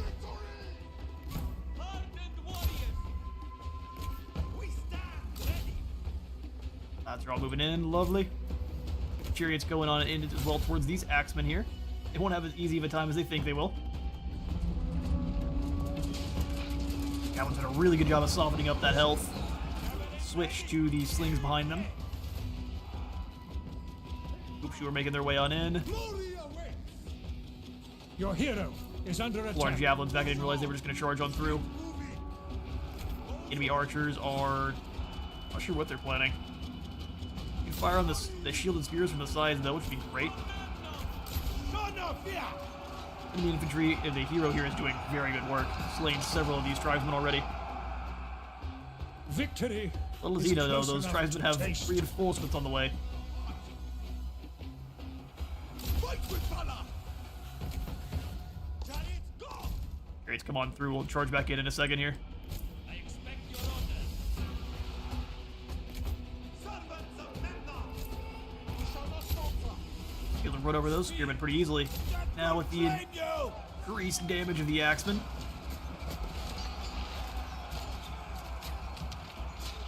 They're all moving in. Lovely. Chariots going on in as well towards these axemen here. They won't have as easy of a time as they think they will. Javelins did a really good job of softening up that health. Switch to the slings behind them. Oops, who are making their way on in. Your hero is under attack. Large javelins back. I didn't realize they were just going to charge on through. Enemy archers are not sure what they're planning. You can fire on the shielded spears from the sides though, which would be great. Enemy infantry, the hero here is doing very good work, slaying several of these tribesmen already. Victory. Little does is he know though, close those enough tribesmen to have taste. reinforcements on the way. Great, come on through. We'll charge back in a second here. I expect your orders. Servants of Memnon! We shall not falter. Able to run over those spearmen pretty easily. Now with the Train you! increased damage of the axemen.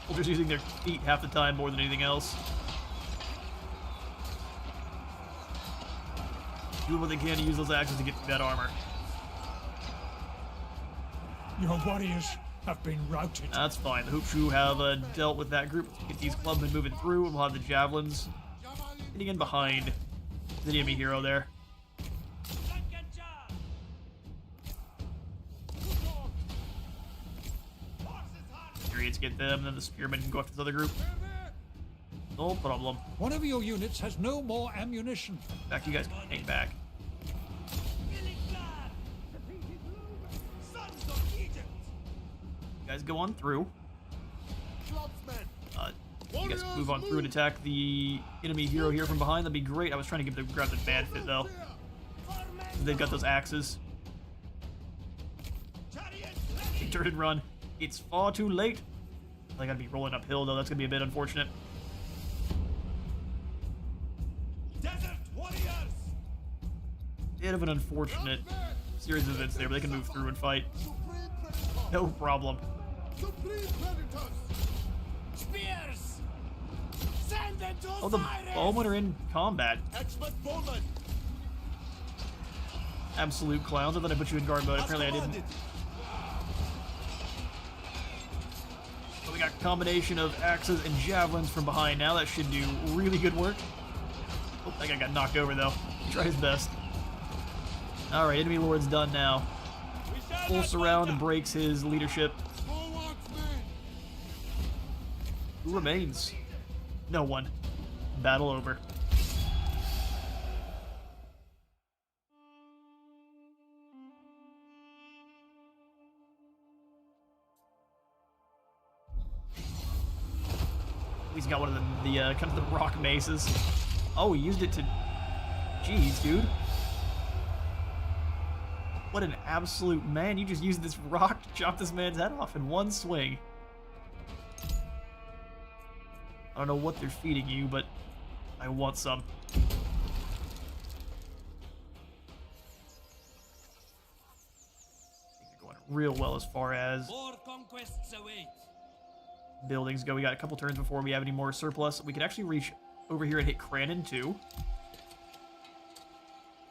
Soldiers using their feet half the time more than anything else. Doing what they can to use those axes to get through that armor. Your warriors have been routed. That's fine. The Hoopshrew have dealt with that group. Get these clubmen moving through, and we'll have the javelins getting in behind the enemy hero there. Periods get them, and then the spearmen can go after this other group. No problem. One of your units has no more ammunition. In fact, you guys can hang back. Sons of Egypt! You guys go on through. Clubsmen! You guys can move on through and attack the enemy hero here from behind. That'd be great. I was trying to grab the bad fit though. They've got those axes. They turn and run. It's far too late. I gotta be rolling uphill though. That's gonna be a bit unfortunate. Desert warriors! Bit of an unfortunate series of events there, but they can move through and fight. No problem. Spears! Send them to Oh, the Osiris! bowmen are in combat. Expert bowmen! Absolute clowns. I thought I put you in guard mode. Apparently I didn't. So we got a combination of axes and javelins from behind now. That should do really good work. Oh, that guy got knocked over though. He tried his best. Alright, enemy lord's done now. Full surround breaks his leadership. Who remains? No one. Battle over. He's got one of the kind of the rock maces. Oh, he used it to... Jeez, dude. What an absolute man. You just used this rock to chop this man's head off in one swing. I don't know what they're feeding you, but I want some. Things are going real well as far as More conquests await. buildings go. We got a couple turns before we have any more surplus. We could actually reach over here and hit Cranon too.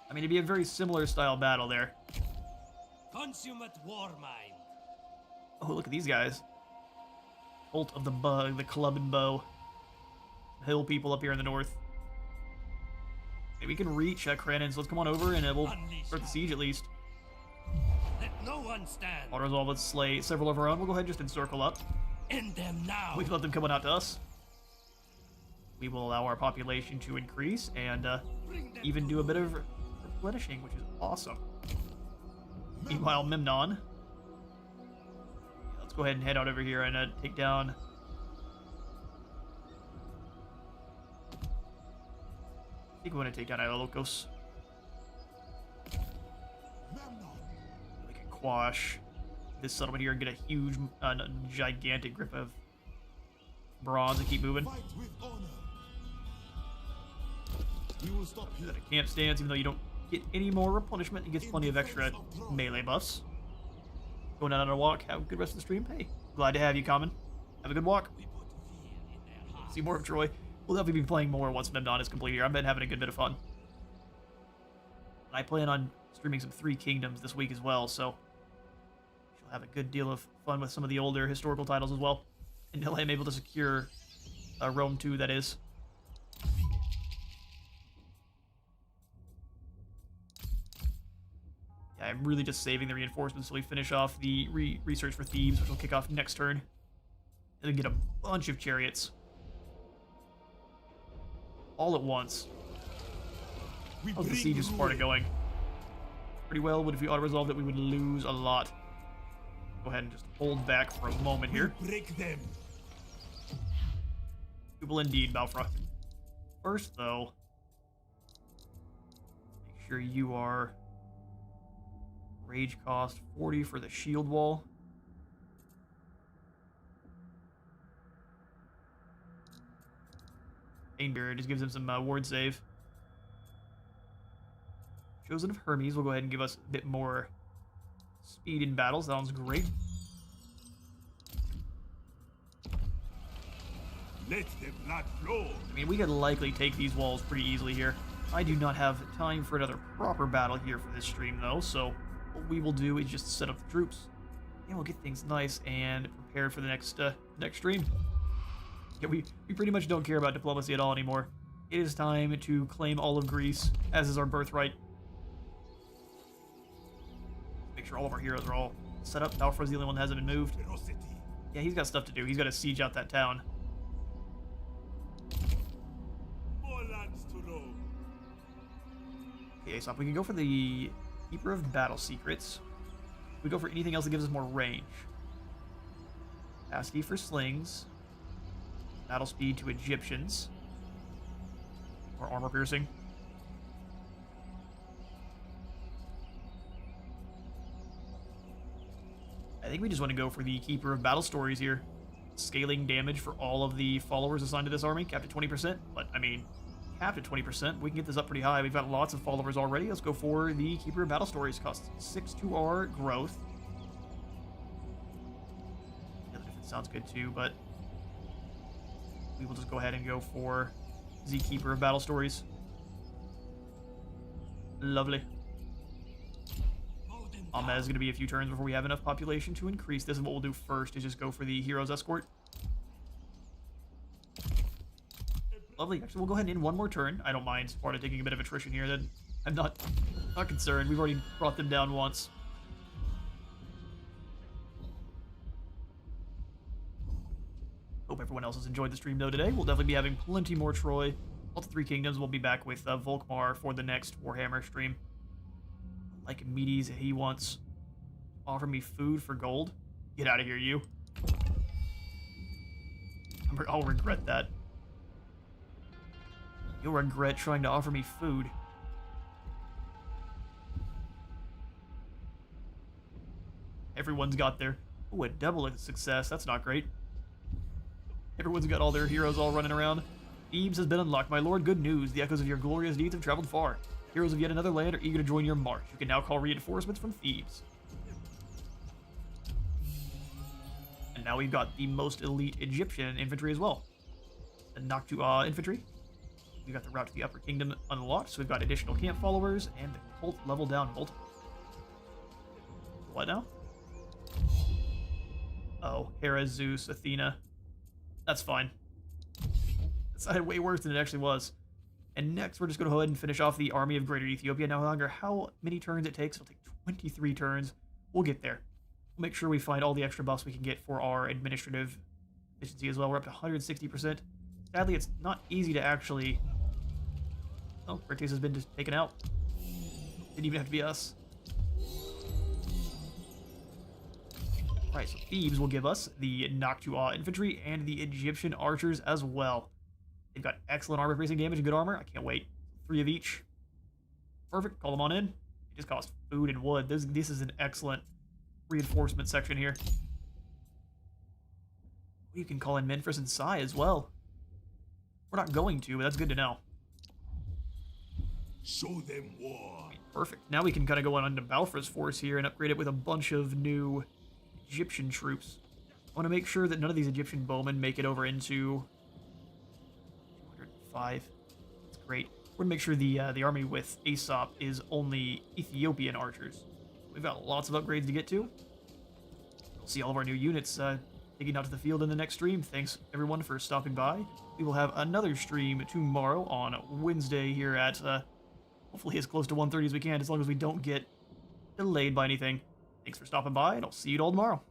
I mean, it'd be a very similar style battle there. Consummate war mind. Oh, look at these guys. Bolt of the Bug, the Club and Bow. Hill people up here in the north. Maybe we can reach Cranon, so let's come on over and we'll start the siege at least. Let no one stand. Auto resolve, let's slay several of our own. We'll go ahead and just encircle up. End them now. We can let them come on out to us. We will allow our population to increase and even do a bit of replenishing, which is awesome. Meanwhile, Memnon. Let's go ahead and head out over here and take down... I think we want to take down Ilokos. We can quash this settlement here and get a huge, gigantic grip of bronze and keep moving. Fight with honor. We will stop here. At a camp stance, even though you don't get any more replenishment, it gets plenty of extra melee buffs. Going out on a walk, have a good rest of the stream. Hey, glad to have you, Common. Have a good walk. See more of Troy. We'll definitely be playing more once Memnon is complete here. I've been having a good bit of fun. I plan on streaming some Three Kingdoms this week as well, so she'll have a good deal of fun with some of the older historical titles as well. Until I'm able to secure Rome 2, that is. Yeah, I'm really just saving the reinforcements so we finish off the research for Thebes, which will kick off next turn. And then get a bunch of chariots. All at once. How's the siege of Sparta going? Pretty well, but if we auto-resolved it, we would lose a lot. Go ahead and just hold back for a moment here. Break them. Doable indeed, Balfra. First, though, make sure you are rage cost 40 for the shield wall. Painbearer just gives him some ward save. Chosen of Hermes will go ahead and give us a bit more speed in battle. Sounds great. Let the blood flow. I mean, we could likely take these walls pretty easily here. I do not have time for another proper battle here for this stream, though, so what we will do is just set up the troops, and we'll get things nice and prepared for the next stream. Yeah, we pretty much don't care about diplomacy at all anymore. It is time to claim all of Greece, as is our birthright. Make sure all of our heroes are all set up. Balfra's the only one that hasn't been moved. Ferocity. Yeah, he's got stuff to do. He's got to siege out that town. More lands to Rome. Okay, so if we can go for the Keeper of Battle Secrets. We go for anything else that gives us more range. Capacity for slings. Battle speed to Egyptians. Or armor piercing. I think we just want to go for the Keeper of Battle Stories here. Scaling damage for all of the followers assigned to this army, capped at 20%. But, I mean, capped at 20%, we can get this up pretty high. We've got lots of followers already. Let's go for the Keeper of Battle Stories. Costs 6 to our growth. The other defense sounds good too, but we will just go ahead and go for the Keeper of Battle Stories. Lovely. There's going to be a few turns before we have enough population to increase this, and what we'll do first is just go for the Hero's Escort. Lovely. Actually, we'll go ahead and end one more turn. I don't mind Sparta taking a bit of attrition here. Then I'm not concerned. We've already brought them down once. Hope everyone else has enjoyed the stream, though, today. We'll definitely be having plenty more Troy. All the Three Kingdoms. We'll be back with Volkmar for the next Warhammer stream. Like Medes, he wants to offer me food for gold. Get out of here, you. I'll regret that. You'll regret trying to offer me food. Everyone's got their... Ooh, a double success. That's not great. Everyone's got all their heroes all running around. Thebes has been unlocked, my lord. Good news. The echoes of your glorious deeds have traveled far. Heroes of yet another land are eager to join your march. You can now call reinforcements from Thebes. And now we've got the most elite Egyptian infantry as well. The Noctua infantry. We've got the route to the Upper Kingdom unlocked, so we've got additional camp followers and the cult level down multiple. What now? Oh, Hera, Zeus, Athena. That's fine. That sounded way worse than it actually was. And next, we're just going to go ahead and finish off the army of Greater Ethiopia. Now, no longer how many turns it takes. It'll take 23 turns. We'll get there. We'll make sure we find all the extra buffs we can get for our administrative efficiency as well. We're up to 160%. Sadly, it's not easy to actually... Oh, Bricktase has been just taken out. Didn't even have to be us. Alright, so Thebes will give us the Noctua infantry and the Egyptian archers as well. They've got excellent armor piercing damage and good armor. I can't wait. 3 of each. Perfect. Call them on in. It just costs food and wood. This is an excellent reinforcement section here. You can call in Memphis and Sai as well. We're not going to, but that's good to know. Show them war. Perfect. Now we can kind of go on to Balfra's force here and upgrade it with a bunch of new Egyptian troops. I want to make sure that none of these Egyptian bowmen make it over into 205. That's great. We're gonna make sure the army with Aesop is only Ethiopian archers. We've got lots of upgrades to get to. We'll see all of our new units taking out to the field in the next stream. Thanks everyone for stopping by. We will have another stream tomorrow on Wednesday here at hopefully as close to 1:30 as we can, as long as we don't get delayed by anything. Thanks for stopping by, and I'll see you all tomorrow.